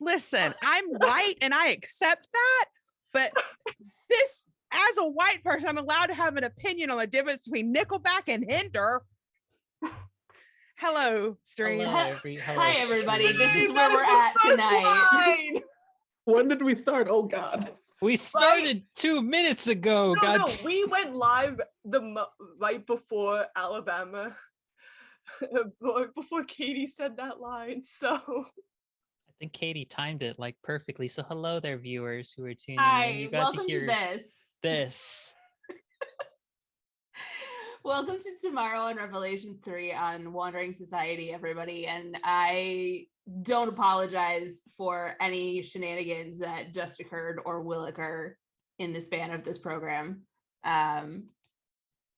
Listen, I'm white and I accept that, but this, as a white person, I'm allowed to have an opinion on the difference between Nickelback and Hinder. Hello, stream. Hi, everybody. This is where we're at tonight. When did we start? Oh, God. We started 2 minutes ago. No, we went live right before Alabama, before Katie said that line. So I think Katie timed it like perfectly. So hello there, viewers who are tuning in. You got welcome to hear this. Welcome to Tomorrow on Revelation 3 on Wandering Society, everybody. And I don't apologize for any shenanigans that just occurred or will occur in the span of this program.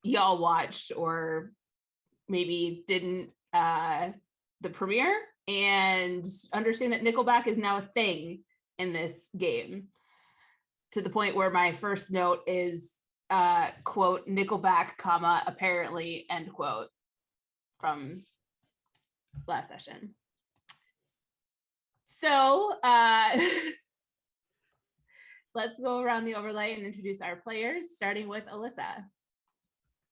Y'all watched or maybe didn't the premiere and understand that Nickelback is now a thing in this game, to the point where my first note is quote Nickelback comma apparently end quote from last session. So let's go around the overlay and introduce our players, starting with Alyssa.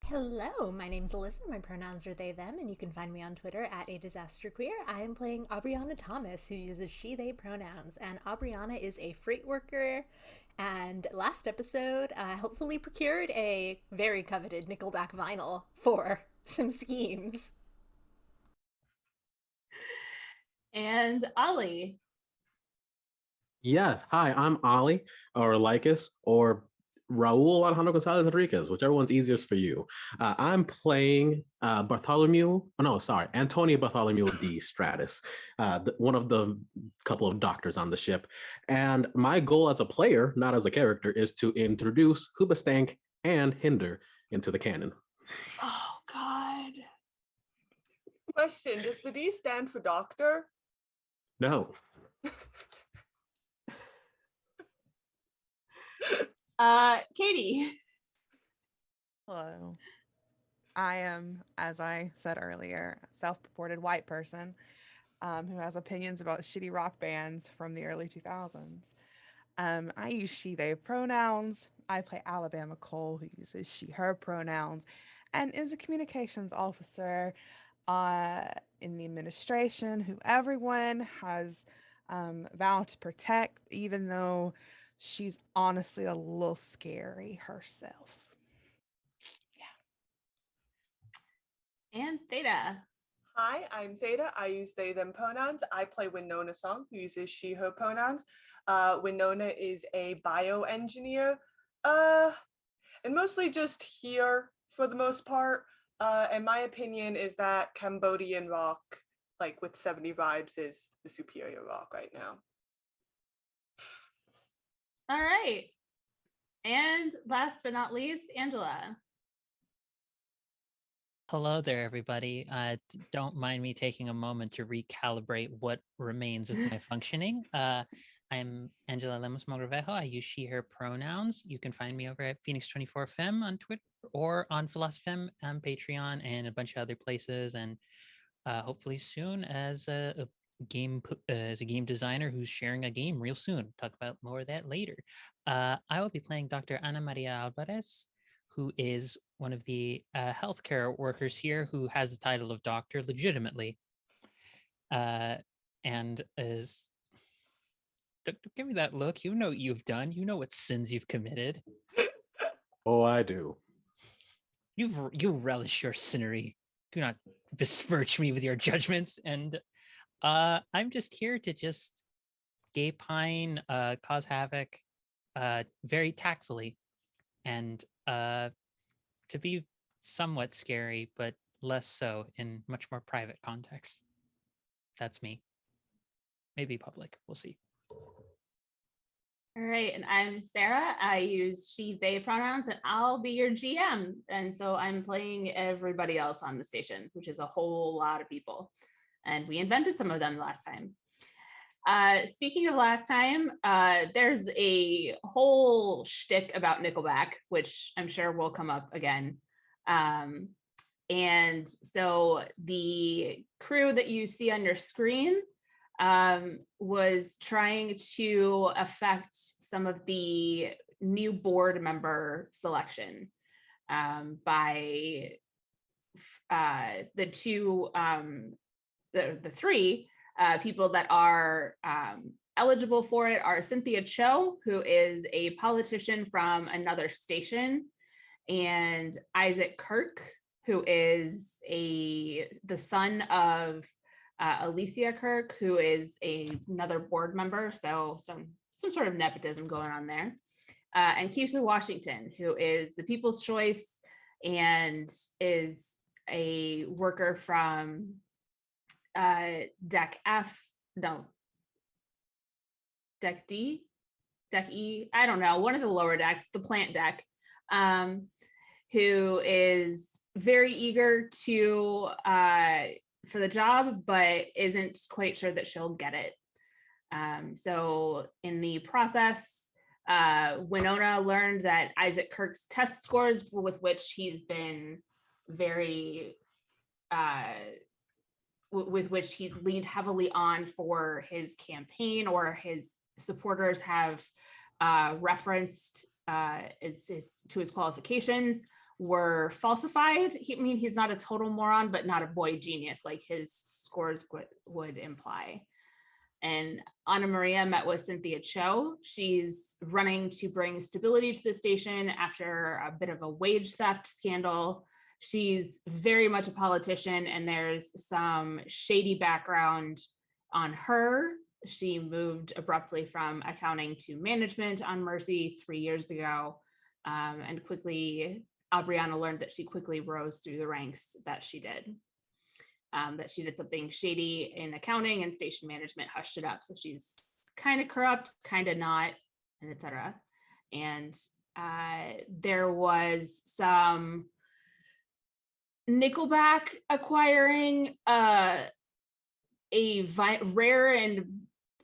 Hello, my name's Alyssa. My pronouns are they, them, and you can find me on Twitter at @adisasterqueer. I am playing Aubriana Thomas, who uses she, they pronouns, and Aubriana is a freight worker, and last episode helpfully procured a very coveted Nickelback vinyl for some schemes. And Ollie. Yes, hi, I'm Ollie, or Lycus, or Raul Alejandro Gonzalez Enriquez, whichever one's easiest for you. I'm playing Antonio Bartholomew D. Stratus, one of the couple of doctors on the ship. And my goal as a player, not as a character, is to introduce Hoobastank and Hinder into the canon. oh God. Question, does the D stand for doctor? No. Katie. Hello. I am, as I said earlier, a self-purported white person who has opinions about shitty rock bands from the early 2000s. I use she, they pronouns. I play Alabama Cole, who uses she, her pronouns, and is a communications officer in the administration who everyone has vowed to protect, even though she's honestly a little scary herself. Yeah. And Theta. Hi, I'm Theta. I use they, them pronouns. I play Winona Song, who uses she, her pronouns. Winona is a bioengineer, and mostly just here for the most part. And my opinion is that Cambodian rock, like with 70 vibes, is the superior rock right now. All right. And last but not least, Angela. Hello there, everybody. Don't mind me taking a moment to recalibrate what remains of my functioning. I'm Angela Lemos Mogrovejo. I use she, her pronouns. You can find me over at Phoenix24Fem on Twitter or on PhilosophyFem on Patreon and a bunch of other places. And hopefully soon as a game designer who's sharing a game real soon. Talk about more of that later. I will be playing Dr. Ana Maria Alvarez, who is one of the healthcare workers here who has the title of doctor legitimately, and is. Don't give me that look. You know what you've done. You know what sins you've committed. Oh, I do. You relish your sinnery. Do not besmirch me with your judgments. And I'm just here to just gay pine, cause havoc, very tactfully, and to be somewhat scary, but less so in much more private context. That's me. Maybe public. We'll see. All right, and I'm Sarah. I use she, they pronouns, and I'll be your GM. And so I'm playing everybody else on the station, which is a whole lot of people. And we invented some of them last time. Speaking of last time, there's a whole shtick about Nickelback, which I'm sure will come up again. And so the crew that you see on your screen was trying to affect some of the new board member selection by the two, the three people that are eligible for it are Cynthia Cho, who is a politician from another station, and Isaac Kirk, who is the son of Alicia Kirk, who is another board member. So some sort of nepotism going on there. And Keisha Washington, who is the People's Choice and is a worker from Deck E, I don't know, one of the lower decks, the plant deck, who is very eager to for the job, but isn't quite sure that she'll get it. So in the process, Winona learned that Isaac Kirk's test scores, with which he's been very with which he's leaned heavily on for his campaign, or his supporters have referenced to his qualifications, were falsified. He's not a total moron, but not a boy genius like his scores would imply. And Anna Maria met with Cynthia Cho. She's running to bring stability to the station after a bit of a wage theft scandal. She's very much a politician, and there's some shady background on her. She moved abruptly from accounting to management on Mercy 3 years ago, and quickly, Aubriana learned that she quickly rose through the ranks that she did. That she did something shady in accounting, and station management hushed it up. So she's kind of corrupt, kind of not, and etc. And there was some Nickelback acquiring a rare and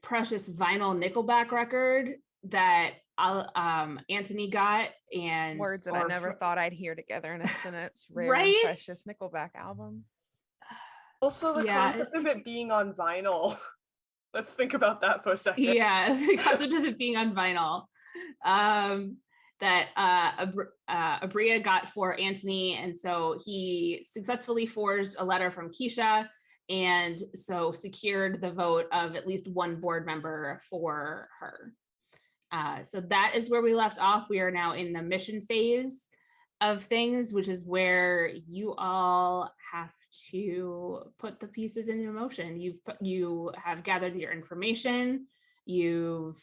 precious vinyl Nickelback record that Anthony got, and Words that I never thought I'd hear together in a sentence. Rare Right? and precious Nickelback album. Also, the concept of it being on vinyl. Let's think about that for a second. Yeah, the concept of it being on vinyl. That Abria got for Anthony, and so he successfully forged a letter from Keisha, and so secured the vote of at least one board member for her. So that is where we left off. We are now in the mission phase of things, which is where you all have to put the pieces into motion. You have gathered your information. You've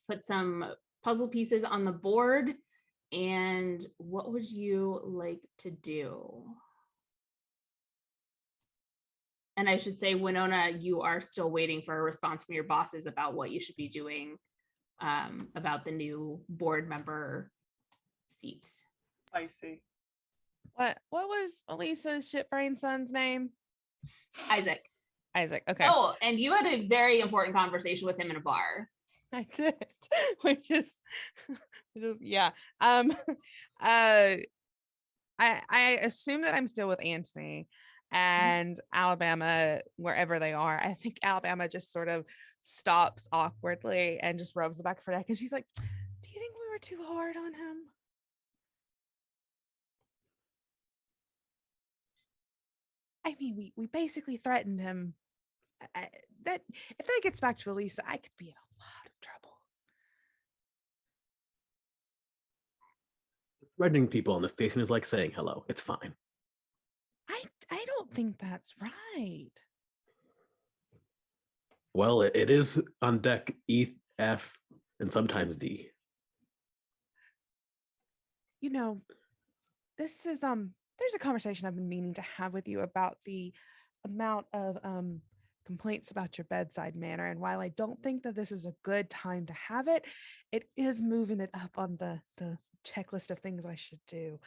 put some puzzle pieces on the board. And what would you like to do? And I should say, Winona, you are still waiting for a response from your bosses about what you should be doing about the new board member seat. I see. What was Elisa's shitbrain son's name? Isaac. Isaac. Okay. Oh, and you had a very important conversation with him in a bar. I did, which is yeah. I assume that I'm still with Anthony and Alabama, wherever they are. I think Alabama just sort of stops awkwardly and just rubs the back of her neck, and she's like, "Do you think we were too hard on him?" I mean, we basically threatened him. That if that gets back to Elisa, I could be in a lot of trouble. Threatening people on the station is like saying hello. It's fine. I don't think that's right. Well, it is on deck E, F, and sometimes D. You know, this is there's a conversation I've been meaning to have with you about the amount of complaints about your bedside manner, and while I don't think that this is a good time to have it, it is moving it up on the checklist of things I should do.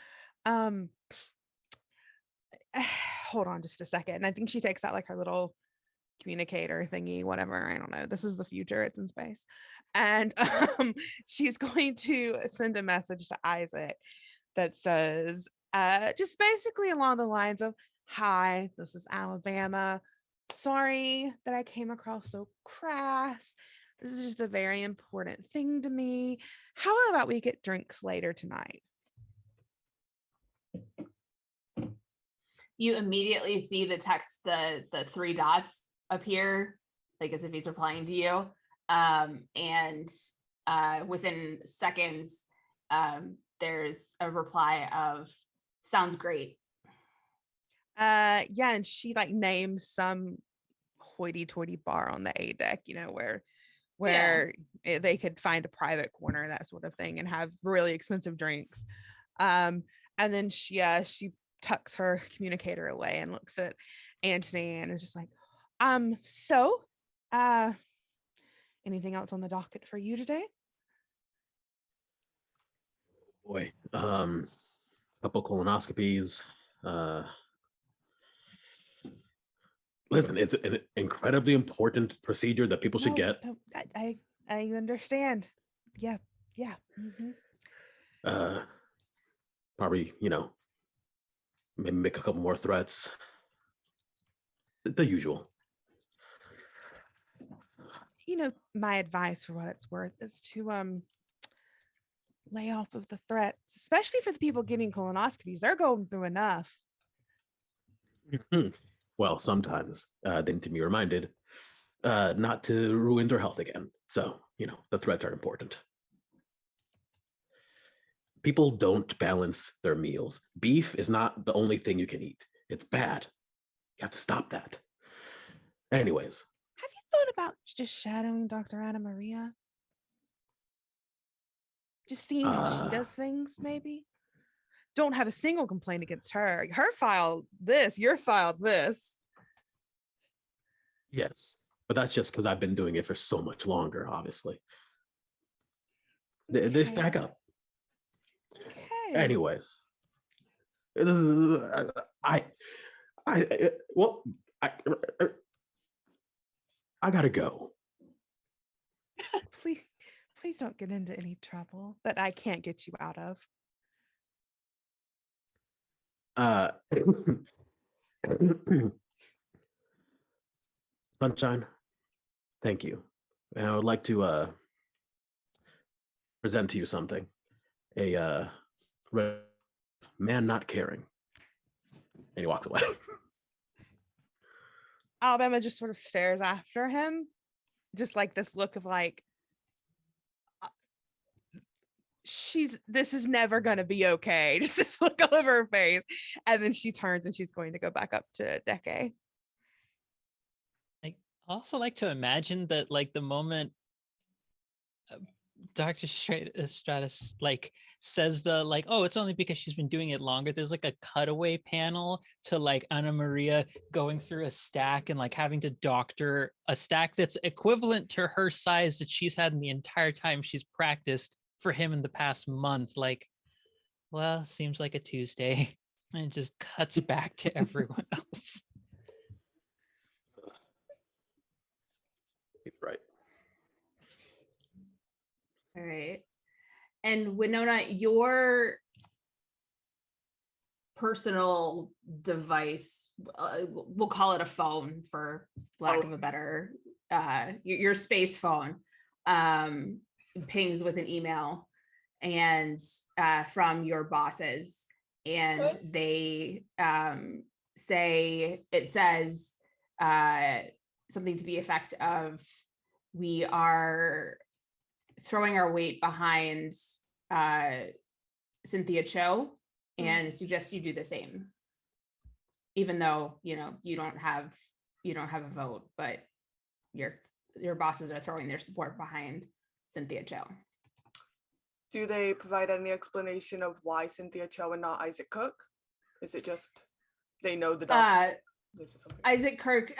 Hold on just a second. And I think she takes out like her little communicator thingy, whatever. I don't know. This is the future. It's in space. And she's going to send a message to Isaac that says, just basically along the lines of, "Hi, this is Alabama. Sorry that I came across so crass. This is just a very important thing to me. How about we get drinks later tonight?" You immediately see the text, the three dots appear, like as if he's replying to you. And within seconds, there's a reply of "sounds great." Yeah, and she like names some hoity-toity bar on the A deck, where they could find a private corner, that sort of thing, and have really expensive drinks. And then she tucks her communicator away and looks at Anthony and is just like, so, anything else on the docket for you today? Boy, couple colonoscopies. Listen, it's an incredibly important procedure that people should get. No, I understand. Yeah. Mhm. Probably, maybe make a couple more threats. The usual. My advice, for what it's worth, is to lay off of the threats, especially for the people getting colonoscopies. They're going through enough. Well, sometimes they need to be reminded not to ruin their health again. So, the threats are important. People don't balance their meals. Beef is not the only thing you can eat. It's bad. You have to stop that. Anyways. Have you thought about just shadowing Dr. Anna Maria? Just seeing how she does things, maybe? Don't have a single complaint against her. Her file this, your file this. Yes, but that's just because I've been doing it for so much longer, obviously. They stack up. Okay. Anyways, this is I gotta go. Please don't get into any trouble that I can't get you out of. Sunshine, thank you. And I would like to present to you something. A man not caring. And he walks away. Alabama just sort of stares after him, just like this look of like, this is never gonna be okay. Just this look all over her face. And then she turns and she's going to go back up to Deck A. I also like to imagine that, like, the moment Dr. Stratus like says oh, it's only because she's been doing it longer, there's like a cutaway panel to like Anna Maria going through a stack and like having to doctor a stack that's equivalent to her size that she's had in the entire time she's practiced for him in the past month. Like, well, seems like a Tuesday. And it just cuts back to everyone else. Right. All right. And Winona, your personal device, we'll call it a phone for lack of a better, your space phone, pings with an email and from your bosses. And they say, it says something to the effect of, "We are throwing our weight behind Cynthia Cho and suggest you do the same, even though you don't have a vote, but your bosses are throwing their support behind Cynthia Cho." Do they provide any explanation of why Cynthia Cho and not Isaac Cook? Is it just they know the doctor? Isaac Kirk,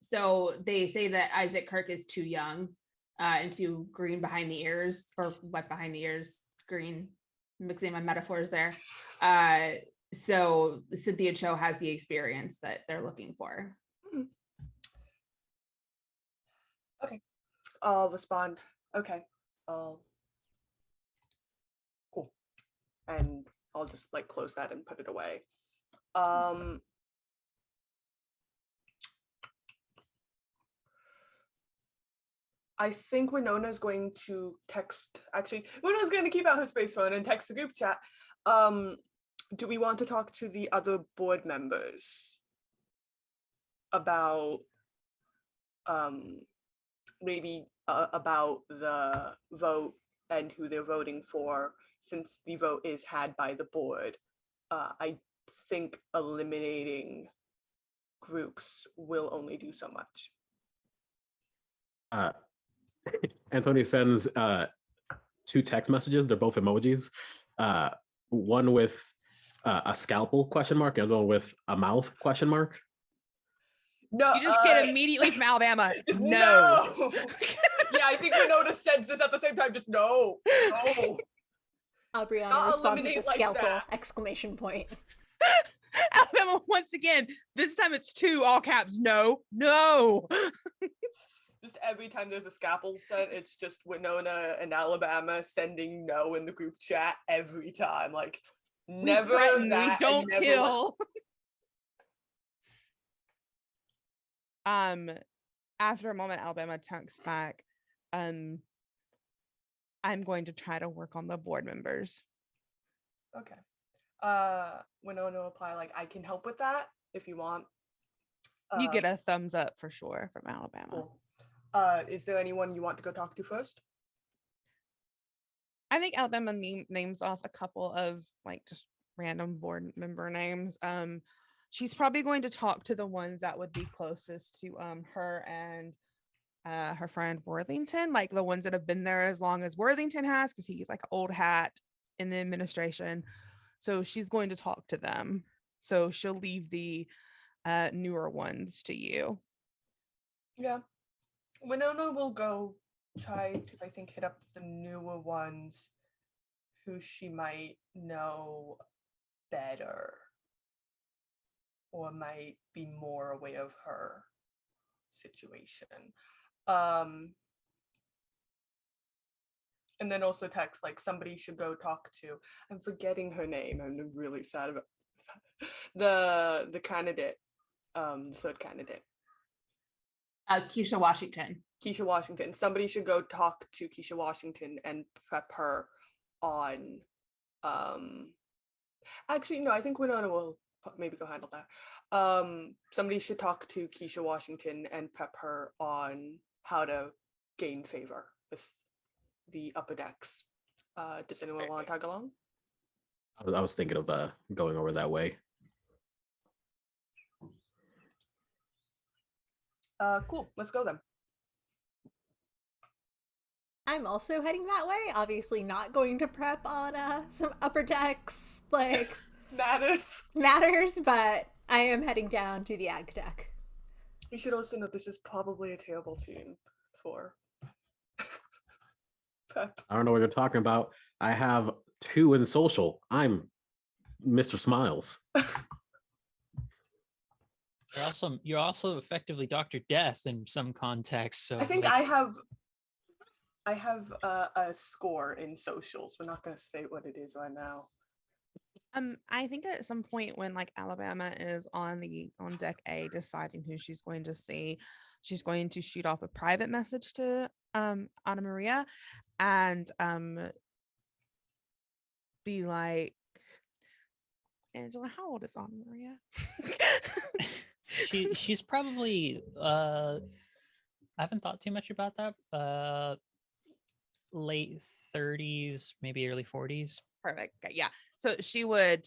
so they say that Isaac Kirk is too young and too green behind the ears, or wet behind the ears, green, mixing my metaphors there. So Cynthia Cho has the experience that they're looking for. I'll respond. Okay. Cool. And I'll just like close that and put it away. I think Winona's going to text. Actually, Winona's going to keep out her space phone and text the group chat. Do we want to talk to the other board members about maybe about the vote and who they're voting for, since the vote is had by the board? I think eliminating groups will only do so much. Antonio sends 2 text messages. They're both emojis. One with a scalpel question mark, and the other one with a mouth question mark. No, You just get immediately from Alabama. No. Yeah, I think Winona sends this at the same time. Just no. Aubriana Not responds with a eliminate like scalpel that. exclamation point. Alabama once again. This time it's 2 all caps. No. Just every time there's a scalpel sent, it's just Winona and Alabama sending no in the group chat every time. Like never we threaten, that. we and don't never kill. After a moment, Alabama texts back, I'm going to try to work on the board members. Okay. Winona reply like, I can help with that if you want. You get a thumbs up for sure from Alabama. Cool. Is there anyone you want to go talk to first? I think Alabama names off a couple of like just random board member names. She's probably going to talk to the ones that would be closest to her and her friend Worthington, like the ones that have been there as long as Worthington has, because he's like an old hat in the administration. So she's going to talk to them. So she'll leave the newer ones to you. Yeah. Winona will go try to, I think, hit up the newer ones who she might know better or might be more aware of her situation. And then also text like somebody should go talk to, I'm forgetting her name, I'm really sad about the candidate, the third candidate. Keisha Washington. Keisha Washington. Somebody should go talk to Keisha Washington and prep her on actually no, I think Winona will maybe go handle that. Somebody should talk to Keisha Washington and prep her on how to gain favor with the upper decks. Does anyone want to tag along? I was thinking of going over that way. Cool, let's go then. I'm also heading that way. Obviously not going to prep on some upper decks like matters, but I am heading down to the ag deck. You should also know this is probably a terrible team for prep. I don't know what you're talking about. I have 2 in social. I'm Mr. Smiles. You're also effectively Dr. Death in some context. So I think like, I have a score in socials. We're not going to state what it is right now. I think at some point when like Alabama is on deck A deciding who she's going to see, she's going to shoot off a private message to Ana Maria and be like, Angela, how old is Ana Maria? she's probably I haven't thought too much about that. Late 30s, maybe early 40s. Perfect. Okay, yeah. So she would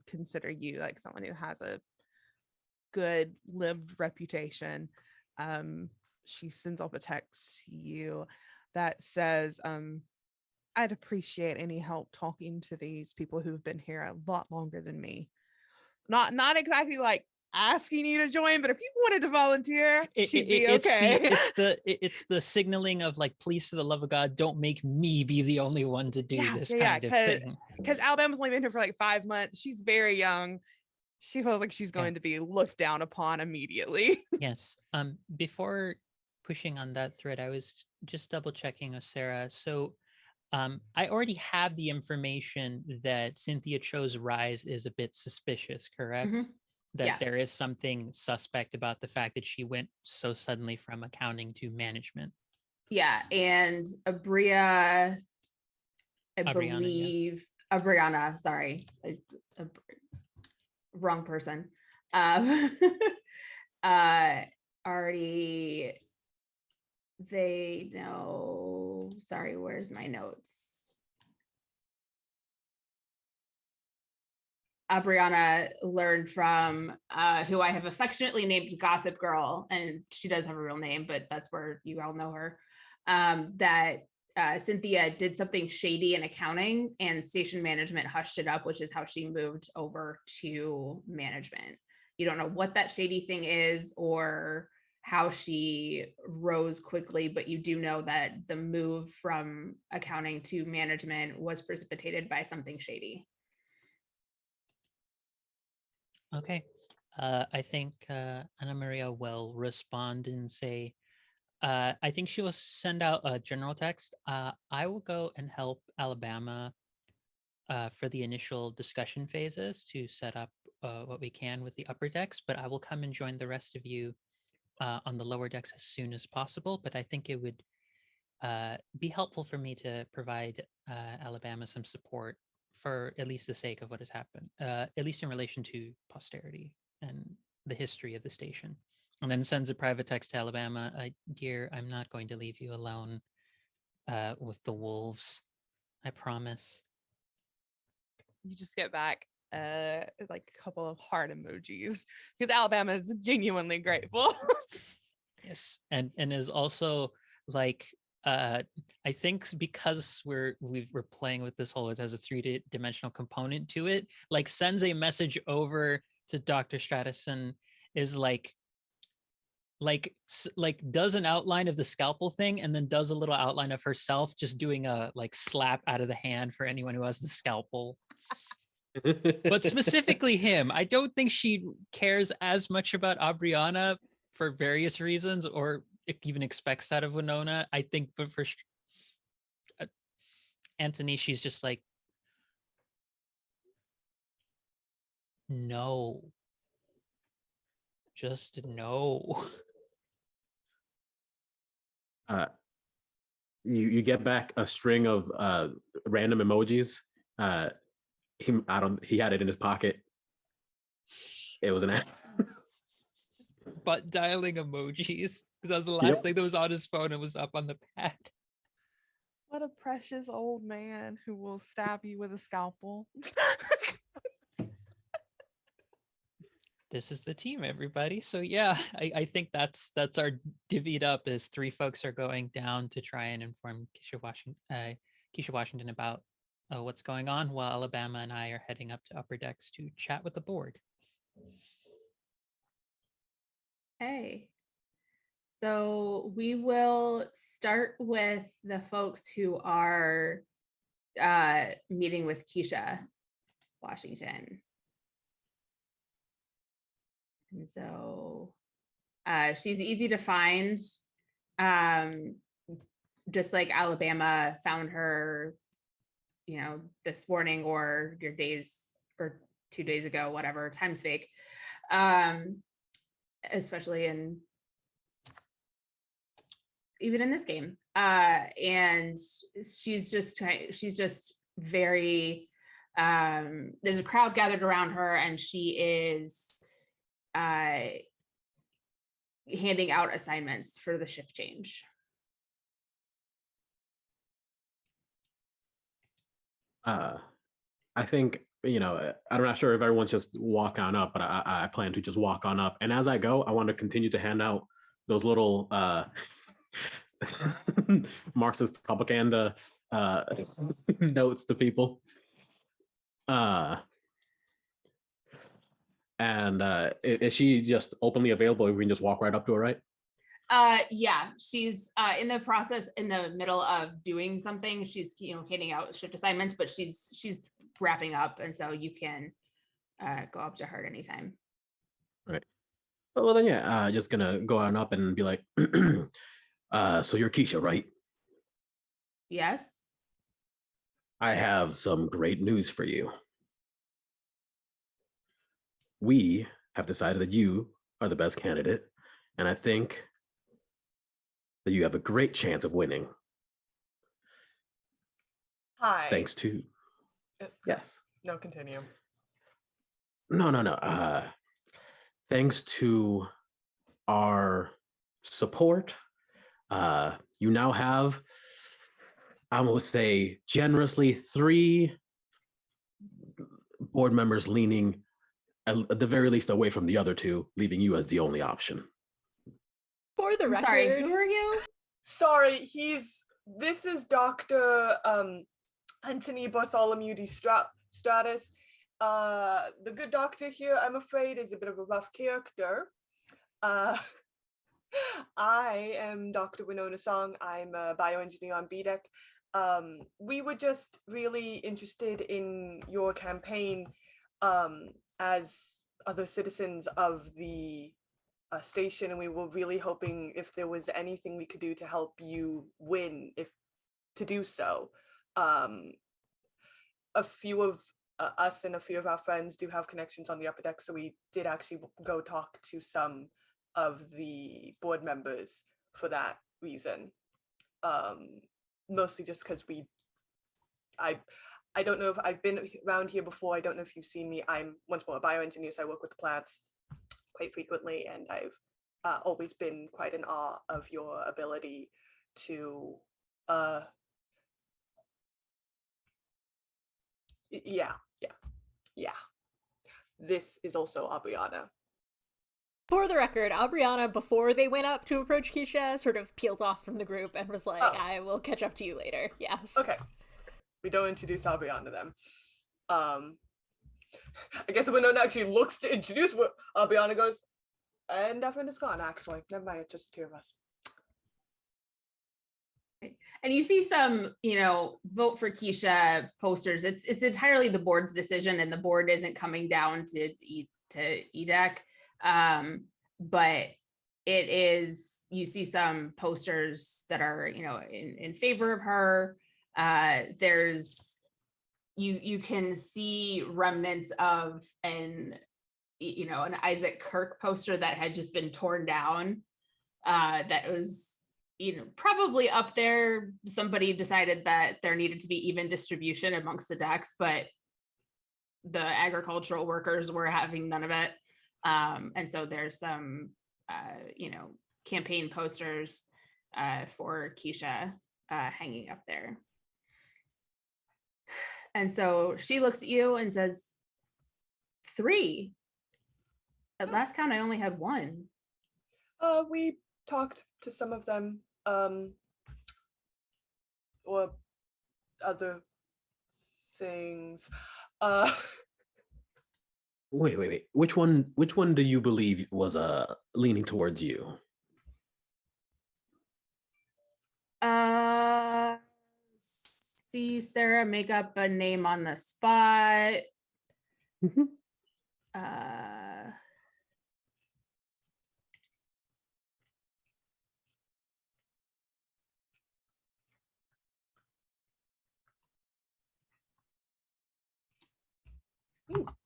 consider you like someone who has a good lived reputation. She sends off a text to you that says, I'd appreciate any help talking to these people who've been here a lot longer than me. Not exactly like asking you to join, but if you wanted to volunteer, she'd be it's okay. it's the signaling of like, please, for the love of God, don't make me be the only one to do this kind of thing. Because Alabama's only been here for like 5 months. She's very young. She feels like she's going to be looked down upon immediately. Yes. Before pushing on that thread, I was just double checking with Sarah. So I already have the information that Cynthia Cho's rise is a bit suspicious, correct? Mhm. That Yeah. there is something suspect about the fact that she went so suddenly from accounting to management. Yeah, and Abria, I Abriana, yeah. believe Abriana, sorry, wrong person. Already, they know. Sorry, where's my notes? Abriana learned from who I have affectionately named Gossip Girl, and she does have a real name, but that's where you all know her. That Cynthia did something shady in accounting, and station management hushed it up, which is how she moved over to management. You don't know what that shady thing is or how she rose quickly, but you do know that the move from accounting to management was precipitated by something shady. Okay. I think Ana Maria will respond and say, I think she will send out a general text. I will go and help Alabama for the initial discussion phases to set up what we can with the upper decks, but I will come and join the rest of you on the lower decks as soon as possible. But I think it would be helpful for me to provide Alabama some support for at least the sake of what has happened, at least in relation to posterity and the history of the station. And then sends a private text to Alabama, dear, I'm not going to leave you alone with the wolves. I promise. You just get back like a couple of heart emojis because Alabama is genuinely grateful. Yes, and is also like I think because we're playing with this whole, it has a three-dimensional component to it, like sends a message over to Dr. Stratison, is like does an outline of the scalpel thing and then does a little outline of herself just doing a like slap out of the hand for anyone who has the scalpel. But specifically him. I don't think she cares as much about Abriana for various reasons, or even expects that of Winona. I think, but for Anthony, she's just like, no, just no. You get back a string of random emojis. He had it in his pocket. It was an app. But dialing emojis, because that was the last thing that was on his phone and was up on the pad. What a precious old man who will stab you with a scalpel. This is the team, everybody. So yeah, I think that's our divvied up, is 3 folks are going down to try and inform Keisha Washington about what's going on, while Alabama and I are heading up to upper decks to chat with the board. Hey, so we will start with the folks who are meeting with Keisha Washington. And so she's easy to find. Just like Alabama found her, this morning or your days or 2 days ago, whatever, time's fake. Especially even in this game. And she's just very, there's a crowd gathered around her, and she is handing out assignments for the shift change. I think, I'm not sure if everyone's just walk on up, but I plan to just walk on up. And as I go, I want to continue to hand out those little Marxist propaganda notes to people. And is she just openly available? We can just walk right up to her, right? Yeah, she's in the process, in the middle of doing something. She's handing out shift assignments, but she's wrapping up, and so you can go up to her at any time. Right. Well, then, yeah, just gonna go on up and be like, so you're Keisha, right? Yes. I have some great news for you. We have decided that you are the best candidate, and I think that you have a great chance of winning. Hi. Thanks to yes. No, continue. No. Thanks to our support, you now have, I would say, generously 3 board members leaning at the very least away from the other 2, leaving you as the only option. For the I'm record, sorry, who are you? Sorry, this is Dr. Anthony Bartholomew de Stratus. The good doctor here, I'm afraid, is a bit of a rough character. I am Dr. Winona Song. I'm a bioengineer on BDEC. We were just really interested in your campaign as other citizens of the station, and we were really hoping if there was anything we could do to help you win, if to do so. A few of us and a few of our friends do have connections on the upper deck, so we did actually go talk to some of the board members for that reason. Mostly just because I don't know if I've been around here before. I don't know if you've seen me. I'm once more a bioengineer, so I work with the plants quite frequently, and I've always been quite in awe of your ability to yeah. This is also Aubriana. for the record, Aubriana, before they went up to approach Keisha, sort of peeled off from the group and was like, I will catch up to you later. Yes. Okay. We don't introduce Aubriana then. I guess Winona actually looks to introduce what Aubriana goes, and our friend is gone, actually. Never mind, it's just the 2 of us. And you see some, vote for Keisha posters. It's entirely the board's decision, and the board isn't coming down to EDEC. But it is, you see some posters that are, in favor of her. There's, you can see remnants of an Isaac Kirk poster that had just been torn down. That was, probably up there. Somebody decided that there needed to be even distribution amongst the decks, but the agricultural workers were having none of it. And so there's some, campaign posters for Keisha hanging up there. And so she looks at you and says, 3. At last count, I only had 1. We talked to some of them, or other things. Wait. Which one do you believe was leaning towards you? See Sarah make up a name on the spot. Mm-hmm.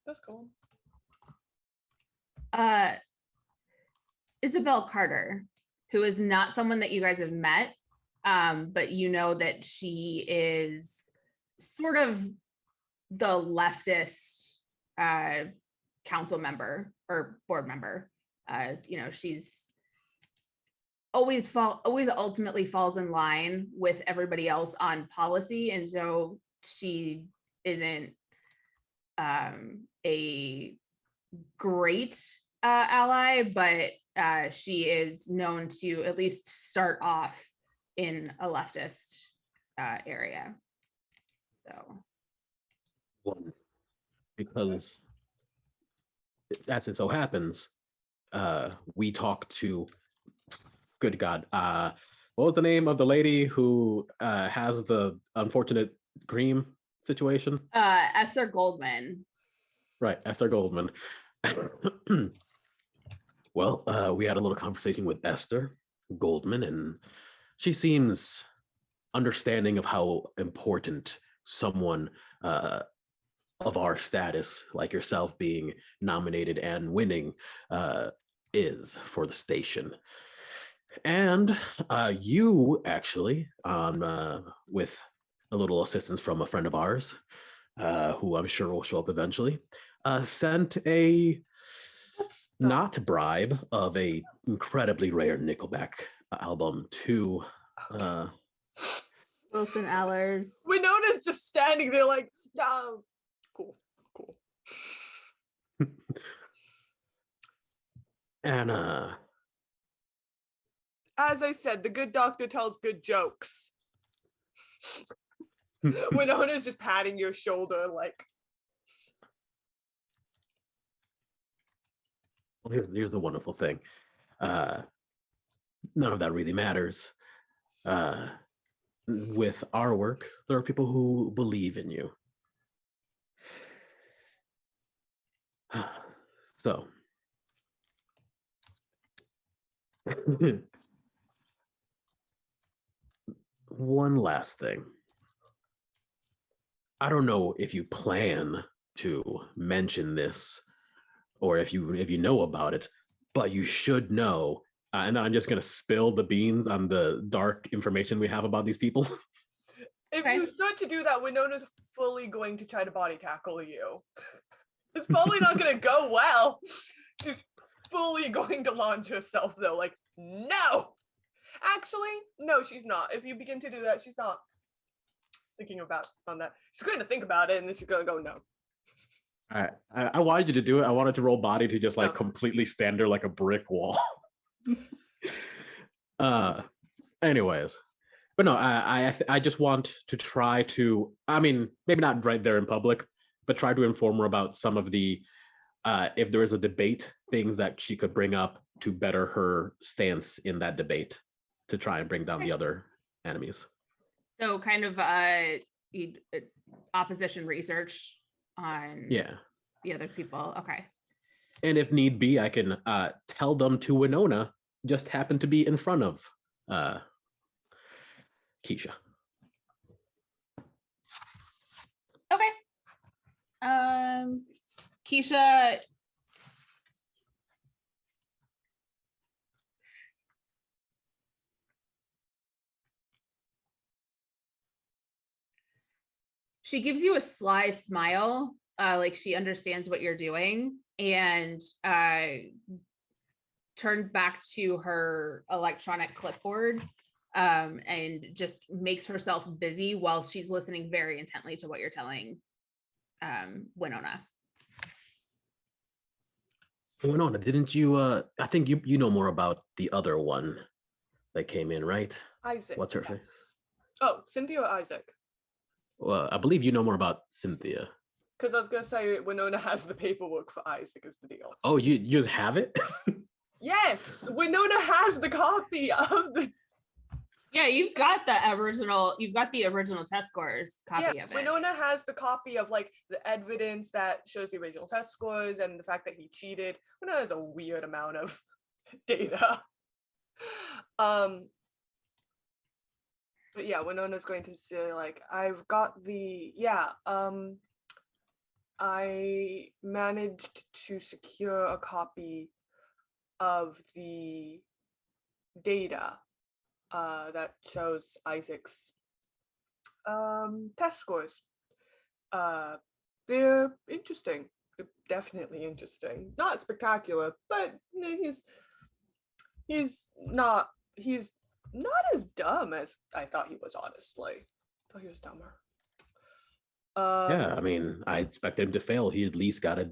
That's cool. Isabel Carter, who is not someone that you guys have met, but you know that she is sort of the leftist council member or board member. She's always ultimately falls in line with everybody else on policy, and so she isn't a great ally, but she is known to at least start off in a leftist area. So, One, because as it so happens, we talked to, good God, what was the name of the lady who has the unfortunate Cream situation? Esther Goldman. Right, Esther Goldman. Well, we had a little conversation with Esther Goldman, and she seems understanding of how important someone of our status, like yourself being nominated and winning, is for the station. And you actually, with a little assistance from a friend of ours, who I'm sure will show up eventually, sent a not bribe of a incredibly rare Nickelback album to Wilson Allers. Winona's just standing there like, cool. and As I said, the good doctor tells good jokes. Winona's just patting your shoulder like, here's the wonderful thing. None of that really matters. With our work, there are people who believe in you. So, one last thing. I don't know if you plan to mention this or if you know about it, but you should know. And I'm just going to spill the beans on the dark information we have about these people. if Okay. you start to do that, Winona's fully going to try to body tackle you. It's probably not going to go well. She's fully going to launch herself though, like, no! Actually, no, she's not. If you begin to do that, she's not thinking about on that. She's going to think about it and then she's going to go, no. I wanted you to do it. I wanted to roll body to just like No. completely stand there like a brick wall. Anyways, but no, I just want to try to, I mean, maybe not right there in public, but try to inform her about some of the, if there is a debate, things that she could bring up to better her stance in that debate to try and bring down the other enemies. So kind of opposition research on Yeah. the other people. Okay. And if need be, I can tell them to Winona just happen to be in front of Keisha. Okay. Keisha. She gives you a sly smile, like she understands what you're doing, and turns back to her electronic clipboard and just makes herself busy while she's listening very intently to what you're telling Winona. Winona, didn't you? I think you know more about the other one that came in, right? Isaac. What's her name? yes. Oh, Cynthia or Isaac? Well, I believe you know more about Cynthia. Because I was going to say Winona has the paperwork for Isaac is the deal. Oh, you just have it? Yes, Winona has the copy of the. Yeah, you've got the original test scores copy of it. Winona has the copy of like the evidence that shows the original test scores and the fact that he cheated. Winona has a weird amount of data. But yeah, Winona's going to say like, I've got the I managed to secure a copy of the data that shows Isaac's test scores. They're interesting. They're definitely interesting. Not spectacular, but he's not as dumb as I thought he was, honestly. I thought he was dumber. Yeah, I mean, I expected him to fail. He at least got a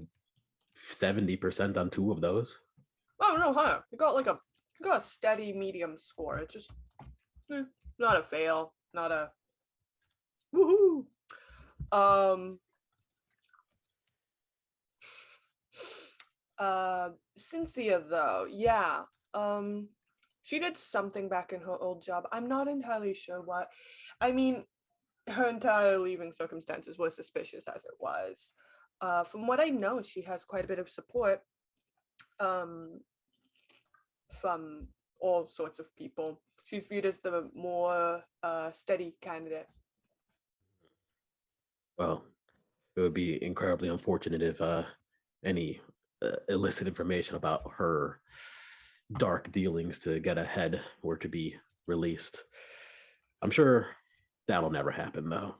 70% on 2 of those. Oh no, huh? He got a steady medium score. It's just not a fail, not a woohoo. Cynthia though, yeah. She did something back in her old job. I'm not entirely sure what. I mean, her entire leaving circumstances were suspicious as it was. From what I know, she has quite a bit of support um, from all sorts of people. She's viewed as the more steady candidate. Well, it would be incredibly unfortunate if any illicit information about her dark dealings to get ahead were to be released. I'm sure that'll never happen, though.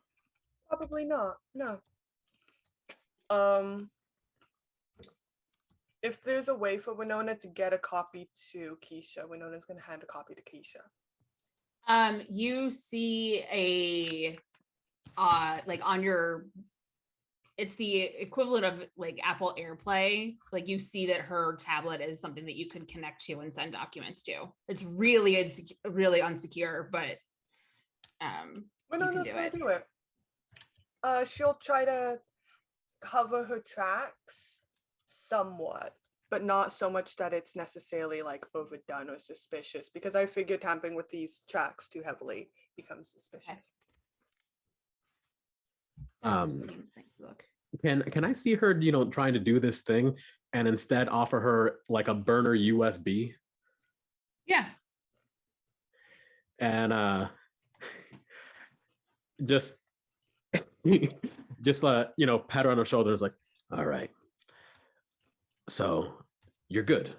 Probably not. No. Um, if there's a way for Winona to get a copy to Keisha, Winona's gonna hand a copy to Keisha. You see a like on your, it's the equivalent of like Apple AirPlay. Like you see that her tablet is something that you could connect to and send documents to. It's really really unsecure, but Winona's gonna do it. She'll try to cover her tracks somewhat, but not so much that it's necessarily like overdone or suspicious, because I figure tampering with these tracks too heavily becomes suspicious. Can I see her, trying to do this thing and instead offer her like a burner USB? Yeah. And just pat her on her shoulders like, all right, so you're good.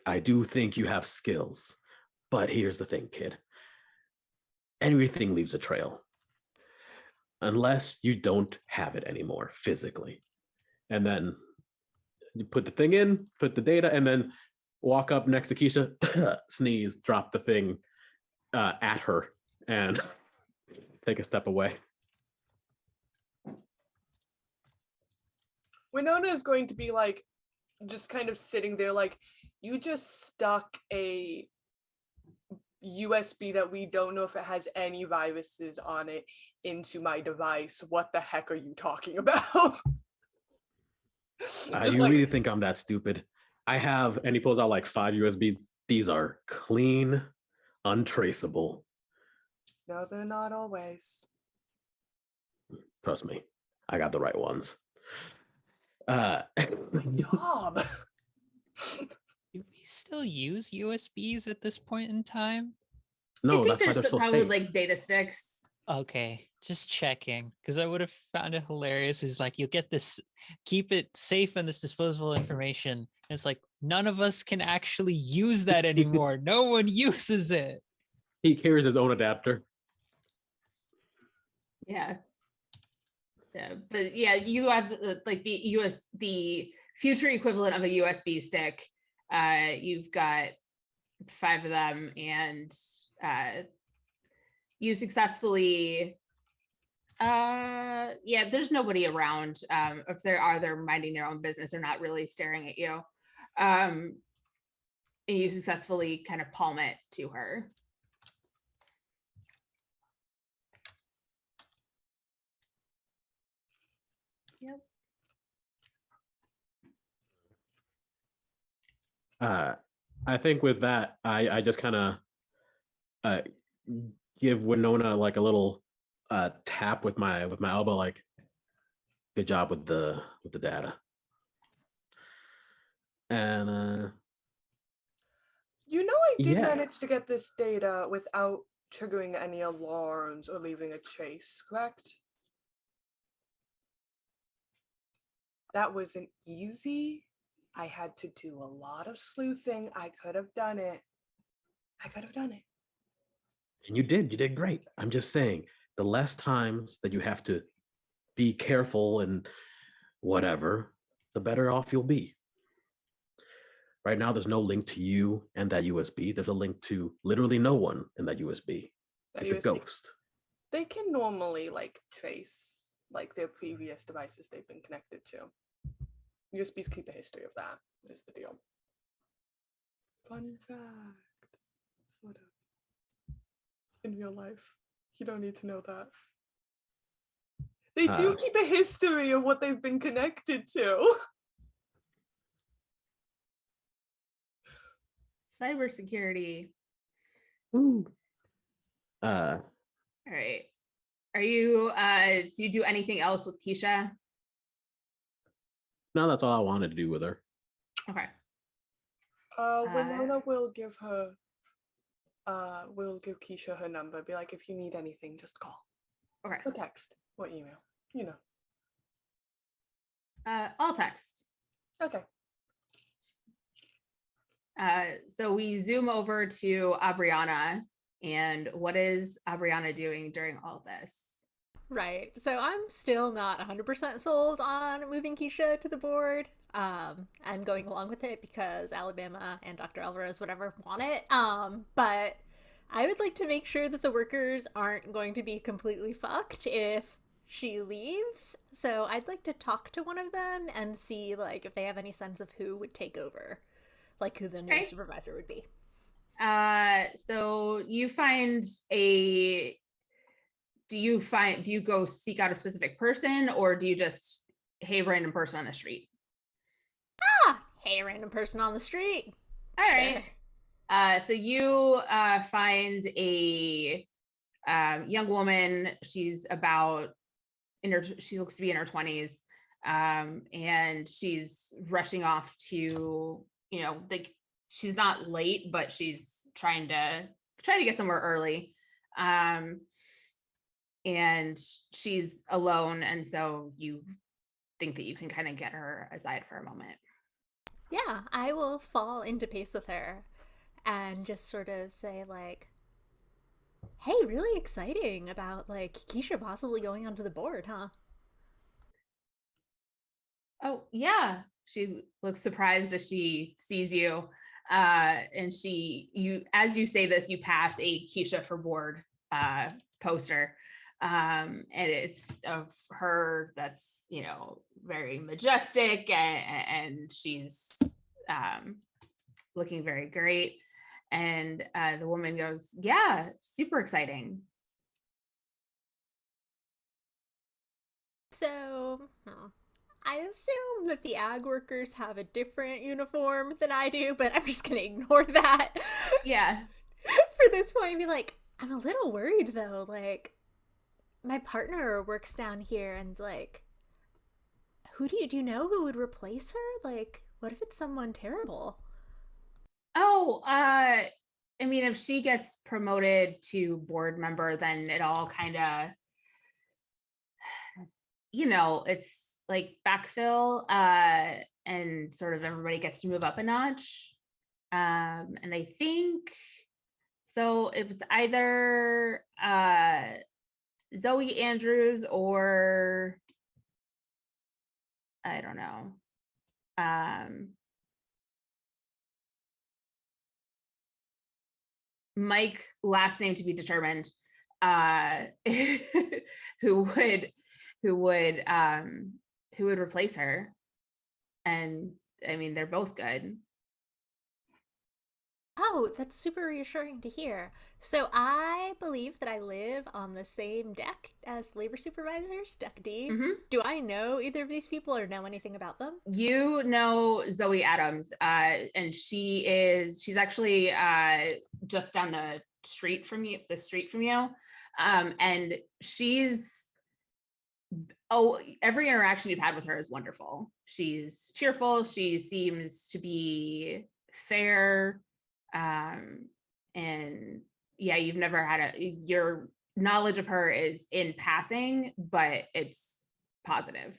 I do think you have skills, but here's the thing, kid. Everything leaves a trail unless you don't have it anymore physically. And then you put the thing in, put the data, and then walk up next to Keisha, sneeze, drop the thing at her, and take a step away. Winona is going to be like, just kind of sitting there like, you just stuck a USB that we don't know if it has any viruses on it into my device. What the heck are you talking about? You really think I'm that stupid? I have, and he pulls out like 5 USBs. These are clean, untraceable. No, they're not always. Trust me, I got the right ones. Job. Do we still use USBs at this point in time? No, I think that's why there's they're so probably safe. like data sticks. Okay, just checking, because I would have found it hilarious. Is like you'll get this, keep it safe and this disposable information. And it's like none of us can actually use that anymore. No one uses it. He carries his own adapter. Yeah. Yeah, but yeah, you have like the future equivalent of a USB stick. You've got 5 of them, and you successfully. Yeah, there's nobody around. If there are, they're minding their own business. They're not really staring at you. And you successfully kind of palm it to her. Yep. I think with that, I just kind of give Winona like a little tap with my elbow, like, good job with the data. And you know, I did yeah. manage to get this data without triggering any alarms or leaving a trace, correct? That wasn't easy. I had to do a lot of sleuthing. I could have done it. And you did great. I'm just saying, the less times that you have to be careful and whatever, the better off you'll be. Right now, there's no link to you and that USB. There's a link to literally no one in that USB. It's a ghost. They can normally like trace like their previous devices they've been connected to. USBs keep a history of that, is the deal. Fun fact, sort of. In real life, you don't need to know that. They do keep a history of what they've been connected to. Cybersecurity. Ooh. All right. Are you do you do anything else with Keisha? No, that's all I wanted to do with her. Okay. Winona will give Keisha her number. Be like, if you need anything, just call Okay. or text or email. You know. I'll text. Okay. So we zoom over to Abriana, and what is Abriana doing during all this? Right. So I'm still not 100% sold on moving Keisha to the board. I'm going along with it because Alabama and Dr. Alvarez, whatever, want it. But I would like to make sure that the workers aren't going to be completely fucked if she leaves. So I'd like to talk to one of them and see, like, if they have any sense of who would take over, like who the new Okay. supervisor would be. So you find a do you go seek out a specific person, or do you just, hey, random person on the street? Hey, random person on the street. All right. So you find a young woman. She's she looks to be in her 20s, and she's rushing off to, she's not late, but she's trying to get somewhere early. And she's alone, and so you think that you can kind of get her aside for a moment. Yeah, I will fall into pace with her and just sort of say, like, hey, really exciting about, like, Keisha possibly going onto the board, huh? Oh, yeah. She looks surprised as she sees you. And as you say this, you pass a Keisha for board poster. And it's of her that's, very majestic, and she's looking very great. And the woman goes, yeah, super exciting. So, I assume that the ag workers have a different uniform than I do, but I'm just gonna ignore that. Yeah. For this point, and be like, I'm a little worried though. Like, my partner works down here, and like, who do you know who would replace her? Like, what if it's someone terrible? Oh, I mean, if she gets promoted to board member, then it all kind of, it's like backfill, and sort of everybody gets to move up a notch. And I think so. It was either Zoe Andrews or I don't know. Mike, last name to be determined, who would replace her. And I mean, they're both good. Oh, that's super reassuring to hear. So I believe that I live on the same deck as labor supervisors, Deck D. Mm-hmm. Do I know either of these people or know anything about them? You know Zoe Adams, and she's actually just down the street from you, and every interaction you've had with her is wonderful. She's cheerful. She seems to be fair, and yeah, you've never had your knowledge of her is in passing, but it's positive.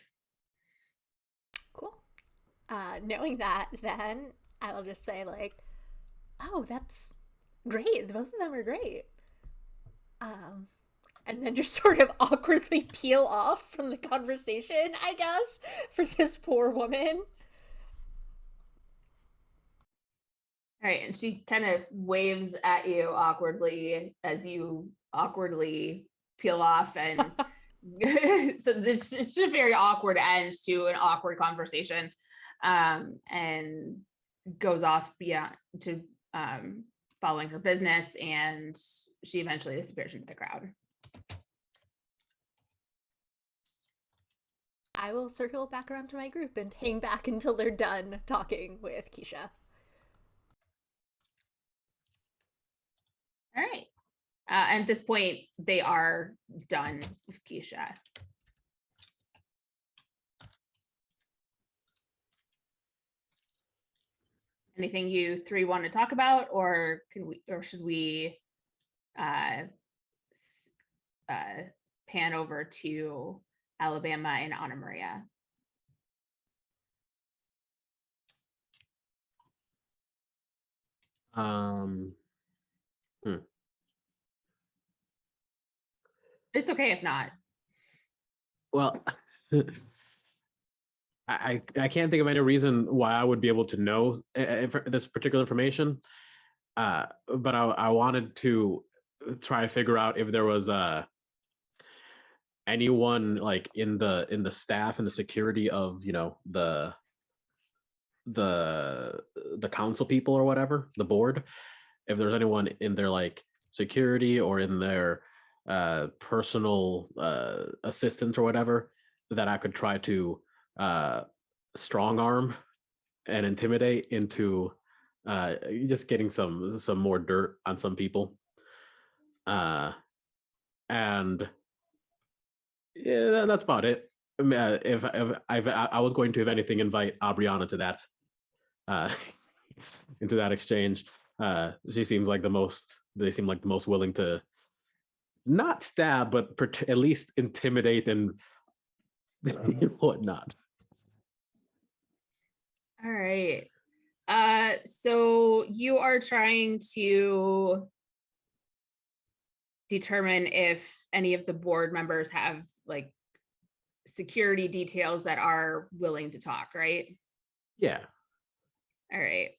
Cool. Knowing that, then I'll just say, like, oh, that's great. Both of them are great. And then just sort of awkwardly peel off from the conversation, I guess, for this poor woman. All right, and she kind of waves at you awkwardly as you awkwardly peel off, and so this is just a very awkward end to an awkward conversation, and goes off to following her business, and she eventually disappears into the crowd. I will circle back around to my group and hang back until they're done talking with Keisha. All right. And at this point, they are done with Keisha. Anything you three want to talk about, or should we pan over to Alabama and Anna Maria? It's okay if not. Well, I can't think of any reason why I would be able to know this particular information. But I wanted to try to figure out if there was anyone like in the staff and the security of, you know, the council people or whatever, the board, if there's anyone in their like security or in their personal assistants or whatever that I could try to strong arm and intimidate into just getting some more dirt on some people. And yeah, that's about it. If I was going to, if anything, invite Aubriana to that into that exchange. She seems like they seem like the most willing to not stab, but at least intimidate and whatnot. All right. So you are trying to determine if any of the board members have like security details that are willing to talk, right? Yeah. All right.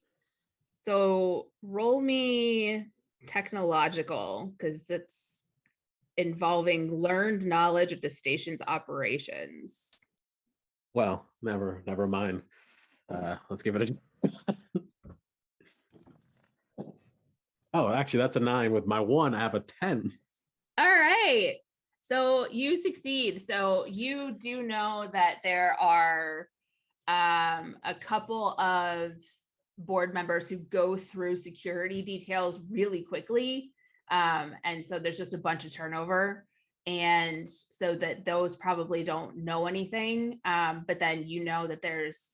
So roll me technological, because it's involving learned knowledge of the station's operations. Well, never mind. Let's give it a. Oh, actually, that's a 9. With my 1, I have a 10. All right. So you succeed. So you do know that there are a couple of board members who go through security details really quickly. And so there's just a bunch of turnover. And so that those probably don't know anything. But then you know that there's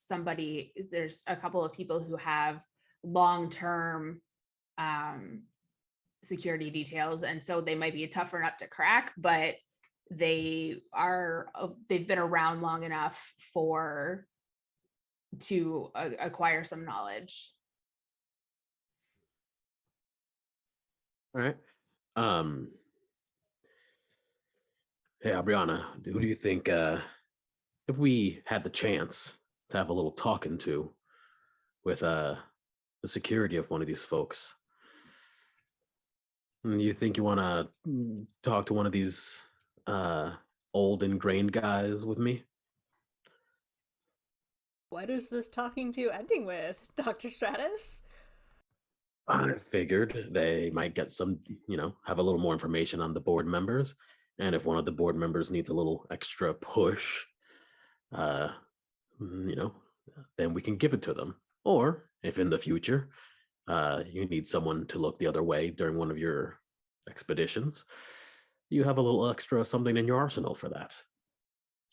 a couple of people who have long-term security details, and so they might be a tougher nut to crack, but they've been around long enough to acquire some knowledge. All right. Hey, Aubriana, who do you think if we had the chance to have a little talking to with the security of one of these folks, you think you want to talk to one of these old ingrained guys with me? What is this talking to ending with, Dr. Stratus? I figured they might get some, have a little more information on the board members. And if one of the board members needs a little extra push, then we can give it to them. Or if in the future you need someone to look the other way during one of your expeditions, you have a little extra something in your arsenal for that,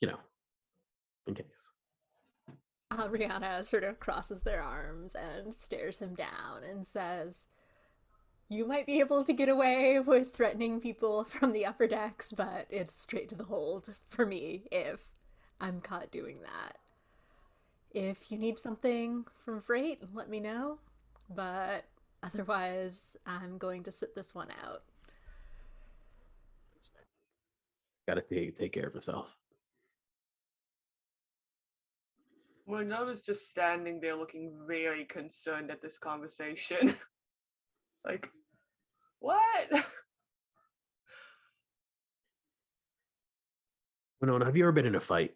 in case. Rihanna sort of crosses their arms and stares him down and says, "You might be able to get away with threatening people from the upper decks, but it's straight to the hold for me if I'm caught doing that. If you need something from Freight, let me know, but otherwise I'm going to sit this one out." Gotta take care of yourself. Winona's just standing there looking very concerned at this conversation. Like, what? Winona, have you ever been in a fight?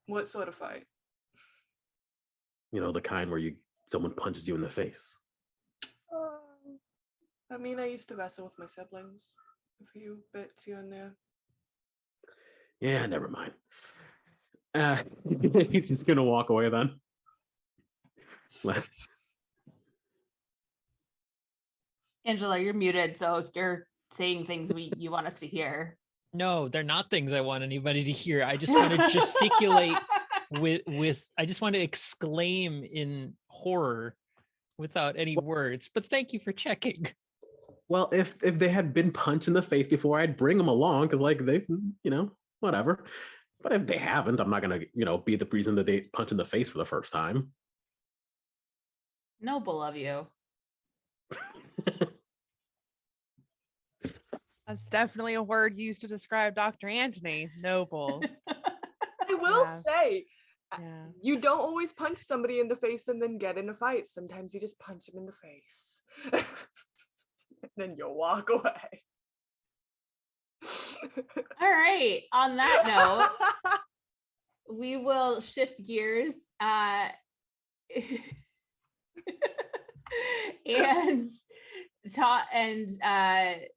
What sort of fight? The kind where someone punches you in the face. I mean, I used to wrestle with my siblings. A few bits here and there. Yeah, never mind. He's just gonna walk away then. Angela, you're muted, so if you're saying things you want us to hear. No, they're not things I want anybody to hear. I just want to gesticulate with I just want to exclaim in horror without any words. But thank you for checking. Well, if they had been punched in the face before, I'd bring them along because, like, they, whatever. But if they haven't, I'm not gonna, be the reason that they punch in the face for the first time. Noble of you. That's definitely a word used to describe Dr. Antony. Noble. I will Yeah. say, Yeah. you don't always punch somebody in the face and then get in a fight. Sometimes you just punch them in the face. And then you'll walk away. All right. On that note, we will shift gears and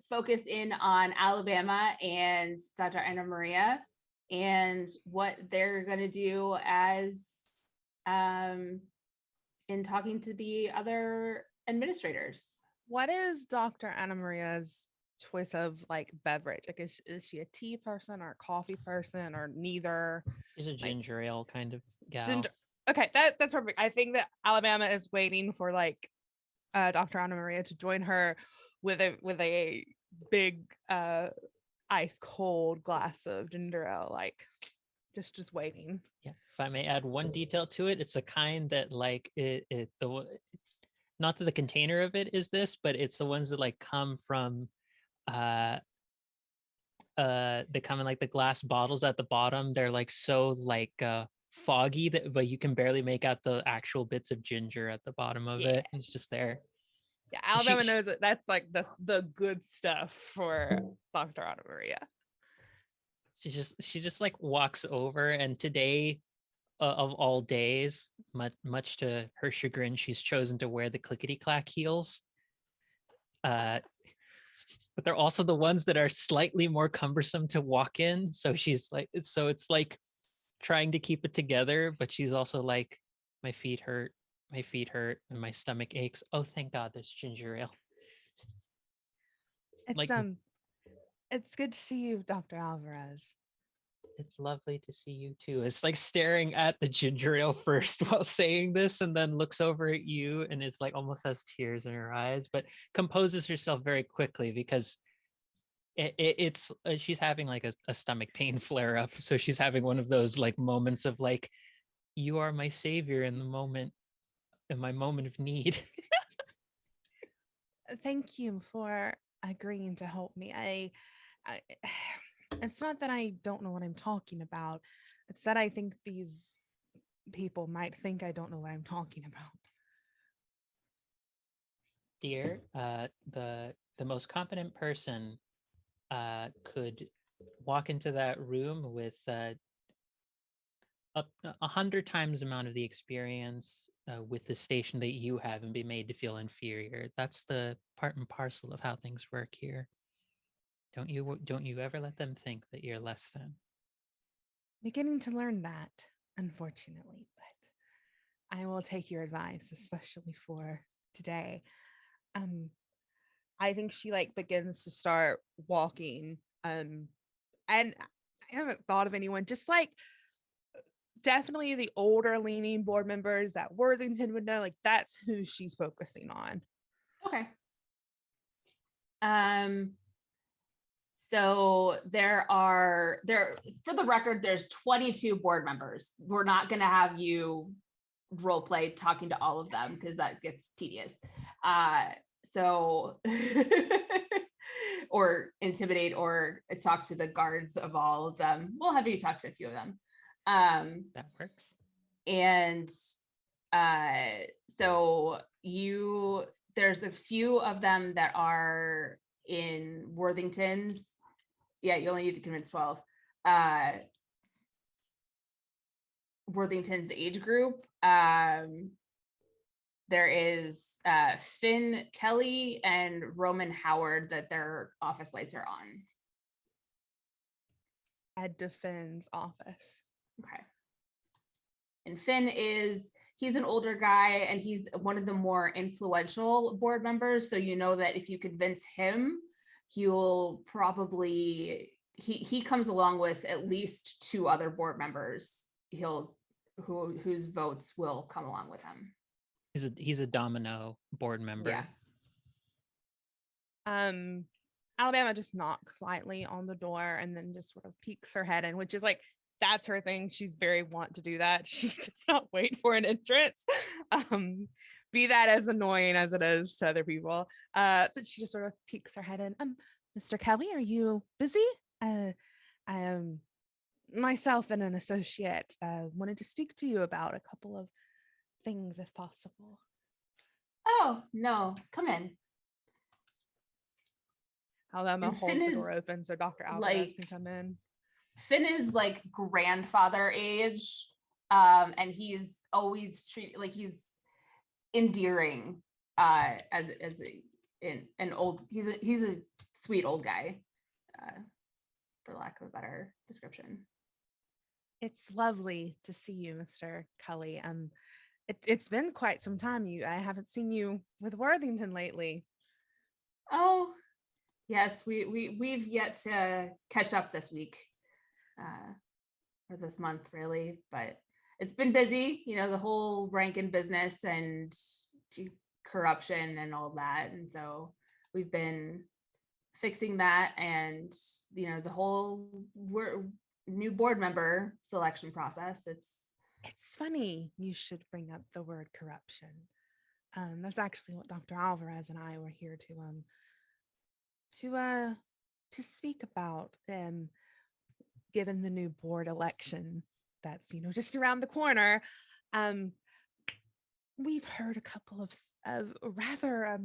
focus in on Alabama and Dr. Anna Maria and what they're going to do as in talking to the other administrators. What is Dr. Anna Maria's choice of like beverage? Like, is she a tea person or a coffee person or neither? She's a ginger ale kind of gal. Ginger. Okay, that's perfect. I think that Alabama is waiting for like Dr. Anna Maria to join her with a big ice cold glass of ginger ale, like just waiting. Yeah. If I may add one detail to it, it's a kind that like not that the container of it is this, but it's the ones that like come from they come in like the glass bottles at the bottom. They're like so like foggy that but you can barely make out the actual bits of ginger at the bottom of it. It's just there. Yeah, Alabama knows that that's like the good stuff for Dr. Anna Maria. She just like walks over, and today of all days, much to her chagrin, she's chosen to wear the clickety clack heels. But they're also the ones that are slightly more cumbersome to walk in. So she's like, so it's like trying to keep it together, but she's also like, my feet hurt, and my stomach aches. Oh, thank God, there's ginger ale. It's Like, it's good to see you, Dr. Alvarez. it's lovely to see you too. It's like staring at the ginger ale first while saying this, and then looks over at you and is like almost has tears in her eyes, but composes herself very quickly because it's she's having like a stomach pain flare up. So she's having one of those like moments of like, you are my savior in my moment of need. Thank you for agreeing to help me. I it's not that I don't know what I'm talking about. It's that I think these people might think I don't know what I'm talking about. Dear, the most competent person could walk into that room with 100 times the amount of the experience with the station that you have and be made to feel inferior. That's the part and parcel of how things work here. Don't you ever let them think that you're less than. Beginning to learn that, unfortunately, but I will take your advice, especially for today. I think she like begins to start walking. And I haven't thought of anyone, just like definitely the older leaning board members that Worthington would know, like that's who she's focusing on. Okay. So there for the record, there's 22 board members. We're not going to have you role play talking to all of them because that gets tedious. So or intimidate or talk to the guards of all of them. We'll have you talk to a few of them. That works. And so there's a few of them that are in Worthington's. Yeah, you only need to convince 12. Worthington's age group. There is Finn Kelly and Roman Howard that their office lights are on. At Finn's office. Okay. And Finn is he's an older guy and he's one of the more influential board members. So you know that if you convince him, he'll probably he comes along with at least 2 other board members whose votes will come along with him. He's a domino board member. Yeah. Alabama just knocks slightly on the door and then just sort of peeks her head in, which is like, that's her thing. She's very want to do that. She does not wait for an entrance. Be that as annoying as it is to other people. But she just sort of peeks her head in. Mr. Kelly, are you busy? I am myself and an associate wanted to speak to you about a couple of things if possible. Oh, no, come in. Alabama And holds Finn the door is, open so Dr. Alvarez can like, come in. Finn is like grandfather age, and he's always treated like he's endearing, as an old. He's a sweet old guy, for lack of a better description. It's lovely to see you, Mr. Cully. It's been quite some time. I haven't seen you with Worthington lately. Oh, yes, we've yet to catch up this week, or this month, really. But it's been busy, the whole Rankin business and corruption and all that, and so we've been fixing that, and the whole new board member selection process. It's funny you should bring up the word corruption. That's actually what Dr. Alvarez and I were here to speak about. Given the new board election that's just around the corner, we've heard a couple of rather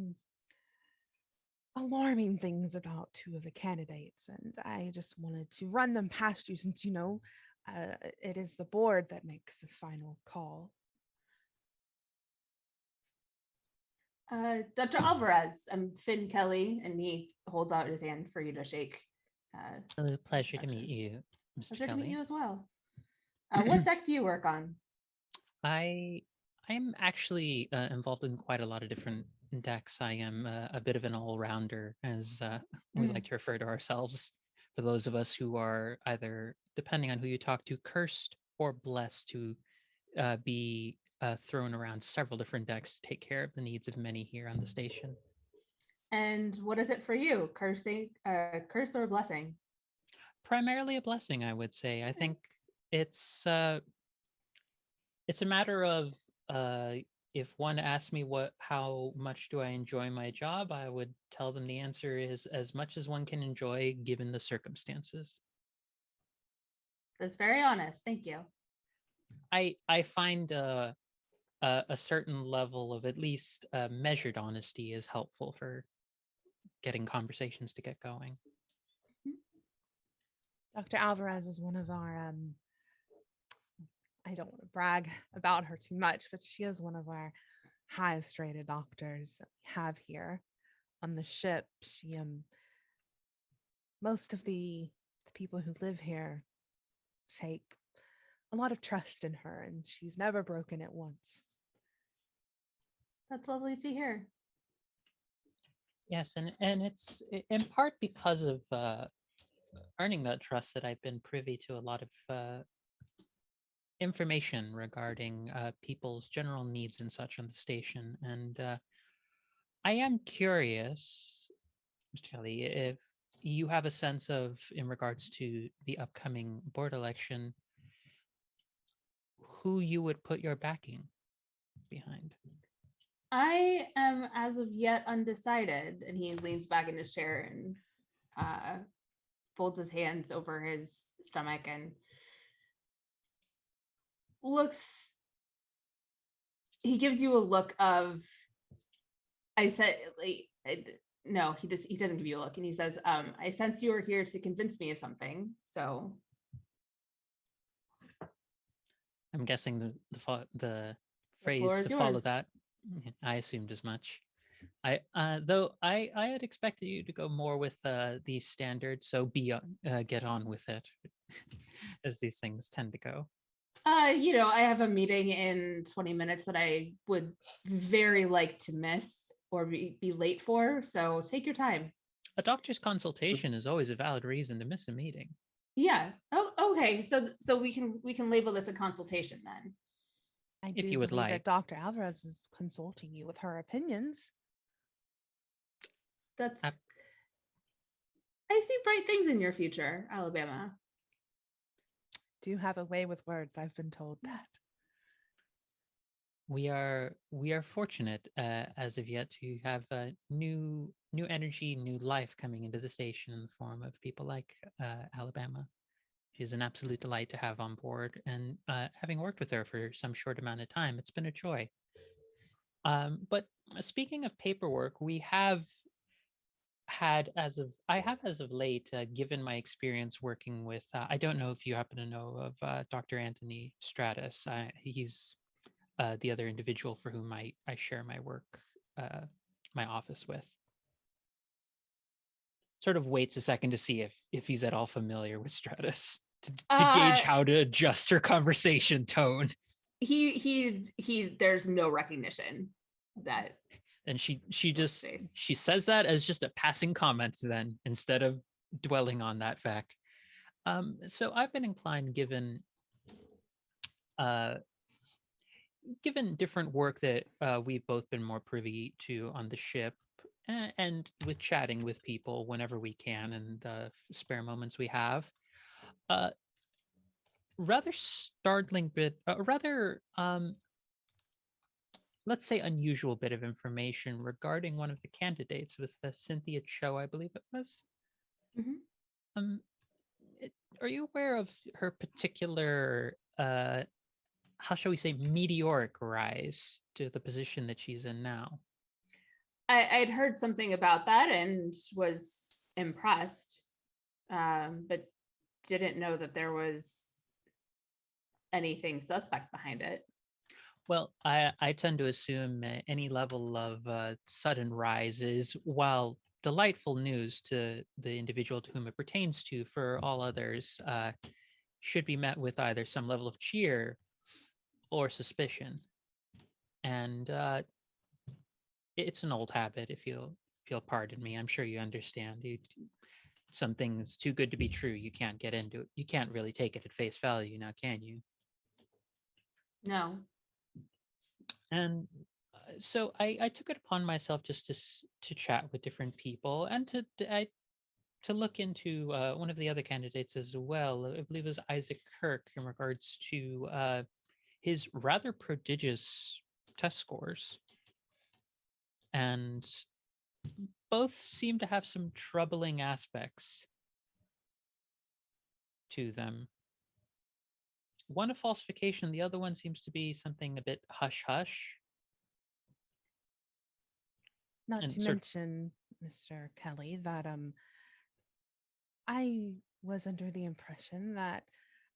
alarming things about 2 of the candidates, and I just wanted to run them past you since it is the board that makes the final call. Dr. Alvarez, I'm Finn Kelly, and he holds out his hand for you to shake. A pleasure to meet you, Mr. Pleasure to Kelly. meet you as well. What deck do you work on? I'm actually involved in quite a lot of different decks. I am a bit of an all-rounder, as we like to refer to ourselves, for those of us who are either, depending on who you talk to, cursed or blessed to be thrown around several different decks to take care of the needs of many here on the station. And what is it for you? Curse or blessing? Primarily a blessing, I would say. I think it's a matter of if one asks me how much do I enjoy my job, I would tell them the answer is as much as one can enjoy given the circumstances. That's very honest. Thank you. I find a certain level of at least measured honesty is helpful for getting conversations to get going. Dr. Alvarez is one of our I don't want to brag about her too much, but she is one of our highest rated doctors that we have here on the ship. She most of the people who live here take a lot of trust in her, and she's never broken it once. That's lovely to hear. Yes, and it's in part because of earning that trust that I've been privy to a lot of information regarding people's general needs and such on the station. And I am curious, Mr. Kelly, if you have a sense of, in regards to the upcoming board election, who you would put your backing behind. I am as of yet undecided. And he leans back in his chair and folds his hands over his stomach and he gives you a look of, I said, no, he doesn't give you a look, and he says, I sense you are here to convince me of something, so. I'm guessing the phrase to follow that, I assumed as much. Though I had expected you to go more with the standard, so get on with it, as these things tend to go. I have a meeting in 20 minutes that I would very like to miss or be late for. So take your time. A doctor's consultation is always a valid reason to miss a meeting. Yeah. Oh, okay. So we can label this a consultation then. I If do you would believe like. that Dr. Alvarez is consulting you with her opinions. That's Ap- I see bright things in your future, Alabama. Do have a way with words. I've been told that. We are fortunate as of yet to have new energy, new life coming into the station in the form of people like Alabama. She's an absolute delight to have on board, and having worked with her for some short amount of time, it's been a joy. But speaking of paperwork, I have as of late, given my experience working with, I don't know if you happen to know of Dr. Anthony Stratus. He's the other individual for whom I share my work, my office with. Sort of waits a second to see if he's at all familiar with Stratus to gauge how to adjust her conversation tone. He there's no recognition that. And she says that as just a passing comment then, instead of dwelling on that fact. So I've been inclined, given different work that we've both been more privy to on the ship, and with chatting with people whenever we can and the spare moments we have, rather startling bit, let's say unusual bit of information regarding one of the candidates with Cynthia Cho, I believe it was. Mhm. Are you aware of her particular, how shall we say, meteoric rise to the position that she's in now? I'd heard something about that and was impressed, but didn't know that there was anything suspect behind it. Well, I tend to assume any level of sudden rise is, while delightful news to the individual to whom it pertains to, for all others, should be met with either some level of cheer or suspicion. And it's an old habit, if you'll pardon me. I'm sure you understand. Something's too good to be true. You can't get into it. You can't really take it at face value now, can you? No. And so I took it upon myself just to chat with different people, and to look into one of the other candidates as well. I believe it was Isaac Kirk, in regards to his rather prodigious test scores. And both seem to have some troubling aspects to them. One a falsification, the other one seems to be something a bit hush-hush. Not And to mention, Mr. Kelly, that I was under the impression that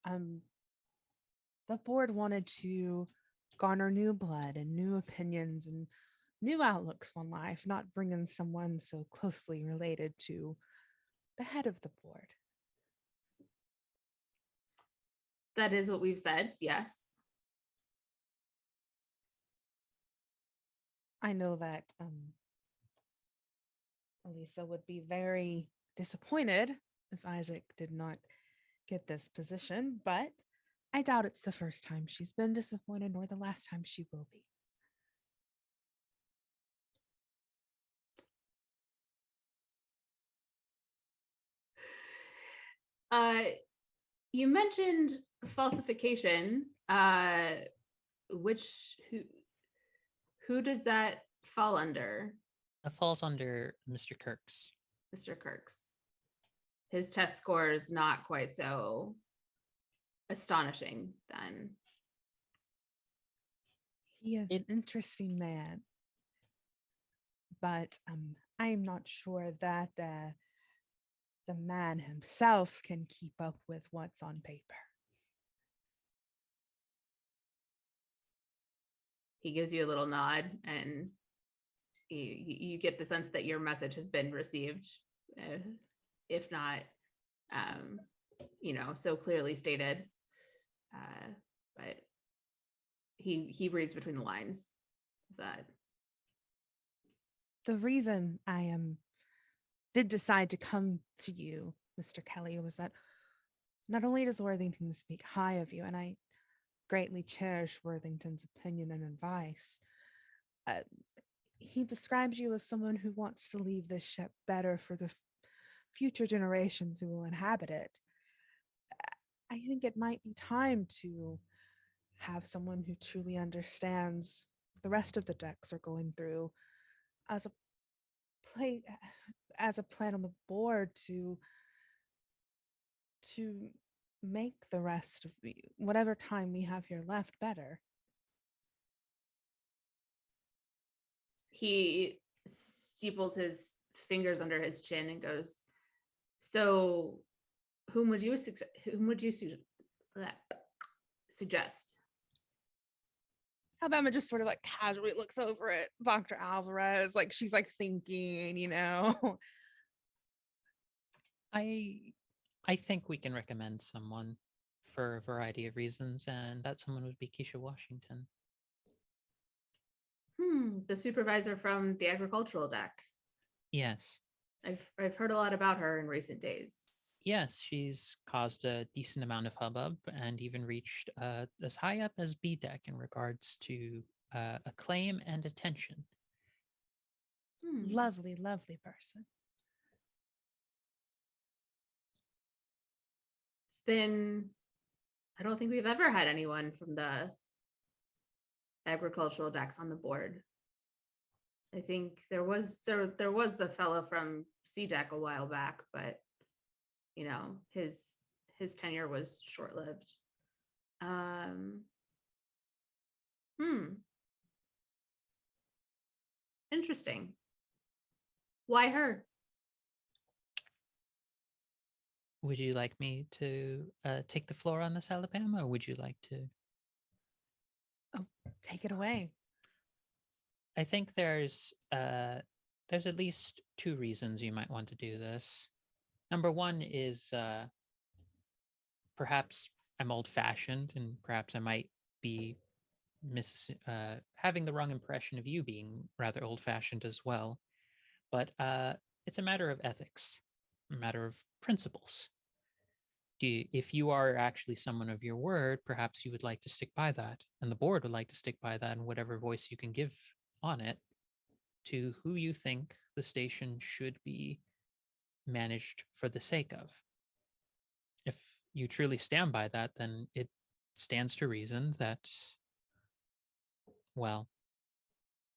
the board wanted to garner new blood and new opinions and new outlooks on life, not bring in someone so closely related to the head of the board. That is what we've said, yes. I know that Elisa would be very disappointed if Isaac did not get this position, but I doubt it's the first time she's been disappointed, nor the last time she will be. You mentioned falsification. Who does that fall under? That falls under Mr. Kirk's. Mr. Kirk's. His test score is not quite so astonishing then. He is an interesting man, but I am not sure that the man himself can keep up with what's on paper. He gives you a little nod, and you get the sense that your message has been received, if not, so clearly stated. but he reads between the lines of that. The reason I did decide to come to you, Mr. Kelly, was that not only does Worthington speak high of you, and I greatly cherish Worthington's opinion and advice, uh, he describes you as someone who wants to leave this ship better for the future generations who will inhabit it. I think it might be time to have someone who truly understands what the rest of the decks are going through as a play as a plan on the board to make the rest of whatever time we have here left better. He steeples his fingers under his chin and goes, "So, whom would you suggest?" Alabama just sort of like casually looks over at Dr. Alvarez, like she's like thinking, you know. I think we can recommend someone for a variety of reasons, and that someone would be Keisha Washington. The supervisor from the agricultural deck. Yes. I've heard a lot about her in recent days. Yes, she's caused a decent amount of hubbub and even reached as high up as B deck in regards to acclaim and attention. Lovely, lovely person. It's been, I don't think we've ever had anyone from the agricultural decks on the board. I think there was the fellow from C deck a while back, but you know, his tenure was short-lived. Interesting. Why her? Would you like me to take the floor on this, Alabama, or would you like to? Oh, take it away. I think there's at least two reasons you might want to do this. Number one is perhaps I'm old-fashioned, and perhaps I might be having the wrong impression of you being rather old-fashioned as well. But it's a matter of ethics, a matter of principles. If you are actually someone of your word, perhaps you would like to stick by that, and the board would like to stick by that in whatever voice you can give on it to who you think the station should be managed for the sake of. If you truly stand by that, then it stands to reason that, well,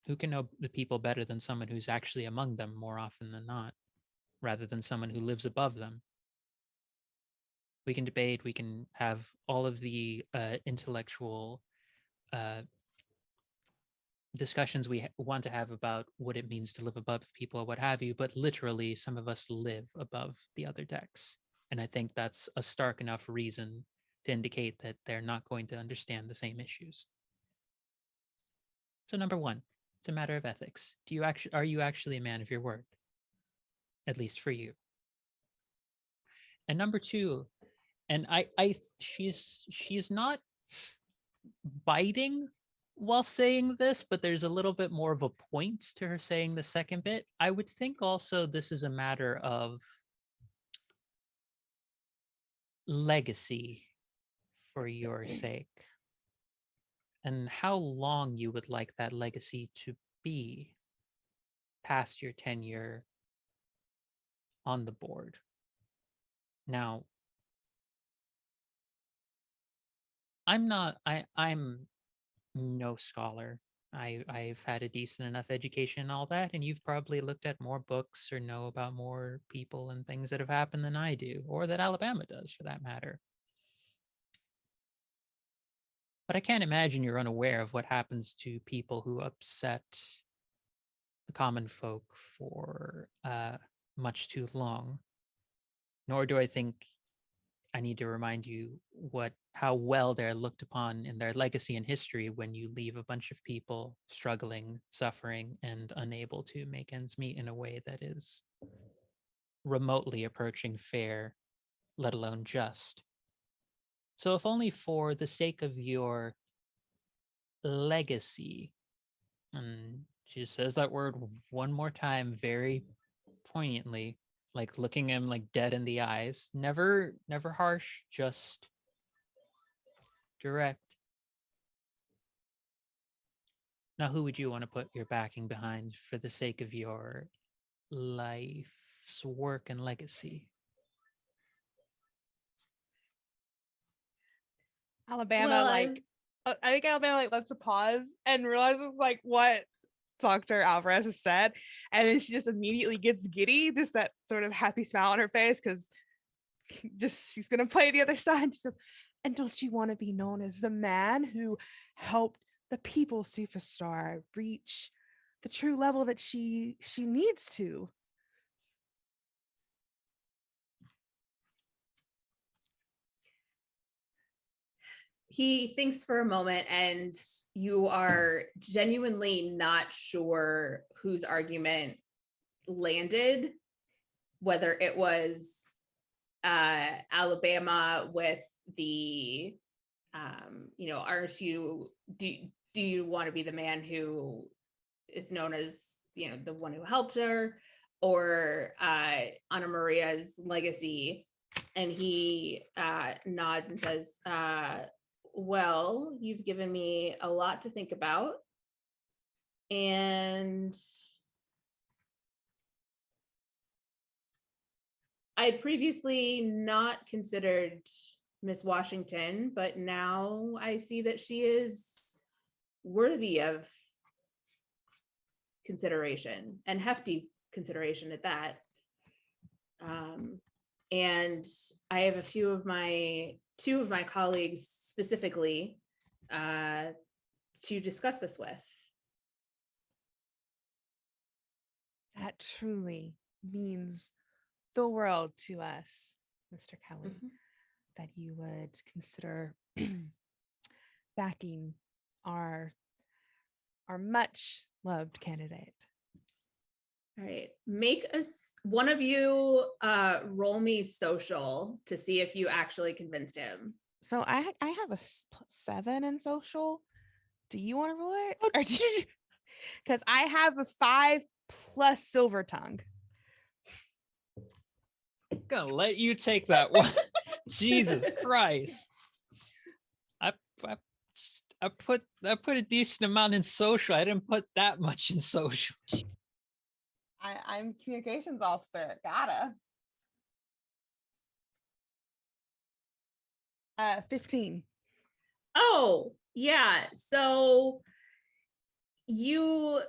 who can know the people better than someone who's actually among them more often than not, rather than someone who lives above them? We can debate, we can have all of the intellectual discussions we want to have about what it means to live above people or what have you, but literally some of us live above the other decks. And I think that's a stark enough reason to indicate that they're not going to understand the same issues. So number one, it's a matter of ethics. Are you actually a man of your word? At least for you. And number two, and she's not biting while saying this, but there's a little bit more of a point to her saying the second bit. I would think also this is a matter of legacy for your sake, and how long you would like that legacy to be past your tenure on the board. Now, I'm no scholar. I've had a decent enough education and all that, and you've probably looked at more books or know about more people and things that have happened than I do, or that Alabama does for that matter. But I can't imagine you're unaware of what happens to people who upset the common folk for much too long. Nor do I think I need to remind you how well they're looked upon in their legacy and history when you leave a bunch of people struggling, suffering, and unable to make ends meet in a way that is remotely approaching fair, let alone just. So if only for the sake of your legacy, and she says that word one more time very poignantly, like looking him like dead in the eyes, never harsh, just direct. Now, who would you want to put your backing behind for the sake of your life's work and legacy? Alabama, Well, like, I think Alabama like lets a pause and realizes like what Dr. Alvarez has said, and then she just immediately gets giddy, just that sort of happy smile on her face, because just she's gonna play the other side. She goes, and don't you want to be known as the man who helped the people superstar reach the true level that she needs to? he thinks for a moment, and you are genuinely not sure whose argument landed, whether it was Alabama with the aren't you, do you want to be the man who is known as, the one who helped her, or Ana Maria's legacy? And he nods and says, well, you've given me a lot to think about, and I previously not considered Miss Washington, but now I see that she is worthy of consideration, and hefty consideration at that. And I have two of my colleagues specifically to discuss this with. That truly means the world to us, Mr. Kelly, that you would consider backing our much loved candidate. All right, make us, one of you roll me social to see if you actually convinced him. So I have a 7 in social. Do you want to roll it? Or did you? Because I have a 5 plus silver tongue. I'm gonna let you take that one. Jesus Christ. I put a decent amount in social. I didn't put that much in social. I'm communications officer. Gotta. 15. Oh, yeah. So you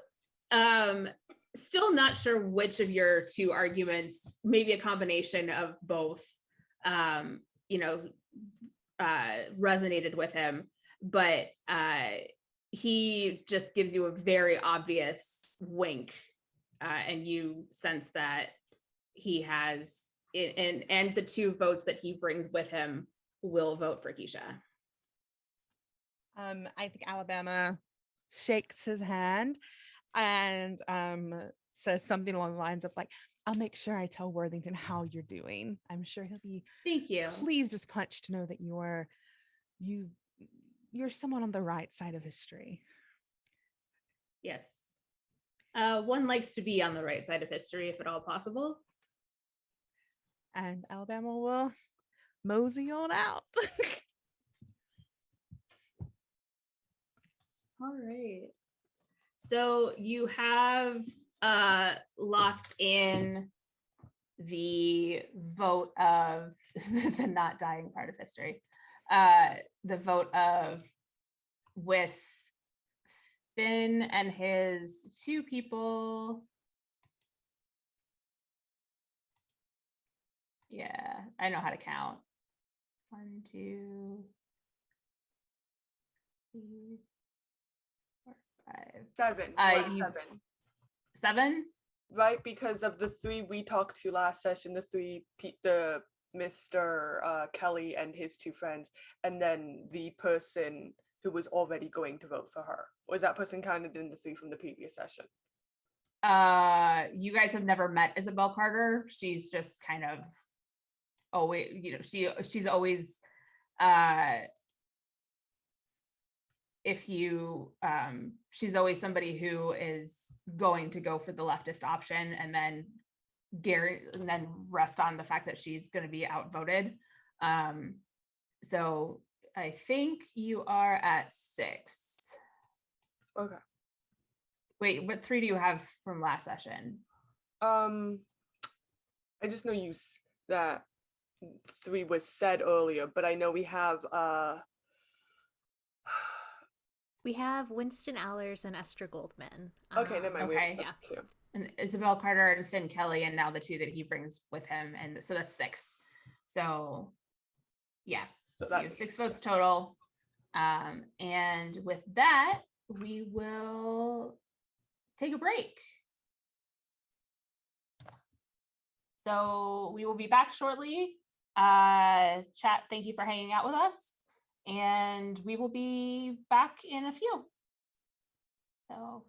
still not sure which of your two arguments, maybe a combination of both, resonated with him, but he just gives you a very obvious wink, and you sense that he has it, and the two votes that he brings with him will vote for Keisha. I think Alabama shakes his hand and says something along the lines of like, I'll make sure I tell Worthington how you're doing. I'm sure he'll be Thank you. pleased as punch to know that you're someone on the right side of history. Yes. One likes to be on the right side of history, if at all possible. And Alabama will mosey on out. All right. So you have locked in the vote of the not dying part of history. The vote of, with Finn and his two people. Yeah, I know how to count. 1, 2, 3, 4, 5. 7. You- 7. 7? Right, because of the 3 we talked to last session, the Mr. Kelly and his 2 friends, and then the person who was already going to vote for her. Was that person counted in the 3 from the previous session? You guys have never met Isabel Carter. She's just kind of always, she's always if you she's always somebody who is going to go for the leftist option and then rest on the fact that she's going to be outvoted. So I think you are at 6. Okay. Wait, what 3 do you have from last session? I just know that 3 was said earlier, but I know we have We have Winston Allers and Esther Goldman. okay, never mind. okay. We have 2. And Isabel Carter and Finn Kelly, and now the 2 that he brings with him, and so that's 6. So yeah, So you have 6 votes total. And with that, we will take a break. So we will be back shortly. Chat, thank you for hanging out with us. And we will be back in a few. So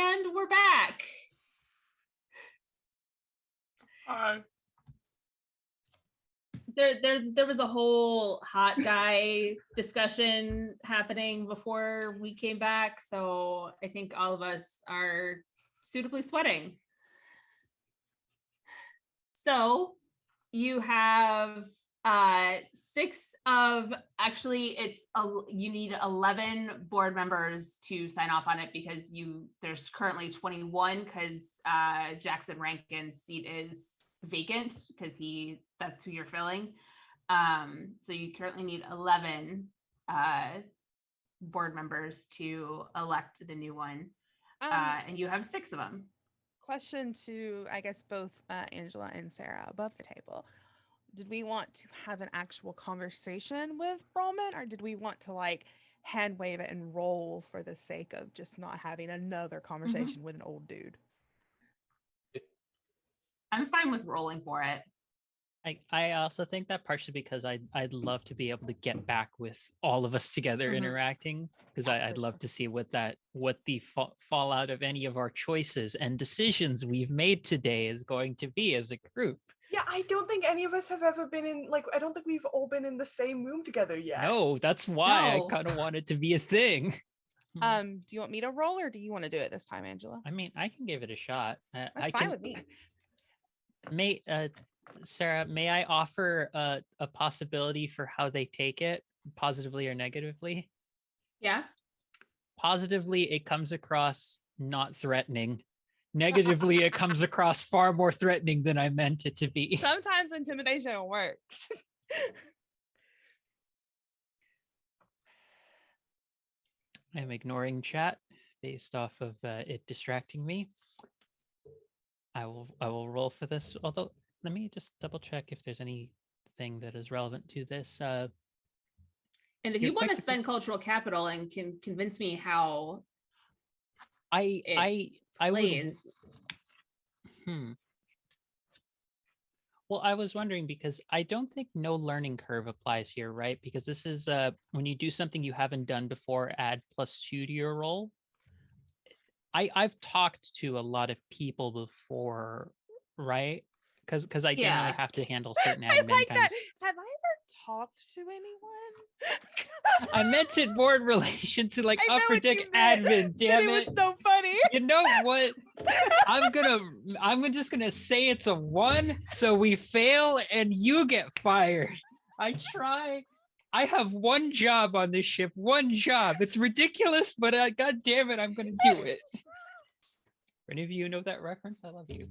And we're back. There was a whole hot guy discussion happening before we came back, so I think all of us are suitably sweating. So you have 6 of, actually you need 11 board members to sign off on it, because there's currently 21, because Jackson Rankin's seat is vacant, because that's who you're filling. So you currently need 11 board members to elect the new one, and you have 6 of them. Question to, I guess, both Angela and Sarah above the table. Did we want to have an actual conversation with Roman, or did we want to like hand wave it and roll for the sake of just not having another conversation with an old dude? I'm fine with rolling for it. I also think that partially because I'd love to be able to get back with all of us together interacting, because I'd love to see what the fallout of any of our choices and decisions we've made today is going to be as a group. Yeah, I don't think any of us have ever been in, like, I don't think we've all been in the same room together yet. No, that's why No. I kind of want it to be a thing. Do you want me to roll, or do you want to do it this time, Angela? I mean, I can give it a shot. That's I fine can, with me. Sarah, may I offer a possibility for how they take it, positively or negatively? Yeah. Positively, it comes across not threatening. Negatively, it comes across far more threatening than I meant it to be. Sometimes intimidation works. I'm ignoring chat based off of it distracting me. I will roll for this. Although, let me just double check if there's anything that is relevant to this. And if You're you want quick to to spend cultural capital and can convince me how I would. plays. Well, I was wondering, because I don't think no learning curve applies here, right? Because this is when you do something you haven't done before, add +2 to your roll. I've talked to a lot of people before, right? Because I generally Yeah. have to handle certain I admin like kind that. of. Have I ever talked to anyone? I meant it board relation to like I know upper what deck you meant, admin. but Damn it it! was so funny. You know what? I'm just gonna say it's a 1, so we fail and you get fired. I try. I have one job on this ship, one job. It's ridiculous, but God damn it, I'm gonna do it. For any of you who know that reference, I love you.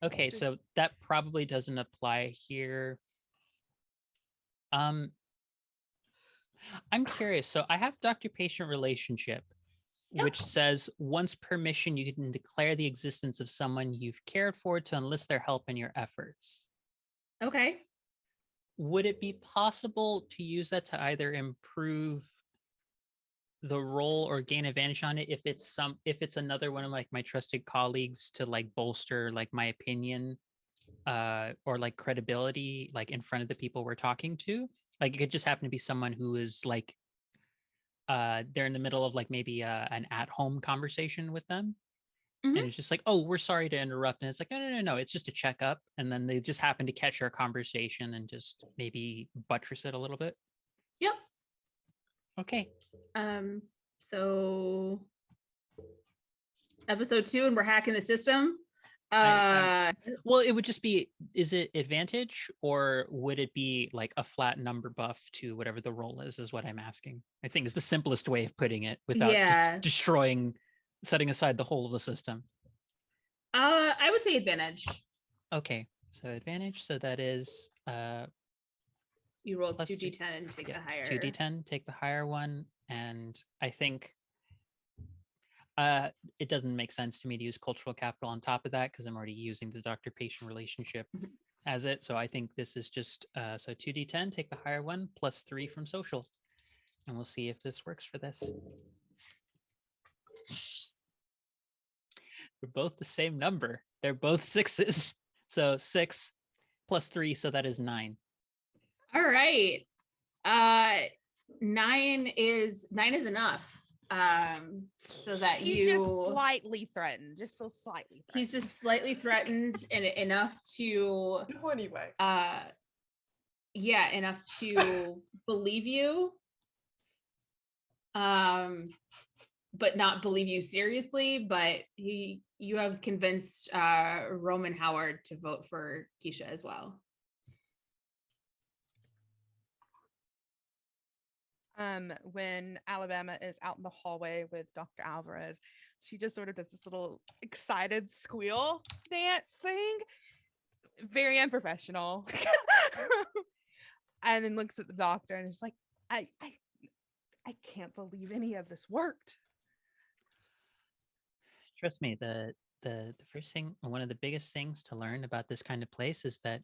Okay, so that probably doesn't apply here. I'm curious. So I have doctor-patient relationship, which says once permission, you can declare the existence of someone you've cared for to enlist their help in your efforts. Okay. Would it be possible to use that to either improve the role or gain advantage on it if it's another one of like my trusted colleagues to like bolster like my opinion or like credibility like in front of the people we're talking to? Like it could just happen to be someone who is like they're in the middle of like maybe an at-home conversation with them. And it's just like, oh, we're sorry to interrupt. And it's like, no, it's just a checkup. And then they just happen to catch our conversation and just maybe buttress it a little bit. Yep. Okay. So episode 2 and we're hacking the system. Well, it would just be, is it advantage or would it be like a flat number buff to whatever the roll is what I'm asking. I think is the simplest way of putting it without just setting aside the whole of the system. I would say advantage. Okay, so advantage. So that is you roll plus 2d10 and take the higher. 2d10, take the higher one. And I think it doesn't make sense to me to use cultural capital on top of that because I'm already using the doctor-patient relationship as it. So I think this is just so 2d10, take the higher one, plus 3 from social. And we'll see if this works for this. We're both the same number. They're both 6s. So 6 plus 3, so that is 9. All right. 9 is enough. so that He's just slightly threatened. Just feels slightly threatened. he's just slightly threatened and enough to No, anyway. yeah, enough to believe you, but not believe you seriously. But you have convinced Roman Howard to vote for Keisha as well. When Alabama is out in the hallway with Dr. Alvarez, she just sort of does this little excited squeal dance thing. Very unprofessional. And then looks at the doctor and is like, I can't believe any of this worked. Trust me, the first thing, one of the biggest things to learn about this kind of place is that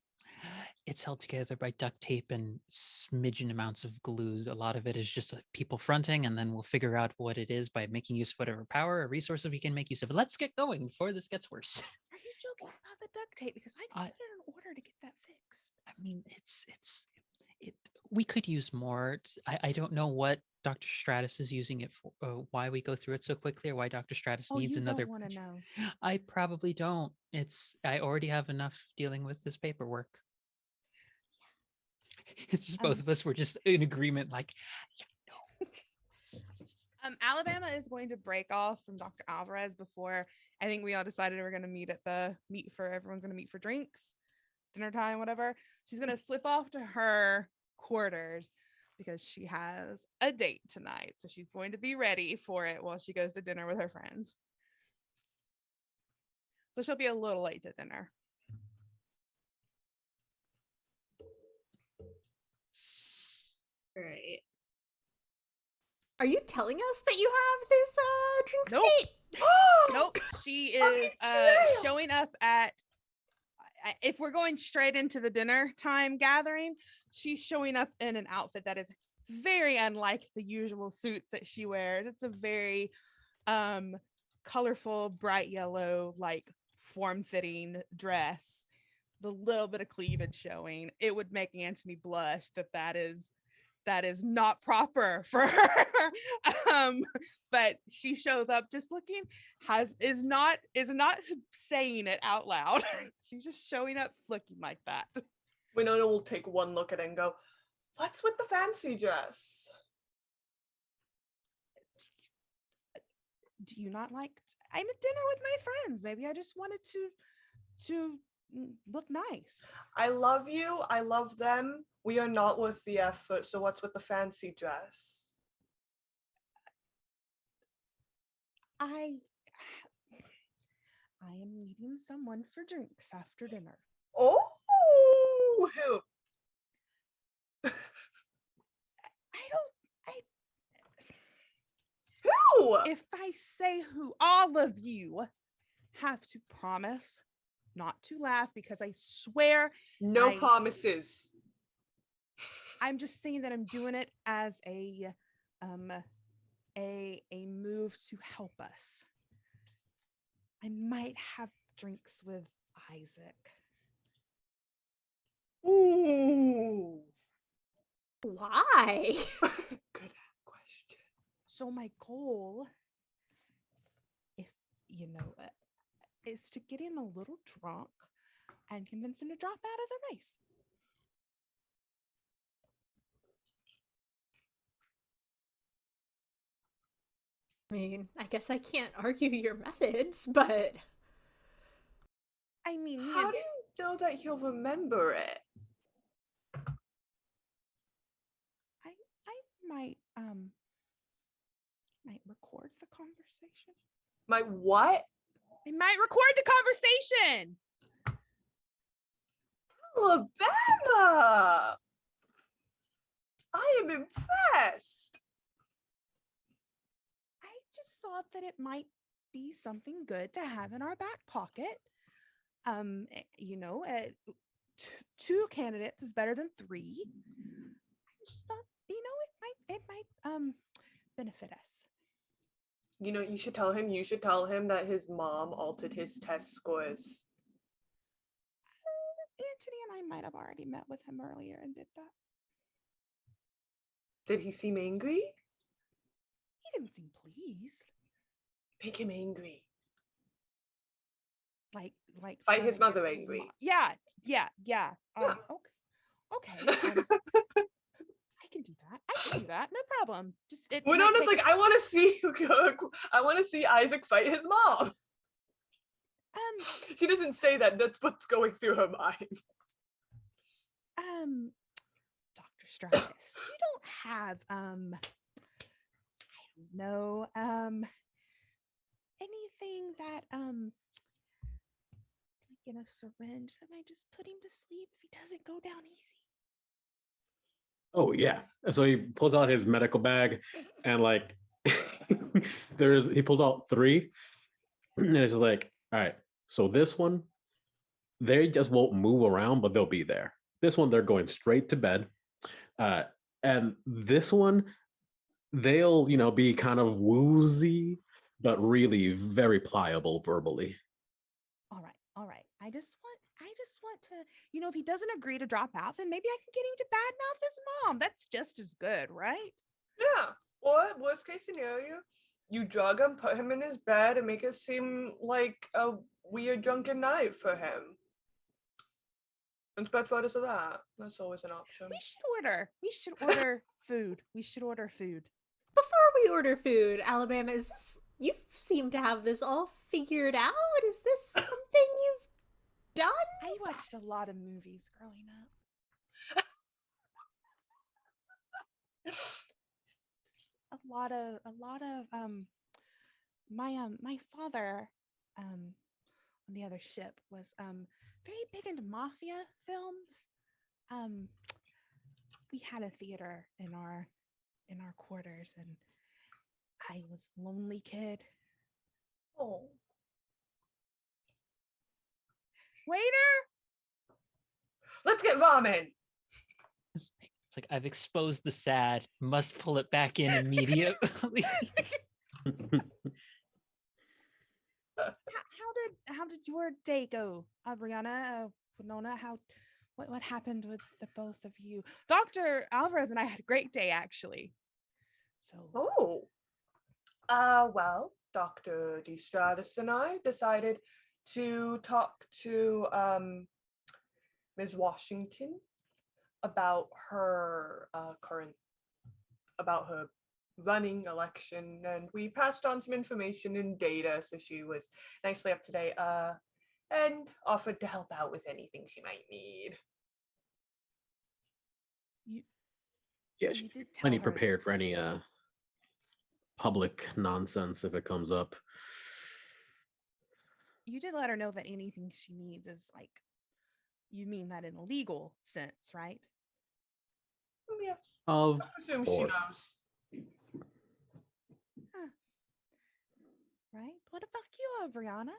it's held together by duct tape and smidgen amounts of glue. A lot of it is just people fronting, and then we'll figure out what it is by making use of whatever power or resources we can make use of. Let's get going before this gets worse. Are you joking about the duct tape? Because I put it in order to get that fixed. I mean, we could use more. I don't know what Dr. Stratus is using it for, why we go through it so quickly, or why Dr. Stratus needs you another. don't want to know. I probably don't. I already have enough dealing with this paperwork. It's just both of us were just in agreement, like, yeah, no. Alabama is going to break off from Dr. Alvarez before I think we all decided we're going to meet everyone's going to meet for drinks, dinner time, whatever. She's going to slip off to her quarters because she has a date tonight. So she's going to be ready for it while she goes to dinner with her friends. So she'll be a little late to dinner. Right. Are you telling us that you have this drink Nope. state? Nope. She Are is you showing up at, if we're going straight into the dinner time gathering, she's showing up in an outfit that is very unlike the usual suits that she wears. It's a very colorful, bright yellow, like form-fitting dress. The little bit of cleavage showing. It would make Anthony blush that is not proper for her. But she shows up just looking, is not saying it out loud. She's just showing up looking like that. Winona will take one look at it and go, "What's with the fancy dress?" Do you not like? I'm at dinner with my friends. Maybe I just wanted to look nice. I love you. I love them. We are not worth the effort. So what's with the fancy dress? I am meeting someone for drinks after dinner. Oh, who? Who? If I say who, all of you have to promise not to laugh, because I swear No promises. I'm just saying that I'm doing it as a move to help us. I might have drinks with Isaac. Ooh. Why? Good question. So my goal, if is to get him a little drunk and convince him to drop out of the race. I mean, I guess I can't argue your methods, but I mean, How do you know that he'll remember it? I might record the conversation. My what? I might record the conversation. Alabama! I am impressed. I just thought that it might be something good to have in our back pocket. Two candidates is better than three. I just thought, it might benefit us. You should tell him. You should tell him that his mom altered his test scores. Anthony and I might have already met with him earlier and did that. Did he seem angry? He didn't seem pleased. Make him angry. Like Fight his turn mother against his angry. Yeah. Yeah. Okay. I can do that. No problem. Just it might Winona's take- like, I want to see Isaac fight his mom. She doesn't say that. That's what's going through her mind. Dr. Stratus, you don't have I don't know anything that like in a syringe that might just put him to sleep if he doesn't go down easy. Oh yeah. So he pulls out his medical bag and like he pulls out 3 and it's like, all right, so this one, they just won't move around, but they'll be there. This one, they're going straight to bed. And this one, they'll, be kind of woozy, but really very pliable verbally. All right. I just want to, if he doesn't agree to drop out, then maybe I can get him to badmouth his mom. That's just as good, right? Yeah. Or worst case scenario, you drug him, put him in his bed, and make it seem like a weird drunken night for him. And spread photos of that. That's always an option. We should order food. We should order food. Before we order food, Alabama, is this, you seem to have this all figured out? Is this something you've done? I watched a lot of movies growing up. a lot of my father on the other ship was very big into mafia films. We had a theater in our quarters, and I was a lonely kid. Oh. Waiter, Let's get ramen. It's like I've exposed the sad, must pull it back in immediately. how did your day go, Brianna, Winona? What happened with the both of you? Dr. Alvarez and I had a great day, actually. So Well, Dr. DeStratus and I decided to talk to Ms. Washington about her about her running election, and we passed on some information and data, so she was nicely up to date, and offered to help out with anything she might need. Yeah, you she's did tell plenty her prepared for any public nonsense if it comes up. You did let her know that anything she needs is like, you mean that in a legal sense, right? Yes, Of I presume she course. knows. Right? What about you, Brianna?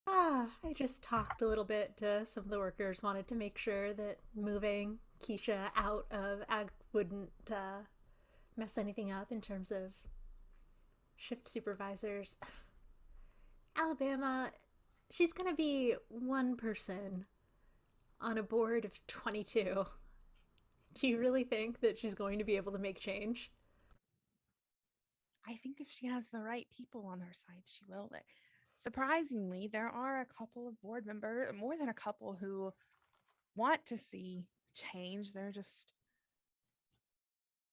I just talked a little bit to some of the workers, wanted to make sure that moving Keisha out of Ag wouldn't mess anything up in terms of shift supervisors. Alabama, she's gonna be one person on a board of 22. Do you really think that she's going to be able to make change? I think if she has the right people on her side, she will. Surprisingly, there are a couple of board members, more than a couple, who want to see change. They're just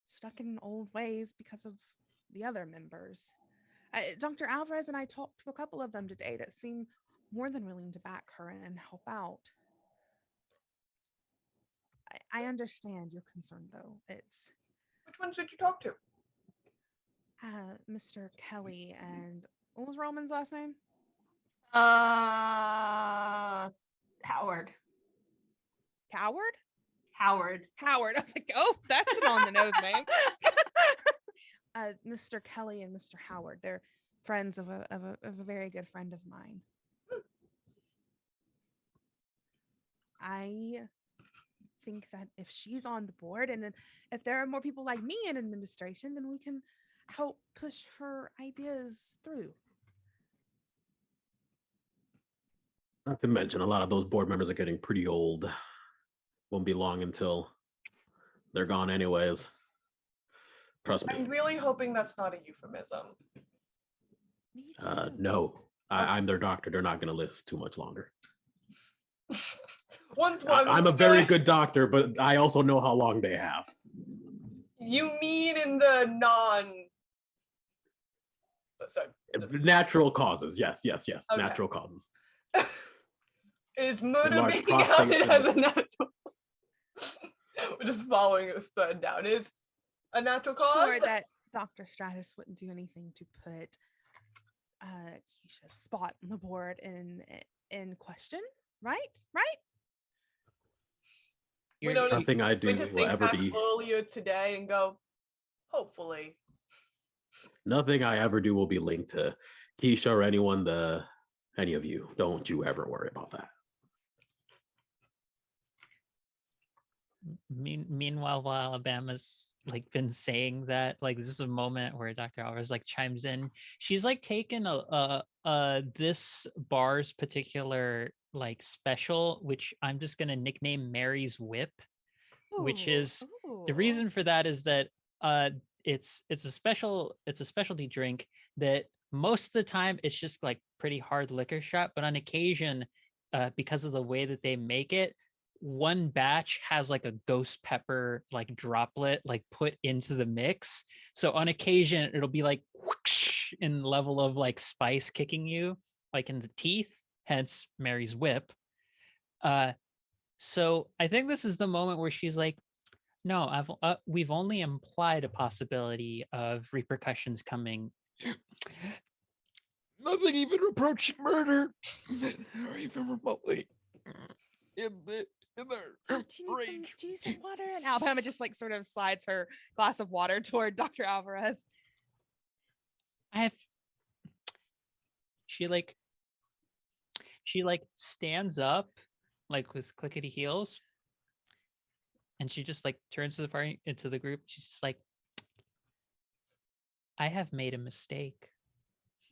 stuck in old ways because of the other members. Dr. Alvarez and I talked to a couple of them today that seem more than willing to back her and help out. I understand your concern, though. It's Which ones did you talk to? Mr. Kelly and what was Roman's last name? Howard. Coward? Howard. Howard. I was like, oh, that's an on the nose name. Mr. Kelly and Mr. Howard. They're friends of a very good friend of mine. I think that if she's on the board, and then if there are more people like me in administration, then we can help push her ideas through. Not to mention, a lot of those board members are getting pretty old. Won't be long until they're gone anyways. Trust I'm me. really hoping that's not a euphemism. Me too. No, Okay. I'm their doctor. They're not going to live too much longer. Once one I'm a very good doctor, but I also know how long they have. You mean in the non? Sorry. Natural causes. Yes. Okay. Natural causes. Is murder Enlarged being prostate counted as a syndrome. natural? We're just following this thread down. Is a natural cause? Sure that Dr. Stratus wouldn't do anything to put Keisha's spot on the board in question, right? We You're- noticed Nothing I do going to will think ever back be. earlier today and go, hopefully. Nothing I ever do will be linked to Keisha or anyone. Any of you. Don't you ever worry about that. Meanwhile, while Alabama's like been saying that, like this is a moment where Dr. Alvarez like chimes in. She's like taken this bar's particular like special, which I'm just gonna nickname Mary's Whip, which is the reason for that is that it's a specialty drink that most of the time it's just like pretty hard liquor shot, but on occasion, because of the way that they make it, one batch has like a ghost pepper like droplet like put into the mix. So on occasion it'll be like whoosh in level of like spice kicking you like in the teeth, hence Mary's Whip. So I think this is the moment where she's like, no, we've only implied a possibility of repercussions coming. Nothing even approaching murder, or even remotely. Do you need some water? And Alabama just like sort of slides her glass of water toward Dr. Alvarez. She stands up like with clickety heels, and she just like turns to the party into the group. She's just like, I have made a mistake.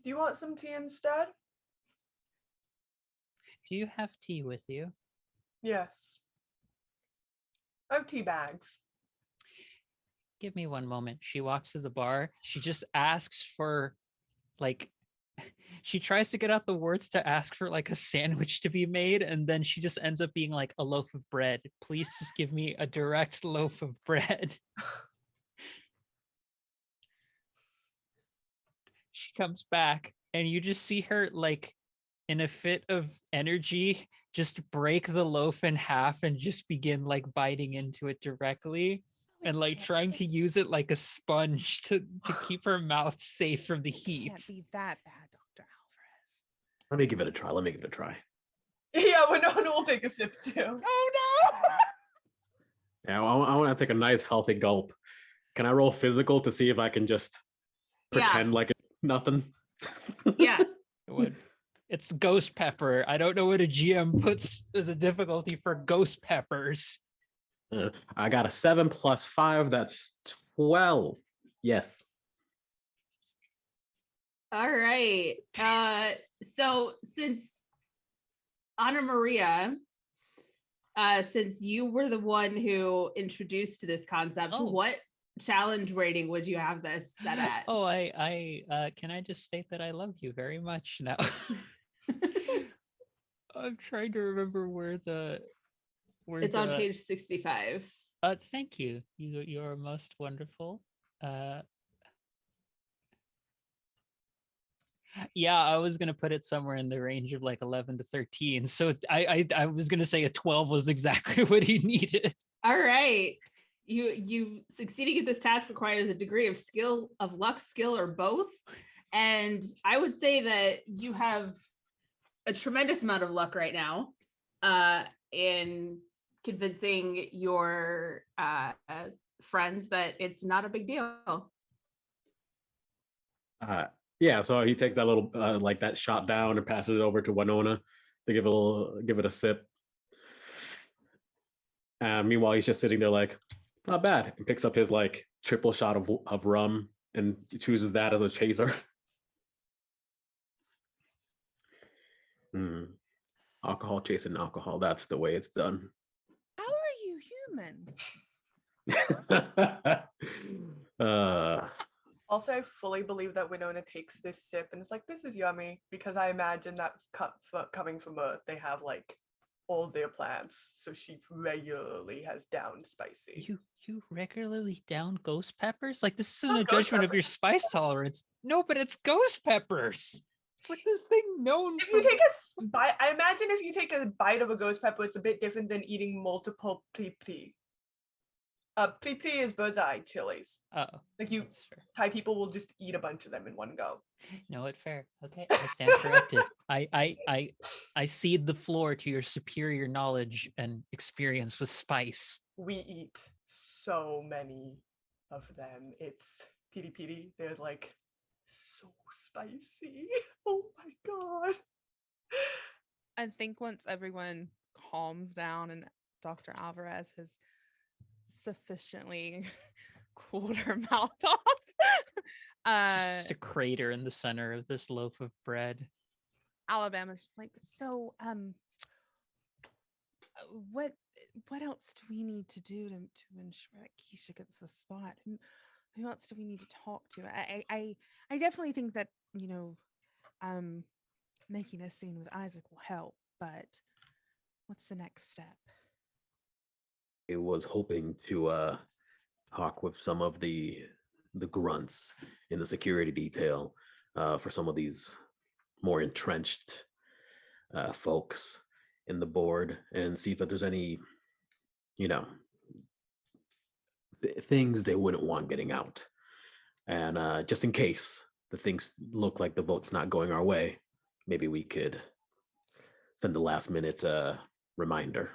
Do you want some tea instead? Do you have tea with you? Yes. I have tea bags. Give me one moment. She walks to the bar. She just asks for like she tries to get out the words to ask for like a sandwich to be made, and then she just ends up being like a loaf of bread. Please just give me a direct loaf of bread. She comes back and you just see her like in a fit of energy just break the loaf in half and just begin like biting into it directly and like trying to use it like a sponge to keep her mouth safe from the heat. Can't be that bad, Dr. Alvarez. Let me give it a try. Yeah, Winona will take a sip too. Oh no! Yeah, I want to take a nice healthy gulp. Can I roll physical to see if I can just pretend like it's nothing? Yeah. It's ghost pepper. I don't know what a GM puts as a difficulty for ghost peppers. I got a 7 + 5. That's 12. Yes. All right. So since Anna Maria, since you were the one who introduced this concept, what challenge rating would you have this set at? Oh, I can I just state that I love you very much now. I'm trying to remember where it's on page 65. Thank you. You're most wonderful. Yeah, I was gonna put it somewhere in the range of like 11 to 13. So I was gonna say a 12 was exactly what he needed. All right. You succeeding at this task requires a degree of skill, of luck, skill, or both. And I would say that you have a tremendous amount of luck right now in convincing your friends that it's not a big deal. Yeah, so he takes that little like that shot down and passes it over to Winona to give it a sip. Meanwhile, he's just sitting there like, not bad, and picks up his like triple shot of rum and chooses that as a chaser. Alcohol chasing alcohol. That's the way it's done. How are you human? Also, I fully believe that Winona takes this sip and it's like, this is yummy, because I imagine that coming from Earth, they have like all their plants, so she regularly has downed spicy. You regularly down ghost peppers? Like this isn't Not a ghost judgment of pepper. your spice tolerance. No, but it's ghost peppers. It's like the thing known If for. you take a bite, I imagine if you take a bite of a ghost pepper, it's a bit different than eating multiple pri. Pri is bird's eye chilies. Oh, Like you, that's fair. Thai people will just eat a bunch of them in one go. No, it fair. Okay, I stand corrected. I cede the floor to your superior knowledge and experience with spice. We eat so many of them. It's piri. They're like so spicy. Oh my god. I think once everyone calms down and Dr. Alvarez has sufficiently cooled her mouth off, It's just a crater in the center of this loaf of bread. Alabama's just like, so what else do we need to do to ensure that Keisha gets a spot? Who else do we need to talk to? I definitely think that, making a scene with Isaac will help, but what's the next step? I was hoping to talk with some of the grunts in the security detail for some of these more entrenched folks in the board and see if there's any, things they wouldn't want getting out. And just in case the things look like the vote's not going our way, maybe we could send a last minute reminder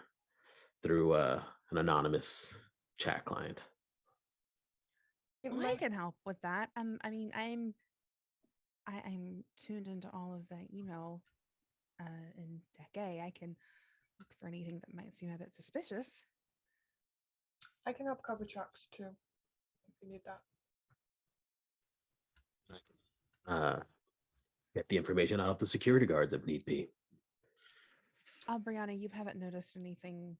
through an anonymous chat client. I can help with that. I mean, I'm tuned into all of the email in Deck A. I can look for anything that might seem a bit suspicious. I can help cover tracks too, if you need that. Get the information out of the security guards if need be. Brianna, you haven't noticed anything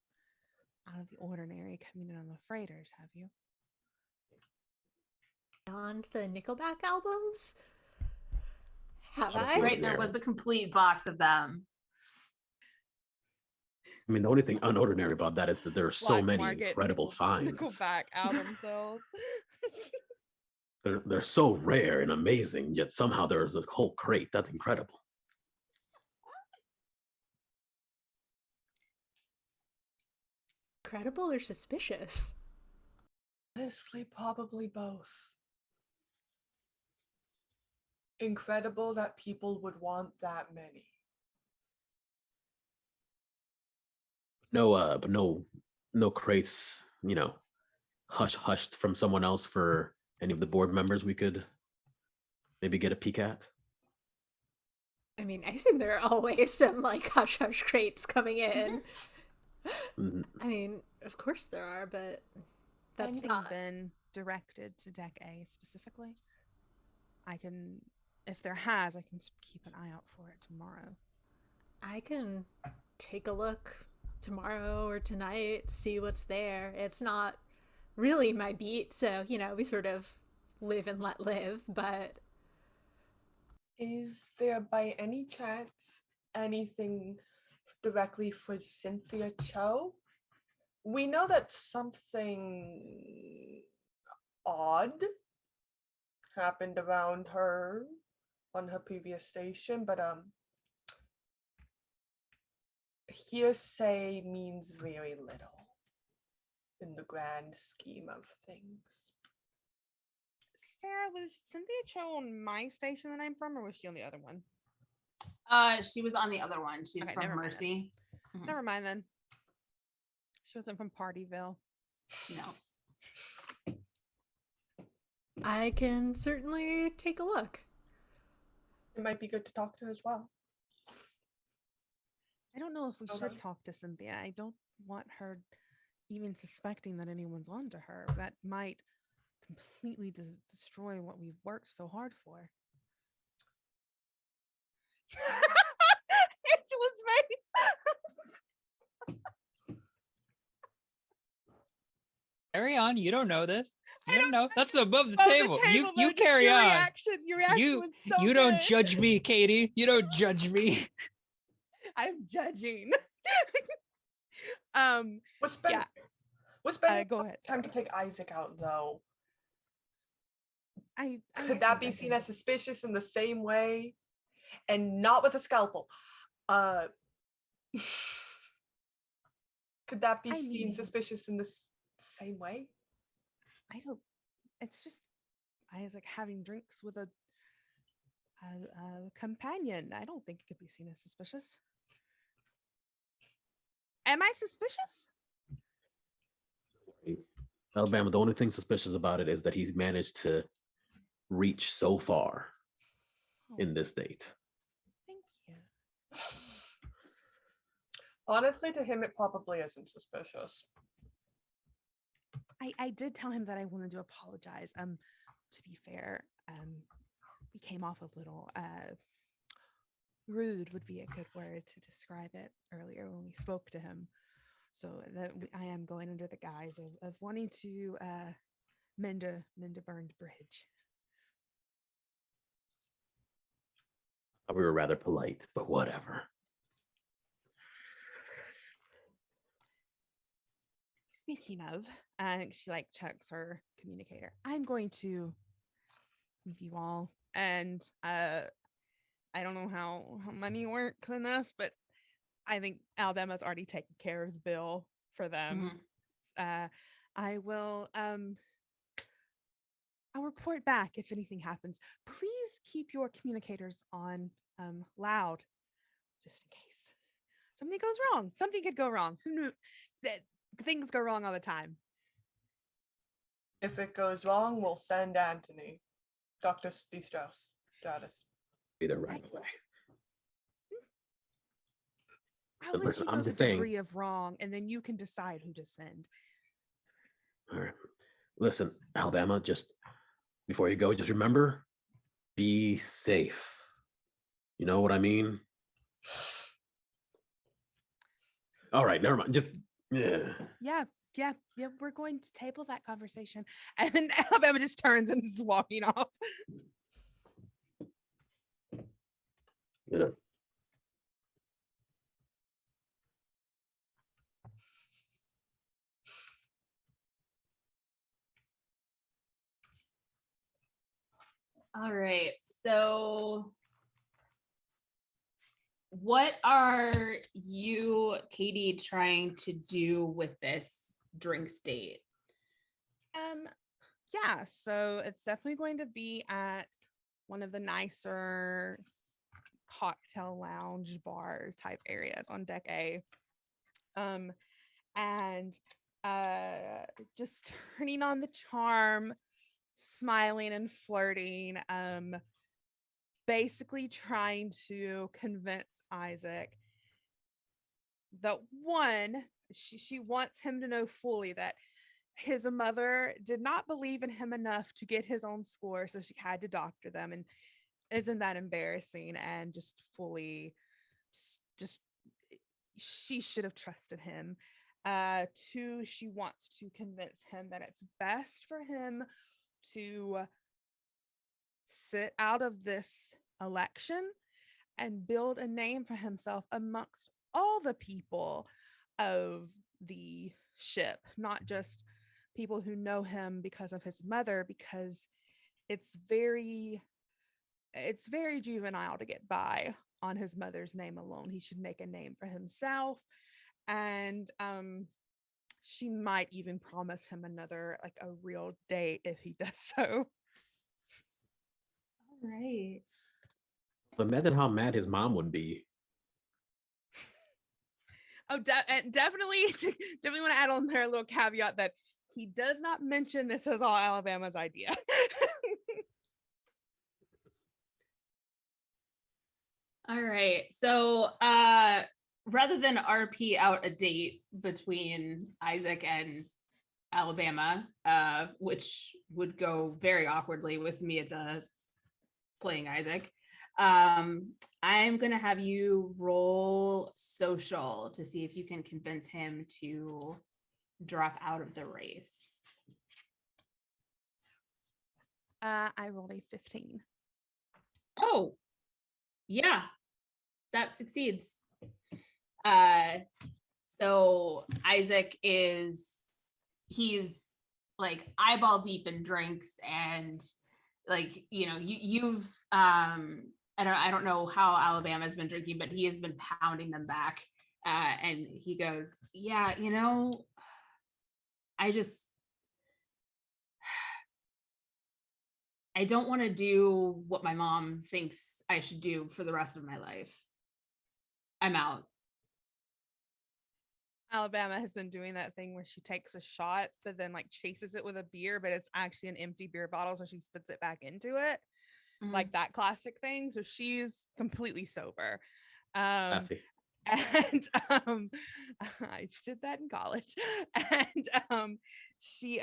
out of the ordinary coming in on the freighters, have you? Beyond the Nickelback albums? Have Out of I? the Right, there was a complete box of them. I mean, the only thing unordinary about that is that there are so Black many market incredible finds. Nickelback album sales. They're so rare and amazing, yet somehow there's a whole crate. That's incredible. Credible or suspicious? Honestly, probably both. Incredible that people would want that many. But no crates, hushed from someone else for any of the board members we could maybe get a peek at. I mean, I assume there are always some like hush hush crates coming in. Mhm. I mean, of course there are, but that's Anything not. been directed to Deck A specifically? I can, if there has, I can keep an eye out for it tomorrow. I can take a look tomorrow or tonight, see what's there. It's not really my beat, so we sort of live and let live, but Is there by any chance anything directly for Cynthia Cho? We know that something odd happened around her on her previous station, but hearsay means very little in the grand scheme of things. Sarah, was Cynthia Cho on my station that I'm from, or was she on the other one? She was on the other one. She's Okay, from never mind then. Mercy. Mhm. Never mind then. She wasn't from Partyville. No. I can certainly take a look. It might be good to talk to her as well. I don't know if we Okay. should talk to Cynthia. I don't want her even suspecting that anyone's onto her. That might completely destroy what we've worked so hard for. Angela's face. Carry on. You don't know this. No, that's above the Above table. You though, just carry your on. Your reaction You was so you don't good. judge me, Katie. You don't judge me. I'm judging. Was Ben? Yeah. Was Ben Go ahead. time to take Isaac out though? I Could that be seen as suspicious in the same way, and not with a scalpel? Could that be I seen mean- suspicious in the same way? I don't. It's just Isaac having drinks with a companion. I don't think it could be seen as suspicious. Am I suspicious? Alabama, the only thing suspicious about it is that he's managed to reach so far Oh, in this date. thank you. Honestly, to him, it probably isn't suspicious. I did tell him that I wanted to apologize. To be fair, we came off a little rude would be a good word to describe it earlier when we spoke to him. So that I am going under the guise of wanting to mend a burned bridge. We were rather polite, but whatever. Speaking of, she like checks her communicator. I'm going to leave you all, and I don't know how money works in this, but I think Alabama's already taken care of the bill for them. I will I'll report back if anything happens. Please keep your communicators on loud, just in case something goes wrong. Something could go wrong. Who knew that things go wrong all the time? If it goes wrong, we'll send Anthony, Dr. Strauss. Be there right away. I'll But let listen, you know I'm the just saying- degree of wrong, and then you can decide who to send. All right. Listen, Alabama, just before you go, just remember, be safe. You know what I mean? All right, never mind. Just yeah. Yeah, we're going to table that conversation. And then Alabama just turns and is walking off. Yeah. All right. So what are you, Katie, trying to do with this drink state? Yeah, so it's definitely going to be at one of the nicer cocktail lounge bar type areas on deck A. And just turning on the charm, smiling and flirting, basically trying to convince Isaac that one, she wants him to know fully that his mother did not believe in him enough to get his own score, so she had to doctor them. And isn't that embarrassing? And just fully, just she should have trusted him. Two, she wants to convince him that it's best for him to sit out of this election and build a name for himself amongst all the people of the ship, not just people who know him because of his mother, because it's very juvenile to get by on his mother's name alone. He should make a name for himself. And she might even promise him another, like a real date if he does so. All right. Imagine how mad his mom would be. Oh, and definitely want to add on there a little caveat that he does not mention this as all Alabama's idea. All right. So rather than RP out a date between Isaac and Alabama, which would go very awkwardly with me at the playing Isaac, I'm gonna have you roll social to see if you can convince him to drop out of the race. I rolled a 15. Oh, yeah, that succeeds. So Isaac he's like eyeball deep in drinks, and like, you've I don't know how Alabama's been drinking, but he has been pounding them back. And he goes, yeah, I don't want to do what my mom thinks I should do for the rest of my life. I'm out. Alabama has been doing that thing where she takes a shot, but then like chases it with a beer, but it's actually an empty beer bottle, so she spits it back into it, like that classic thing. So she's completely sober. Classy. And I did that in college. And she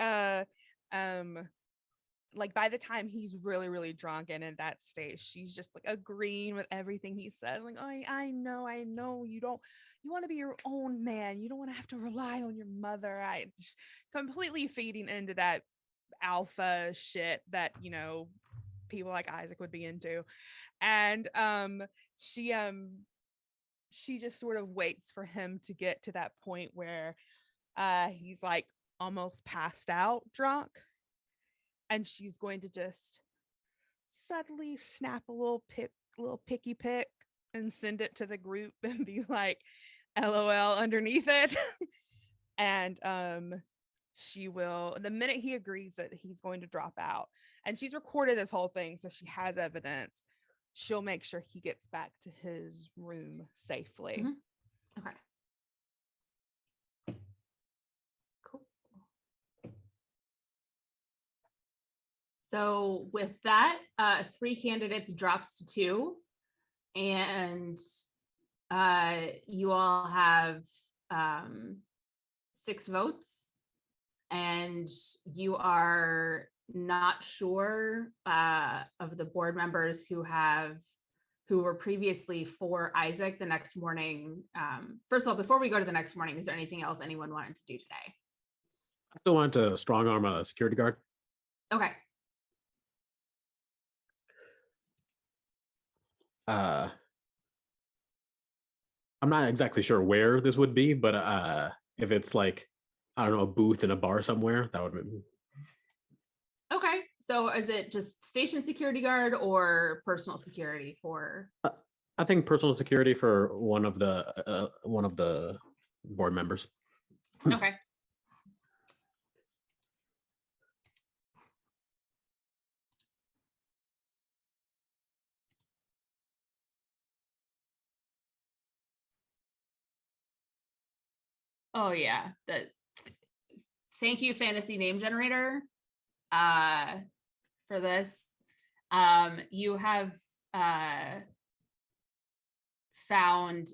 like by the time he's really really drunk and in that stage, she's just like agreeing with everything he says, like, oh, I know you want to be your own man, you don't want to have to rely on your mother. I just completely feeding into that alpha shit that people like Isaac would be into. And she just sort of waits for him to get to that point where he's like almost passed out drunk, and she's going to just subtly snap a little picky pick and send it to the group and be like LOL underneath it. And she will, the minute he agrees that he's going to drop out, and she's recorded this whole thing so she has evidence, she'll make sure he gets back to his room safely. Okay. Cool. So with that, 3 candidates drops to 2, and you all have 6 votes, and you are not sure of the board members who were previously for Isaac the next morning. First of all, before we go to the next morning, is there anything else anyone wanted to do today? I still want to strong arm a security guard. Okay. I'm not exactly sure where this would be, but if it's like, I don't know, a booth in a bar somewhere, that would be. Okay. So is it just station security guard or personal security for? I think personal security for one of the board members. Okay. Oh yeah. Thank you, Fantasy Name Generator, for this. You have found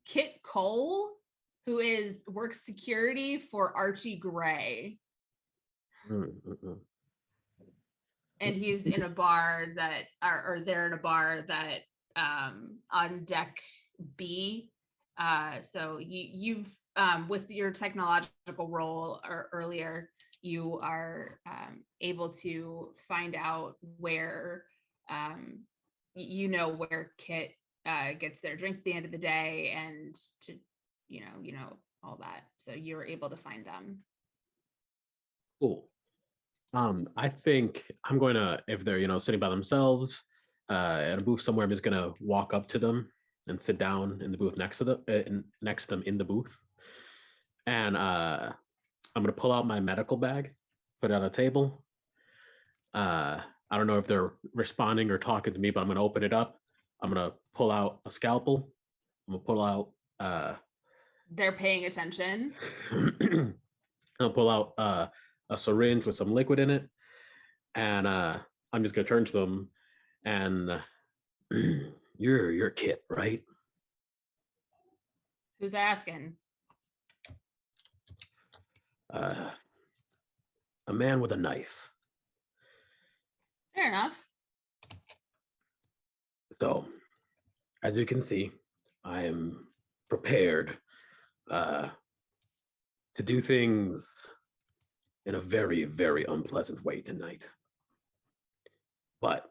Kit Cole, who works security for Archie Gray. And he's in a bar that, or they're in a bar that on deck B. So you've with your technological role earlier, you are able to find out where where Kit gets their drinks at the end of the day, and to all that. So you're able to find them. Cool. I think I'm going to, if they're sitting by themselves at a booth somewhere, I'm just going to walk up to them and sit down in the booth next to them in the booth. And I'm going to pull out my medical bag, put it on a table. I don't know if they're responding or talking to me, but I'm going to open it up. I'm going to pull out a scalpel. I'm going to pull out they're paying attention. I'll pull out a syringe with some liquid in it, and I'm just going to turn to them and you're Kit, right? Who's asking? A man with a knife. Fair enough. So, as you can see, I am prepared to do things in a very, very unpleasant way tonight. but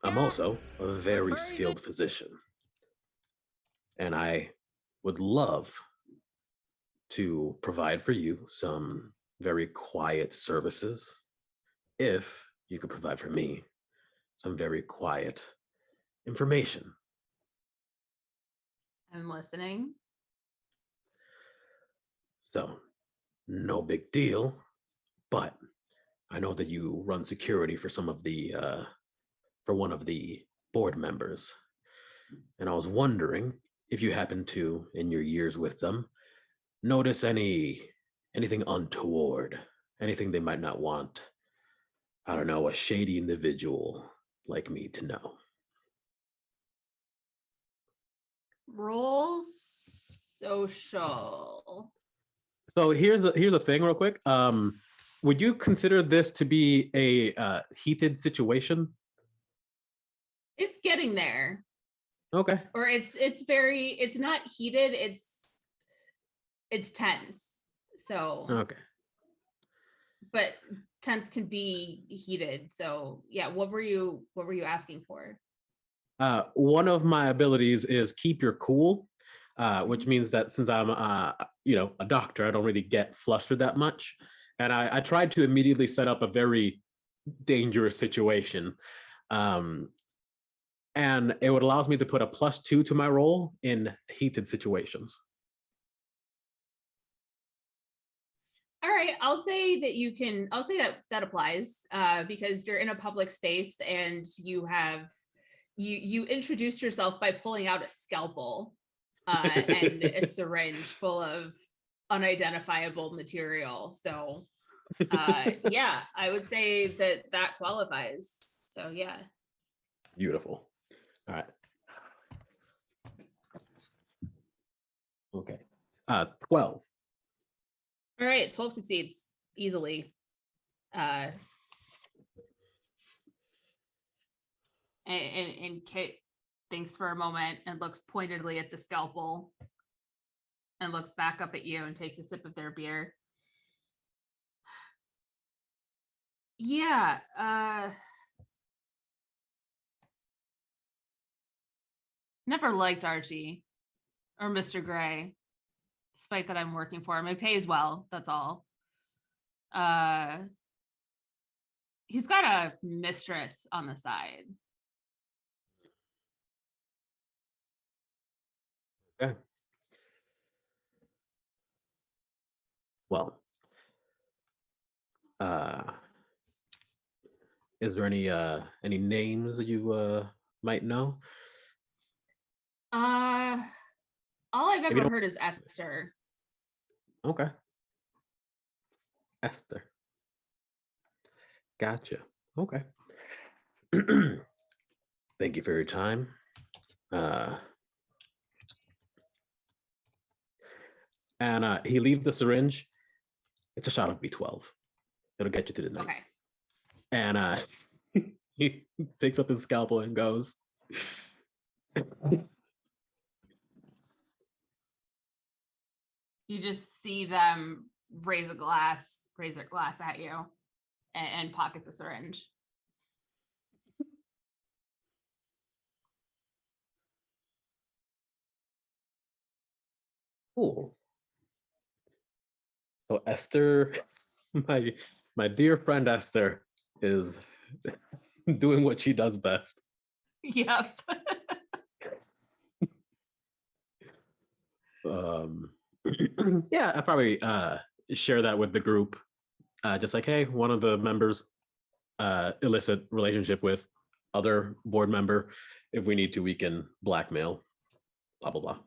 I'm also a very Where is it? skilled physician. And I would love to provide for you some very quiet services if you could provide for me some very quiet information. I'm listening. So, no big deal, but I know that you run security for some of the for one of the board members. And I was wondering if you happen to, in your years with them, notice anything untoward, anything they might not want, I don't know, a shady individual like me to know. Roll social. So here's a thing real quick. Would you consider this to be a heated situation? It's getting there. Okay. Or it's not heated, it's tense. So Okay. but tense can be heated. So yeah, what were you asking for? One of my abilities is keep your cool, which means that since I'm a doctor, I don't really get flustered that much. And I tried to immediately set up a very dangerous situation. And it would allows me to put a +2 to my roll in heated situations. All right, I'll say that applies because you're in a public space and you introduced yourself by pulling out a scalpel and a syringe full of unidentifiable material. So yeah, I would say that qualifies. So yeah. Beautiful. All right. Okay. 12. All right, 12 succeeds easily. And Kit thinks for a moment and looks pointedly at the scalpel and looks back up at you and takes a sip of their beer. Yeah, never liked Archie or Mr. Gray, despite that I'm working for him. It pays well, that's all. He's got a mistress on the side. Okay. Well, is there any names that you might know? All I've Maybe ever don't- heard is Esther. Okay. Esther. Gotcha. Okay. Thank you for your time. And he leaves the syringe. It's a shot of B12. It'll get you to the night. Okay. And he picks up his scalpel and goes. You just see them raise their glass at you and pocket the syringe. Cool. So Esther, my dear friend Esther, is doing what she does best. Yep. Yeah, I probably share that with the group. Just like, hey, one of the members illicit relationship with other board member. If we need to, we can blackmail. Blah blah blah.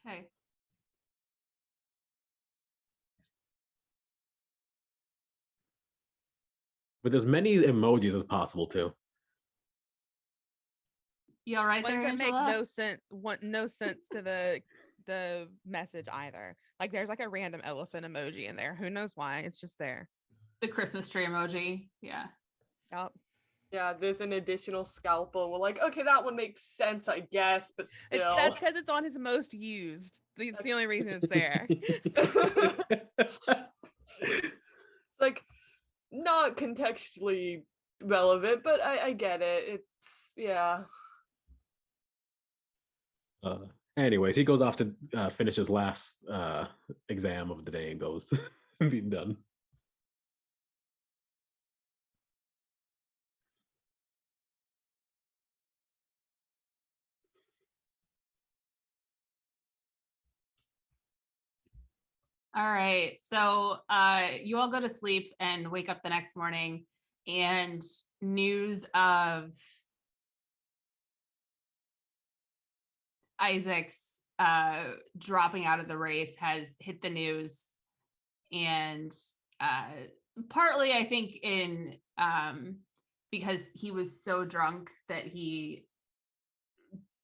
Okay. With as many emojis as possible too. You all right Ones there, that make Angela? no sense to the message either. Like there's like a random elephant emoji in there. Who knows why? It's just there. The Christmas tree emoji. Yeah. Yep. Yeah, there's an additional scalpel. We're like, okay, that one makes sense, I guess, but still. That's because it's on his most used. It's the only reason it's there. It's like not contextually relevant, but I get it. It's yeah. Anyways, he goes off to finish his last exam of the day and goes being done. All right. So you all go to sleep and wake up the next morning, and news of Isaac's dropping out of the race has hit the news. And partly, I think, in because he was so drunk that he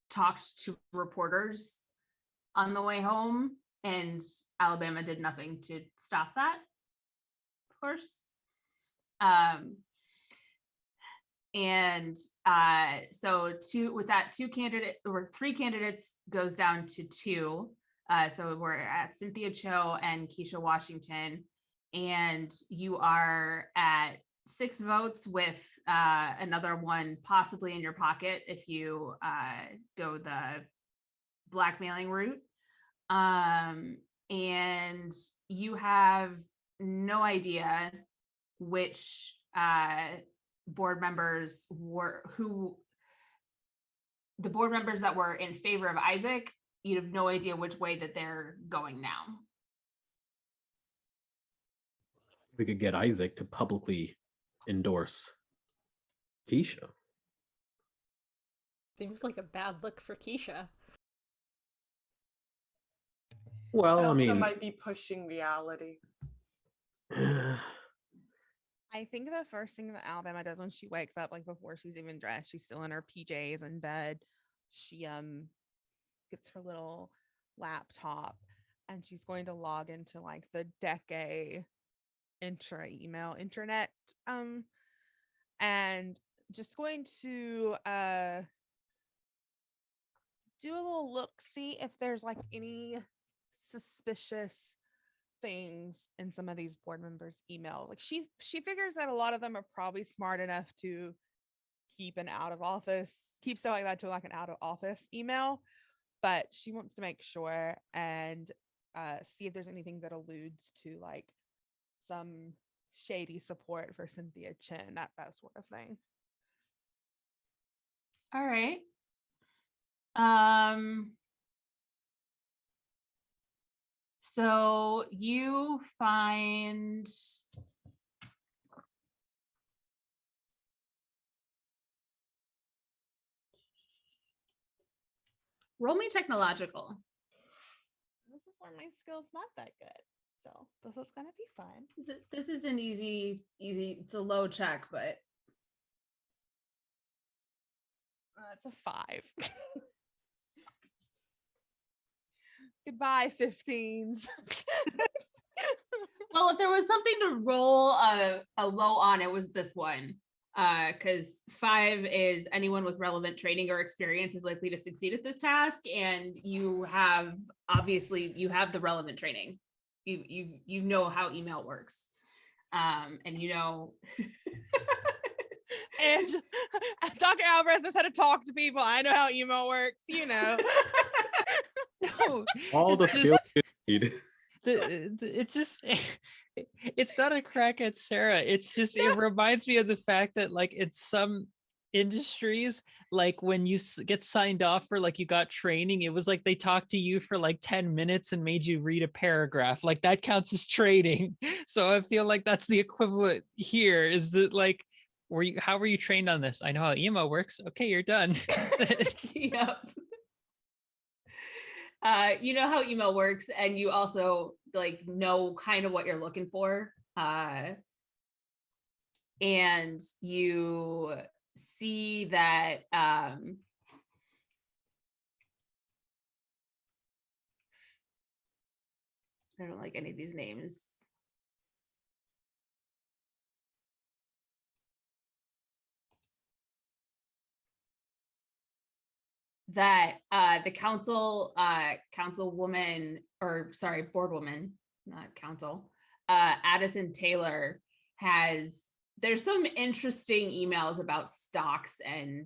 talked to reporters on the way home, and Alabama did nothing to stop that, of course. And so two candidate or three candidates goes down to two. So we're at Cynthia Cho and Keisha Washington, and you are at 6 votes with another one possibly in your pocket if you go the blackmailing route. And you have no idea which board members were the board members that were in favor of Isaac. You have no idea which way that they're going now. We could get Isaac to publicly endorse Keisha. Seems like a bad look for Keisha. Well, I Also mean, might be pushing reality. I think the first thing that Alabama does when she wakes up, like before she's even dressed, she's still in her PJs in bed. She gets her little laptop and she's going to log into like the Decade intranet and just going to do a little look, see if there's like any suspicious things in some of these board members' email. Like she figures that a lot of them are probably smart enough to keep stuff like that to like an out of office email, but she wants to make sure and see if there's anything that alludes to like some shady support for Cynthia Chin, that sort of thing. All right. So you find roll me technological. This is where my skill's not that good, so this is gonna be fun. This is an easy. It's a low check, but It's a 5. Goodbye, 15s. well, if there was something to roll a low on, it was this one. Because 5 is anyone with relevant training or experience is likely to succeed at this task, and you have the relevant training. You know how email works, and you know. And Dr. Alvarez knows how to talk to people. I know how email works, you know. No, all the it's skills just- you need. It's not a crack at Sarah. It's just it reminds me of the fact that like in some industries, like when you get signed off for like you got training, it was like they talked to you for like 10 minutes and made you read a paragraph. Like that counts as training. So I feel like that's the equivalent here. Is it like how were you trained on this? I know how email works. Okay, you're done. Yep. You know how email works, and you also like know kind of what you're looking for. And you see that I don't like any of these names. That the councilwoman, or sorry, boardwoman, not council, Addison Taylor has there's some interesting emails about stocks and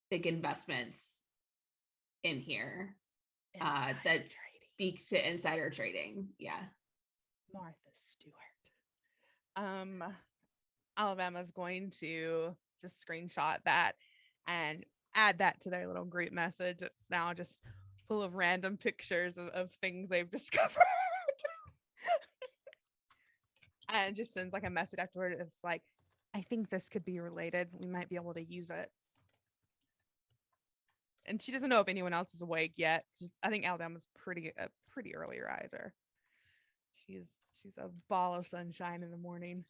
big investments in here Insider that trading. speak to insider trading. Yeah. Martha Stewart. Alabama's going to just screenshot that and add that to their little group message. It's now just full of random pictures of things they've discovered. And just sends like a message afterward. It's like, I think this could be related. We might be able to use it. And she doesn't know if anyone else is awake yet. I think Alabama's a pretty early riser. She's a ball of sunshine in the morning.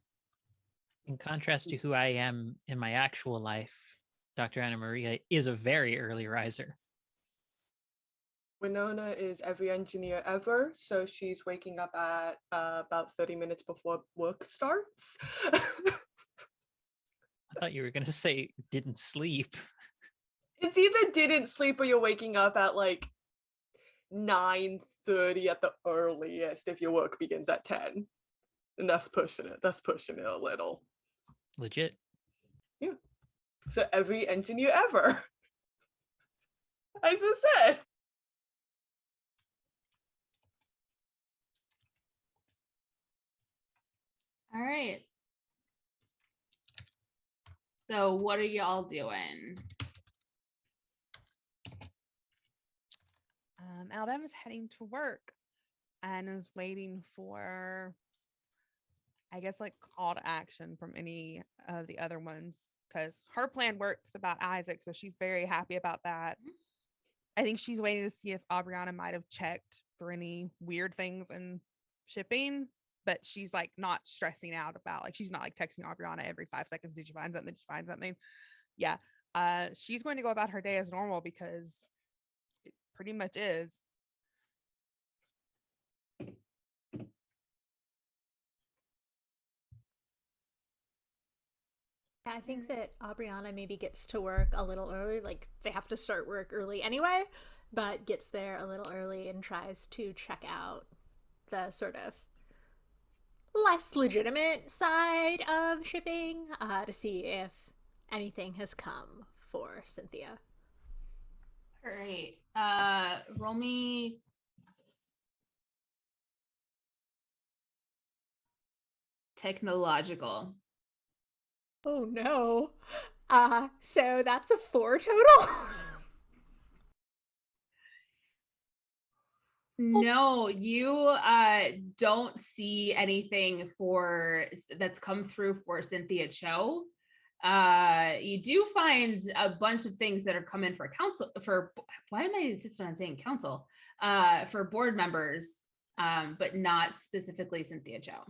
In contrast to who I am in my actual life, Dr. Anna Maria is a very early riser. Winona is every engineer ever, so she's waking up at about 30 minutes before work starts. I thought you were going to say didn't sleep. It's either didn't sleep or you're waking up at like 9:30 at the earliest if your work begins at 10. And that's pushing it. That's pushing it a little. Legit. So every engineer ever. As I said. All right. So what are y'all doing? Alabama's heading to work and is waiting for, I guess, like call to action from any of the other ones because her plan works about Isaac, so she's very happy about that. I think she's waiting to see if Aubriana might have checked for any weird things in shipping, but she's like not stressing out about, like, she's not like texting Aubriana every 5 seconds, did you find something, did you find something? Yeah. She's going to go about her day as normal because it pretty much is. I think that Aubriana maybe gets to work a little early, like they have to start work early anyway, but gets there a little early and tries to check out the sort of less legitimate side of shipping to see if anything has come for Cynthia. All right. Roll me technological. Oh no. So that's a 4 total? No, you don't see anything that's come through for Cynthia Cho. You do find a bunch of things that have come in for council why am I insisting on saying council? For board members, but not specifically Cynthia Cho.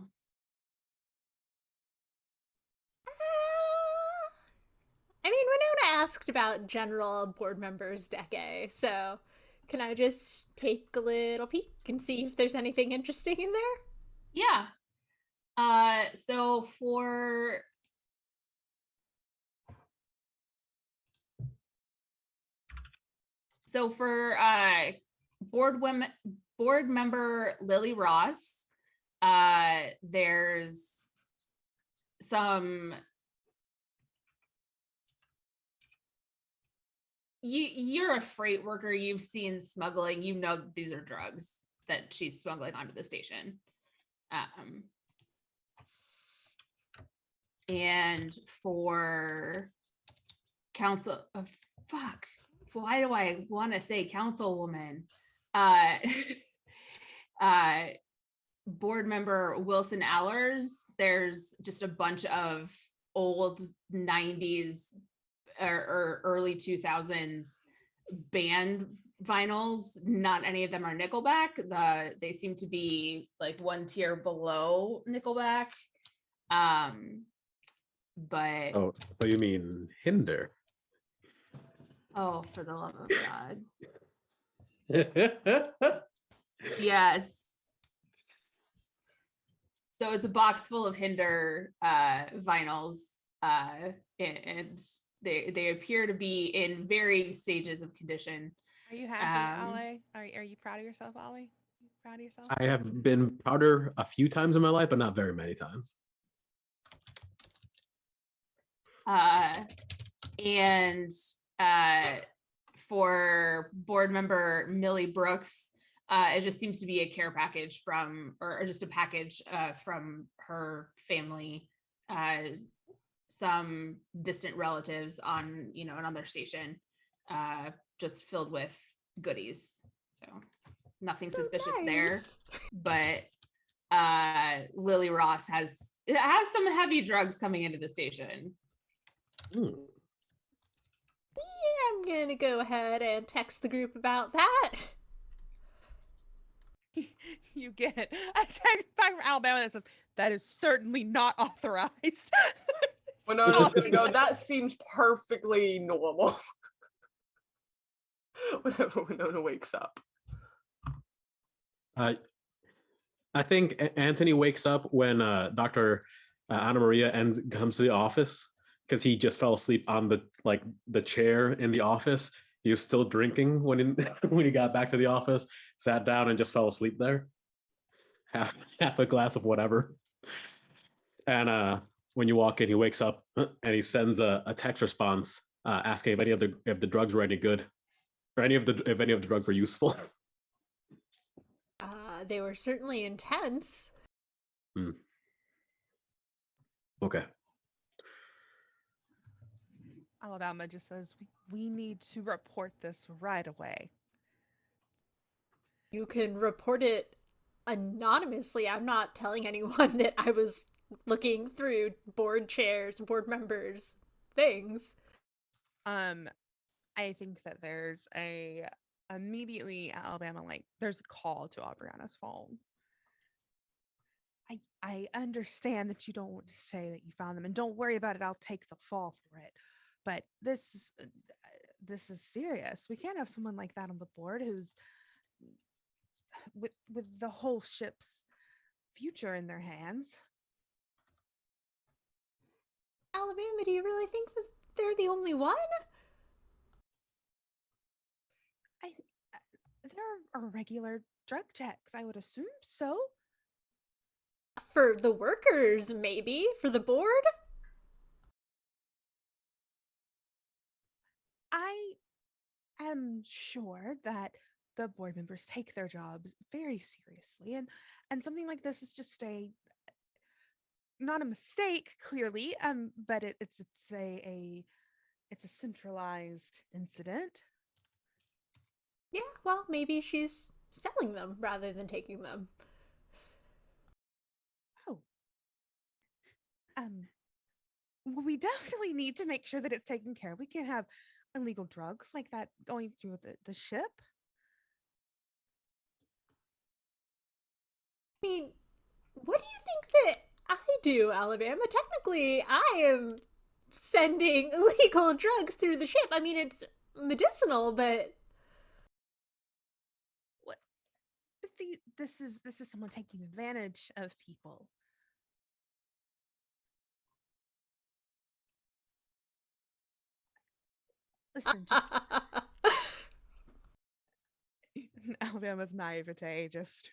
I mean, Winona asked about general board members' decade, so can I just take a little peek and see if there's anything interesting in there? Yeah. So for board member Lily Ross, there's some you're a freight worker, you've seen smuggling, you know these are drugs that she's smuggling onto the station. And for council, why do I want to say councilwoman? Board member Wilson Allers, there's just a bunch of old 90s or early 2000s band vinyls. Not any of them are Nickelback. They seem to be like one tier below Nickelback. But Oh, so you mean Hinder? Oh, for the love of God. Yes. So it's a box full of Hinder vinyls, and they appear to be in varying stages of condition. Are you happy, Ollie? Are you proud of yourself, Ollie? You proud of yourself? I have been prouder a few times in my life, but not very many times. And for board member Millie Brooks, it just seems to be a care package from, or just a package from her family, some distant relatives on, another station, just filled with goodies. So nothing suspicious there, Nice. but Lily Ross has some heavy drugs coming into the station. Hmm. Yeah, I'm gonna go ahead and text the group about that. You get a text back from Alabama that says that is certainly not authorized. Winona's gonna go, that seems perfectly normal. Whenever Winona wakes up. I think Anthony wakes up when Dr. Anna Maria comes to the office because he just fell asleep on the chair in the office. He was still drinking when when he got back to the office, sat down and just fell asleep there. Half a glass of whatever. And when you walk in, he wakes up and he sends a text response asking if the drugs were any good, or if any of the drugs were useful. They were certainly intense. Okay. Alabama just says we need to report this right away. You can report it anonymously. I'm not telling anyone that I was looking through board chairs, board members, things. I think that there's immediately Alabama, like there's a call to Aubriana's phone. I understand that you don't want to say that you found them, and don't worry about it. I'll take the fall for it. But this is serious. We can't have someone like that on the board who's with the whole ship's future in their hands. Alabama, do you really think that they're the only one? There are regular drug checks. I would assume so. For the workers, maybe. For the board? I am sure that the board members take their jobs very seriously, and something like this is just not a mistake, clearly, but it's a centralized incident. Yeah, well, maybe she's selling them rather than taking them. Oh. We definitely need to make sure that it's taken care of. We can't have illegal drugs like that going through the ship. I mean, what do you think that I do, Alabama? Technically, I am sending illegal drugs through the ship. I mean, it's medicinal, but What? But this is someone taking advantage of people. Listen, just Alabama's naivete just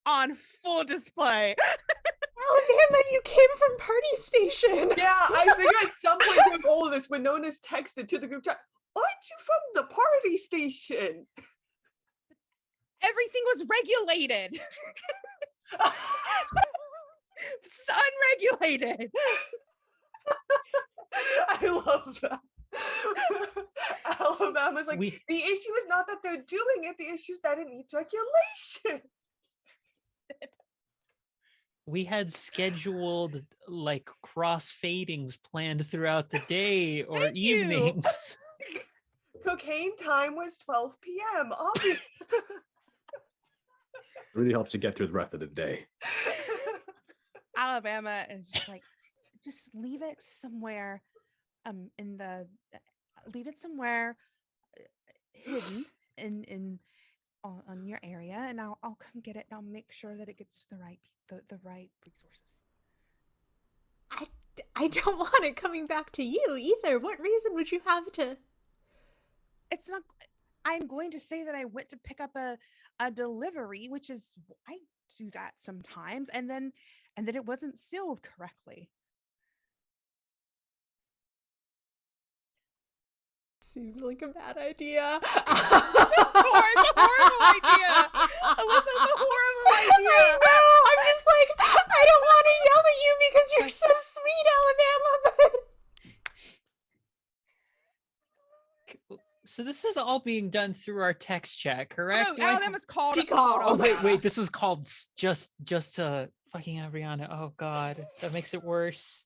on full display. Alabama, you came from Party Station. Yeah, I think at some point during all of this, Winona's texted to the group chat, aren't you from the Party Station? Everything was regulated. Unregulated. I love that. Alabama's like, We- the issue is not that they're doing it, the issue is that it needs regulation. We had scheduled like cross-fadings planned throughout the day or Thank you. evenings. Cocaine time was 12 p.m. Obviously. It really helps you get through the rest of the day. Alabama is just like, just leave it somewhere, leave it somewhere hidden in on your area, and I'll come get it, and I'll make sure that it gets to the right resources. I don't want it coming back to you either. What reason would you have to? It's not. I'm going to say that I went to pick up a delivery, which is I do that sometimes, and then it wasn't sealed correctly. seems like a bad idea. It's a horrible idea. Alyssa, it's a horrible idea. I know. I'm just like, I don't want to yell at you because you're so sweet, Alabama, but So this is all being done through our text chat, correct? No, Do I have- Alabama's called. She called. Oh wait, Alabama. this was called just to fucking Abriana. Oh god, that makes it worse.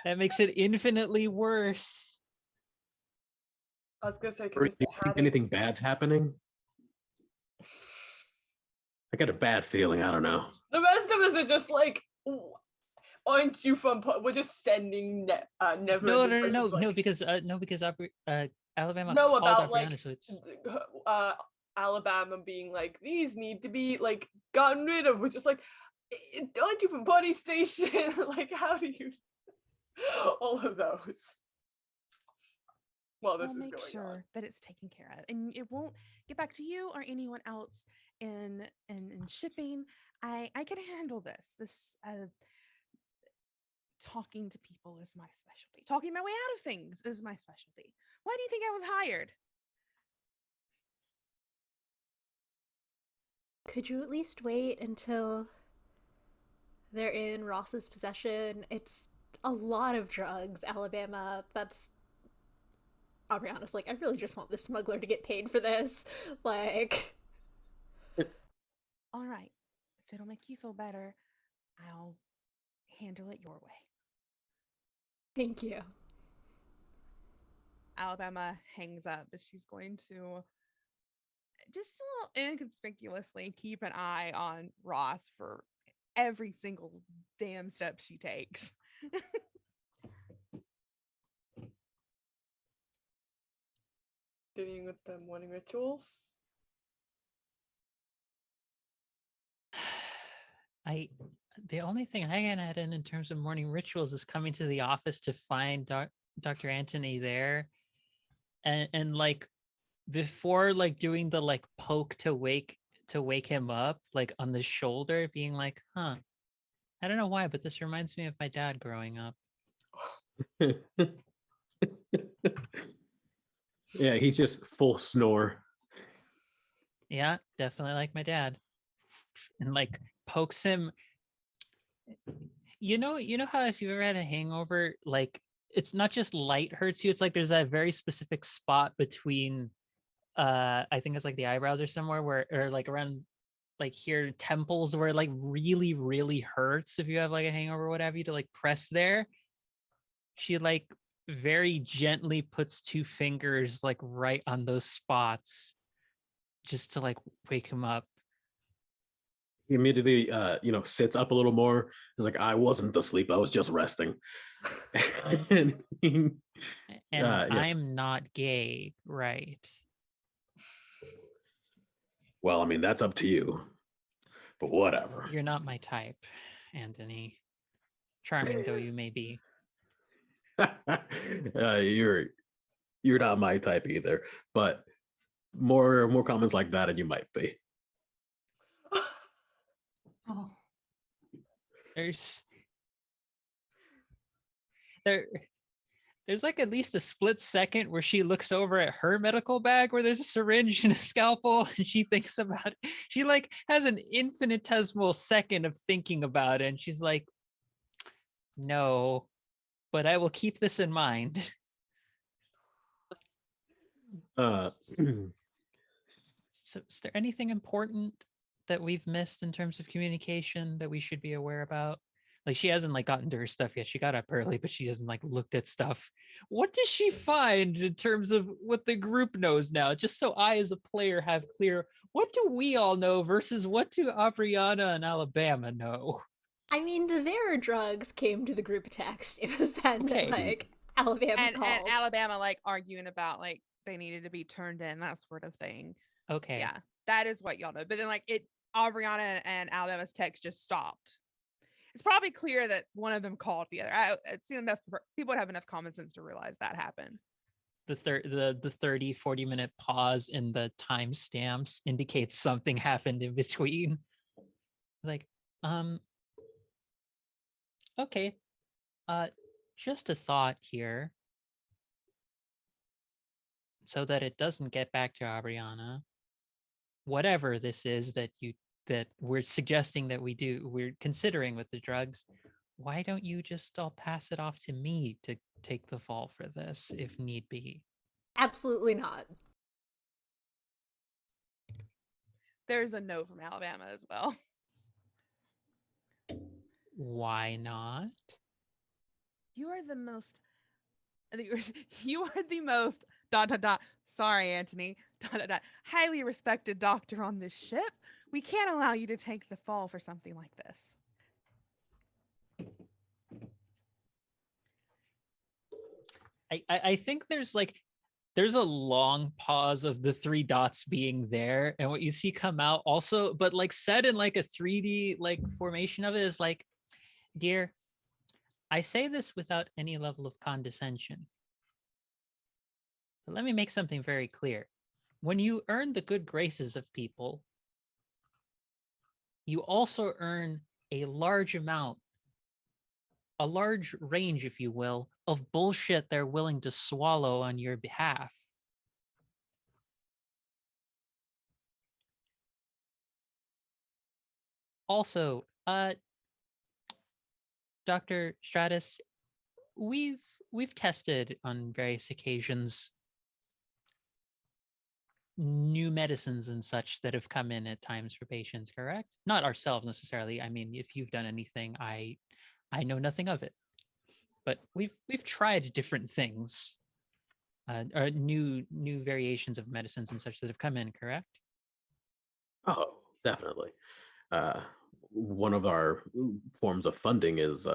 That makes it infinitely worse. I was gonna say, Or because you think anything bad's happening? I got a bad feeling. I don't know. the rest of us are just like, aren't you from? We're just sending never. No, because Alabama No, called about, Abriana, like, so it's Alabama being like, these need to be like gotten rid of. We're just like, aren't you from Bunny Station? Like, how do you? All of those. Well, this I'll is make going sure on. that it's taken care of, and it won't get back to you or anyone else in shipping. I can handle this. Talking to people is my specialty. Talking my way out of things is my specialty. Why do you think I was hired? could you at least wait until they're in Ross's possession? It's a lot of drugs, Alabama. That's Aubriana's like, I really just want the smuggler to get paid for this. Like, All right, if it'll make you feel better, I'll handle it your way. thank you. Alabama hangs up, but she's going to just a little inconspicuously keep an eye on Ross for every single damn step she takes. Dealing with the morning rituals. The only thing I can add in terms of morning rituals is coming to the office to find Dr. Anthony there, and like before like doing the like poke to wake him up like on the shoulder, being like, huh, I don't know why, but this reminds me of my dad growing up. Yeah, he's just full snore. Yeah, definitely like my dad. And like pokes him. You know how if you ever had a hangover, like it's not just light hurts you, it's like there's that very specific spot between I think it's like the eyebrows or somewhere where, or like around like here temples, where it like really, really hurts if you have like a hangover or what have you, to like press there. She like very gently puts two fingers like right on those spots just to like wake him up. He immediately, sits up a little more. He's like, I wasn't asleep. I was just resting. And And yeah. I'm not gay, right? Well, I mean, that's up to you. But whatever. You're not my type, Anthony. Charming though you may be. You're not my type either. But more comments like that, and you might be. Oh. There's like at least a split second where she looks over at her medical bag where there's a syringe and a scalpel, and she thinks about it. She like has an infinitesimal second of thinking about it, and she's like, no, but I will keep this in mind. So is there anything important that we've missed in terms of communication that we should be aware about? Like she hasn't like gotten to her stuff yet. She got up early, but she hasn't like looked at stuff. What does she find in terms of what the group knows now? Just so I as a player have clear, what do we all know versus what do Abriana and Alabama know? I mean, the Vera drugs came to the group text. It was then Okay. that, like, Alabama And called. Alabama like arguing about like they needed to be turned in, that sort of thing. Okay. Yeah, that is what y'all know. But then like Aubriana and Alabama's text just stopped. It's probably clear that one of them called the other. It's seen enough people would have enough common sense to realize that happened. The 30-40 minute pause in the timestamps indicates something happened in between. Like, okay. Just a thought here. so that it doesn't get back to Aubriana, whatever this is that we're suggesting that we're considering with the drugs, why don't you just all pass it off to me to take the fall for this if need be? Absolutely not. There's a no from Alabama as well. Why not? You are the most. You are the most. Dot dot dot. Sorry, Antony. Dot dot dot. Highly respected doctor on this ship. We can't allow you to take the fall for something like this. I think there's a long pause of the three dots being there, and what you see come out also, but like set in like a 3D like formation of it is like, dear, I say this without any level of condescension. But let me make something very clear. When you earn the good graces of people, you also earn a large amount, a large range, if you will, of bullshit they're willing to swallow on your behalf. Also, Dr. Stratus, we've tested on various occasions new medicines and such that have come in at times for patients, correct? Not ourselves necessarily. I mean, if you've done anything, I know nothing of it. But we've tried different things, or new variations of medicines and such that have come in, correct? Oh, definitely. One of our forms of funding is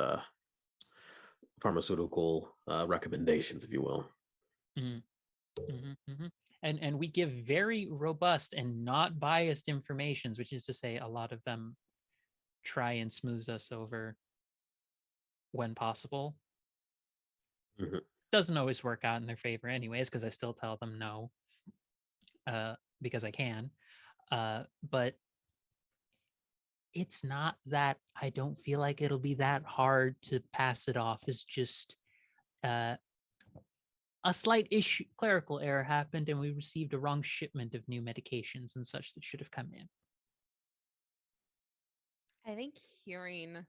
pharmaceutical recommendations, if you will. And we give very robust and not biased informations, which is to say a lot of them try and smooth us over when possible. Doesn't always work out in their favor anyways, because I still tell them no, because I can. But it's not that I don't feel like it'll be that hard to pass it off. It's just a slight issue, clerical error happened, and we received a wrong shipment of new medications and such that should have come in. I think hearing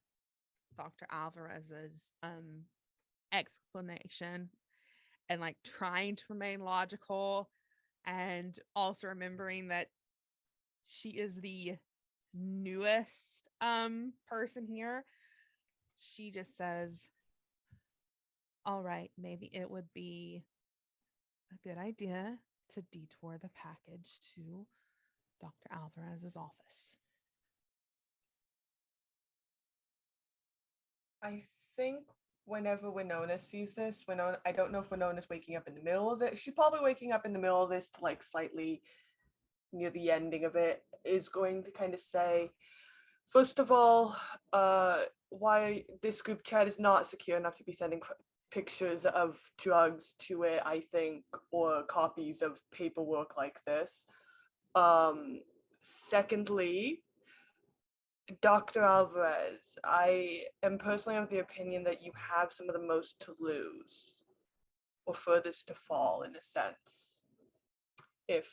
Dr. Alvarez's explanation and like trying to remain logical, and also remembering that she is the newest person here, she just says, all right, maybe it would be a good idea to detour the package to Dr. Alvarez's office. I think whenever Winona sees this, I don't know if Winona's waking up in the middle of it. She's probably waking up in the middle of this to like slightly near the ending of it, is going to kind of say, first of all, why this group chat is not secure enough to be sending pictures of drugs to it, I think, or copies of paperwork like this. Secondly, Dr. Alvarez, I am personally of the opinion that you have some of the most to lose, or furthest to fall, in a sense, if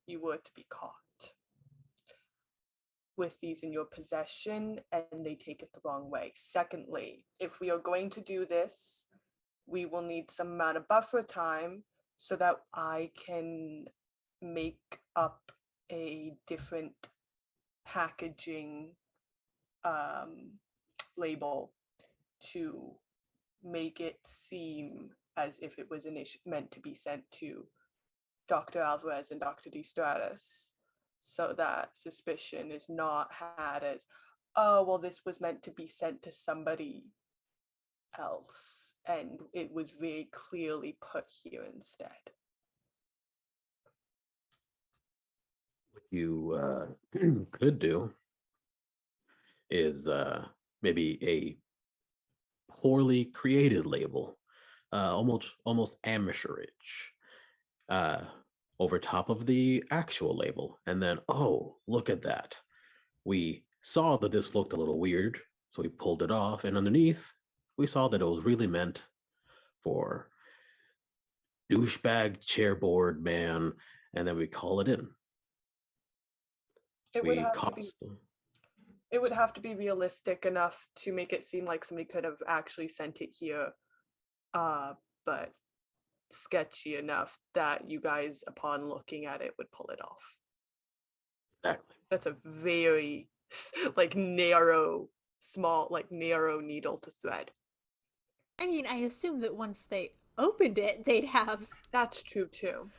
you were to be caught with these in your possession and they take it the wrong way. Secondly, if we are going to do this, we will need some amount of buffer time so that I can make up a different packaging label to make it seem as if it was meant to be sent to Dr. Alvarez and Dr. De Stratus, so that suspicion is not had as, oh, well, this was meant to be sent to somebody else, and it was very clearly put here instead. What you could do is maybe a poorly created label, almost amateurish, over top of the actual label, and then, oh, look at that. We saw that this looked a little weird, so we pulled it off, and underneath, we saw that it was really meant for douchebag chairboard man, and then we call it in. It would have to be. cost. It would have to be realistic enough to make it seem like somebody could have actually sent it here, but sketchy enough that you guys, upon looking at it, would pull it off. Exactly. That's a very like narrow, small, like narrow needle to thread. I mean, I assume that once they opened it, they'd have. That's true too.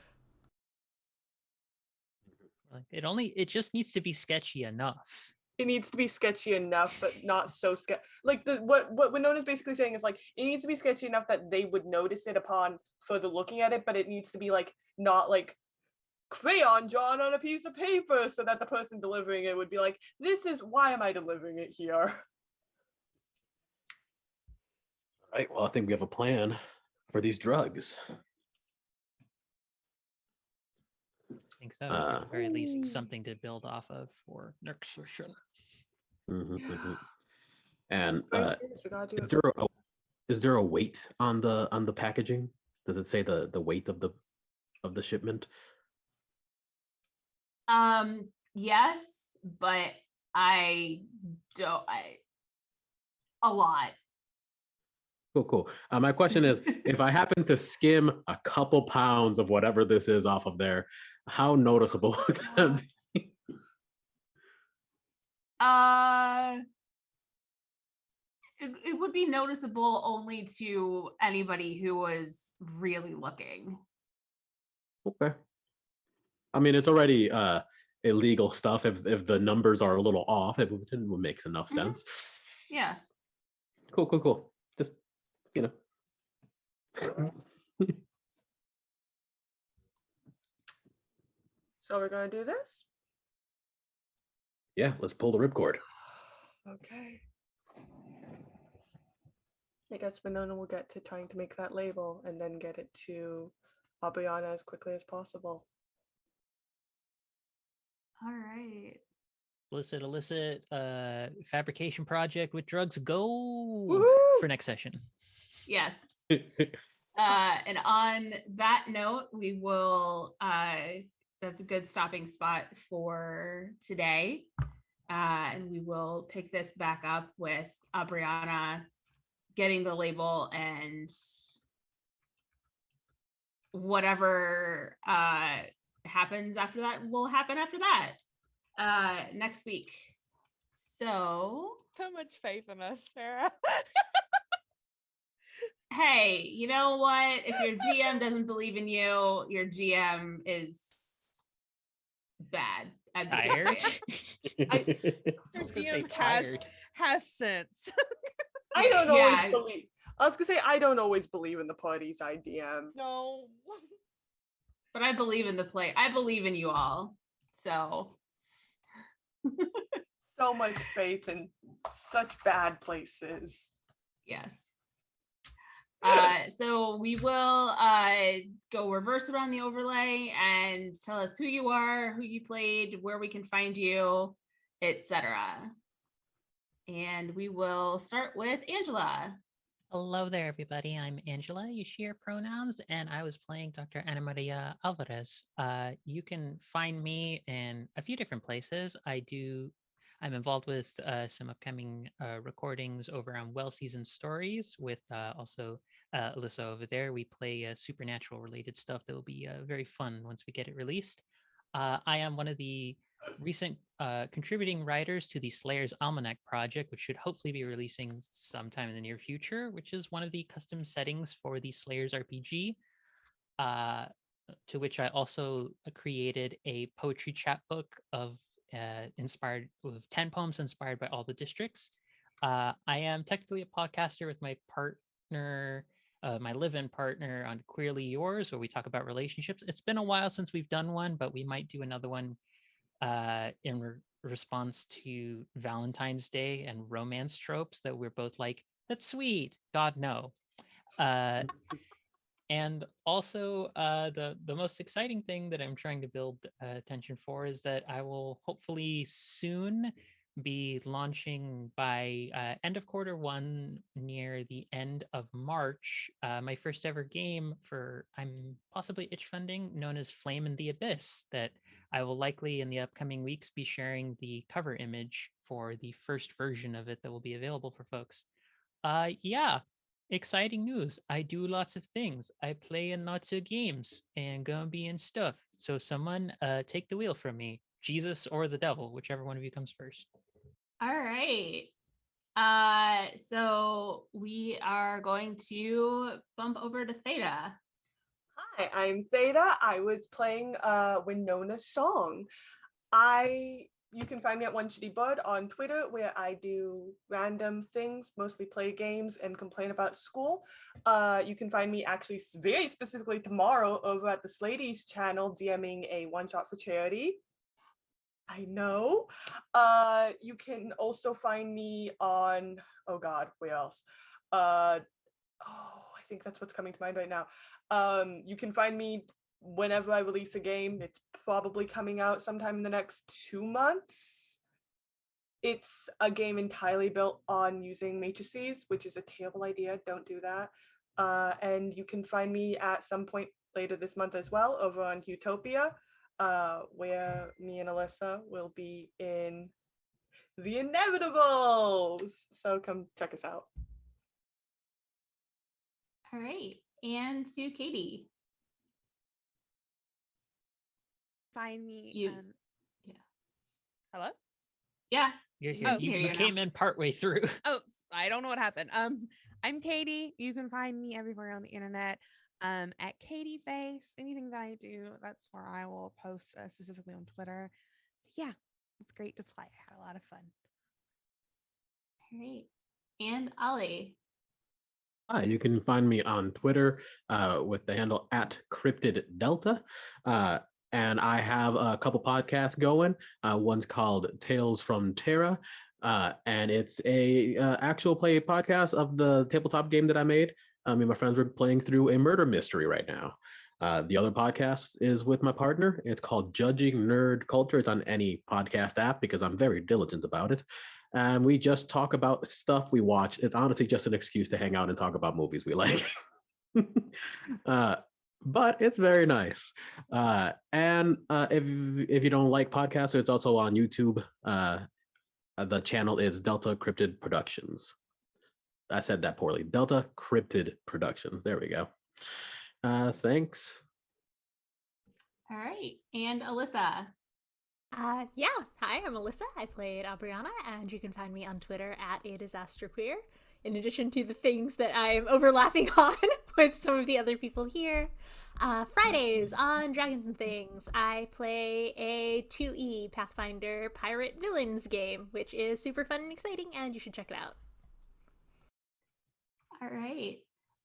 Like, it just needs to be sketchy enough. It needs to be sketchy enough, but not so sketchy. Like what Winona's basically saying is like it needs to be sketchy enough that they would notice it upon further looking at it, but it needs to be like not like crayon drawn on a piece of paper, so that the person delivering it would be like, "This is why am I delivering it here?" Right. Well, I think we have a plan for these drugs. I think so. Or at the very least, Ooh. something to build off of for next session. And Very serious, we gotta do is it. there is there a weight on the packaging? Does it say the weight of the shipment? Yes, but I don't. A lot. Cool. My question is, if I happen to skim a couple pounds of whatever this is off of there, how noticeable would that be? It would be noticeable only to anybody who was really looking. Okay. I mean, it's already illegal stuff. If the numbers are a little off, it makes enough Mhm. sense. Yeah. Cool. Just, you know. So we're gonna do this? Yeah, let's pull the ripcord. Okay. I guess Winona will get to trying to make that label and then get it to Aubriana as quickly as possible. All right. Illicit fabrication project with drugs. Go Woohoo! for next session. Yes. And on that note, we will that's a good stopping spot for today. And we will pick this back up with Aubriana getting the label and whatever happens after that will happen after that next week. So much faith in us, Sarah. hey, you know what? If your GM doesn't believe in you, your GM is bad. I'd just Tired. say it. Your was gonna say GM tired. has sense. I don't Yeah. always believe. I was gonna say I don't always believe in the parties I DM. No. But I believe in the play. I believe in you all. So So much faith in such bad places. yes. So we will go reverse around the overlay and tell us who you are, who you played, where we can find you, etc. And we will start with Angela. Hello there, everybody. I'm Angela. You share pronouns, and I was playing Dr. Ana Maria Alvarez. You can find me in a few different places. I'm involved with some upcoming recordings over on Well Seasoned Stories with also Alyssa over there. We play supernatural related stuff that will be very fun once we get it released. I am one of the recent contributing writers to the Slayer's Almanac project, which should hopefully be releasing sometime in the near future, which is one of the custom settings for the Slayer's RPG, to which I also created a poetry chapbook of inspired with 10 poems inspired by all the districts. I am technically a podcaster with my partner, my live-in partner on Queerly Yours, where we talk about relationships. It's been a while since we've done one, but we might do another one in response to Valentine's Day and romance tropes that we're both like, that's sweet. God, no. And also, the most exciting thing that I'm trying to build attention for is that I will hopefully soon be launching by end of quarter 1, near the end of March, my first ever game for I'm possibly itch funding, known as Flame in the Abyss, that I will likely in the upcoming weeks be sharing the cover image for the first version of it that will be available for folks. Yeah, exciting news. I do lots of things. I play in lots of games and gonna be in stuff. So someone take the wheel from me. Jesus or the devil, whichever one of you comes first. All right. So we are going to bump over to Theta. Hi, I'm Theta. I was playing Winona Song. You can find me at One Shitty Bud on Twitter, where I do random things, mostly play games and complain about school. You can find me actually very specifically tomorrow over at the Slady's channel, DMing a one shot for charity. I know. You can also find me on, oh God, where else? I think that's what's coming to mind right now. You can find me whenever I release a game. It's probably coming out sometime in the next 2 months. It's a game entirely built on using matrices, which is a terrible idea. Don't do that. And you can find me at some point later this month as well over on Utopia, where me and Alyssa will be in The Inevitables. So come check us out. All right. And to Katie. Find me. Yeah. Hello? Yeah. You're here. Oh. You came in partway through. Oh, I don't know what happened. I'm Katie. You can find me everywhere on the internet. At Katie Face. Anything that I do, that's where I will post, specifically on Twitter. Yeah, it's great to play. I had a lot of fun. All right. And Ollie. Hi, you can find me on Twitter with the handle @CryptidDelta. And I have a couple podcasts going. One's called Tales from Terra, and it's a actual play podcast of the tabletop game that I made. Me and my friends are playing through a murder mystery right now. The other podcast is with my partner. It's called Judging Nerd Culture. It's on any podcast app because I'm very diligent about it. And we just talk about stuff we watch. It's honestly just an excuse to hang out and talk about movies we like. But it's very nice. And if you don't like podcasts, it's also on YouTube. The channel is Delta Cryptid Productions. I said that poorly. Delta Cryptid Productions. There we go. Thanks. All right. And Alyssa. Yeah. Hi, I'm Alyssa. I played Aubriana, and you can find me on Twitter at @adisasterqueer. In addition to the things that I'm overlapping on with some of the other people here, Fridays on Dragons and Things, I play a 2E Pathfinder Pirate Villains game, which is super fun and exciting, and you should check it out. All right.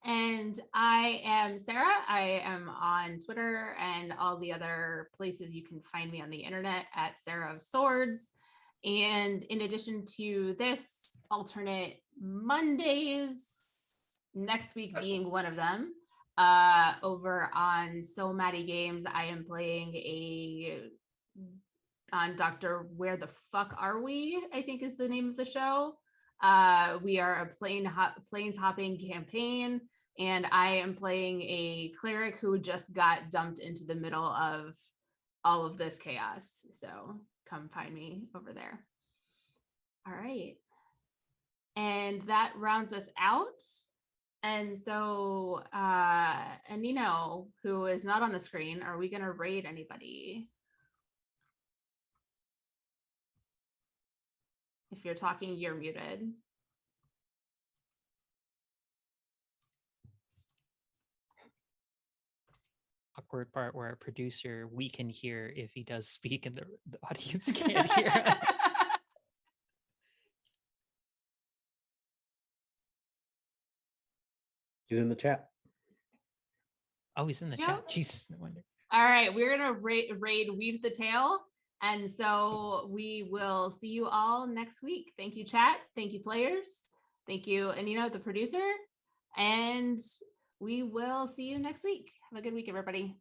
And I am Sarah. I am on Twitter and all the other places you can find me on the internet at Sarah of Swords. And in addition to this, alternate Mondays, next week being one of them, over on So Maddie Games, I am playing on Dr. Where the Fuck Are We? I think is the name of the show. We are a planes hopping campaign, and I am playing a cleric who just got dumped into the middle of all of this chaos. So come find me over there. All right. And that rounds us out. And so, Anino, who is not on the screen, are we going to raid anybody? If you're talking, you're muted. Awkward part where our producer, we can hear if he does speak and the audience can't hear. He's in the chat. Oh, he's in the Yeah. chat. Jesus, no wonder. All right, we're going to raid Weave the Tail. And so we will see you all next week. Thank you, chat. Thank you, players. Thank you, Anino, the producer. And we will see you next week. Have a good week, everybody.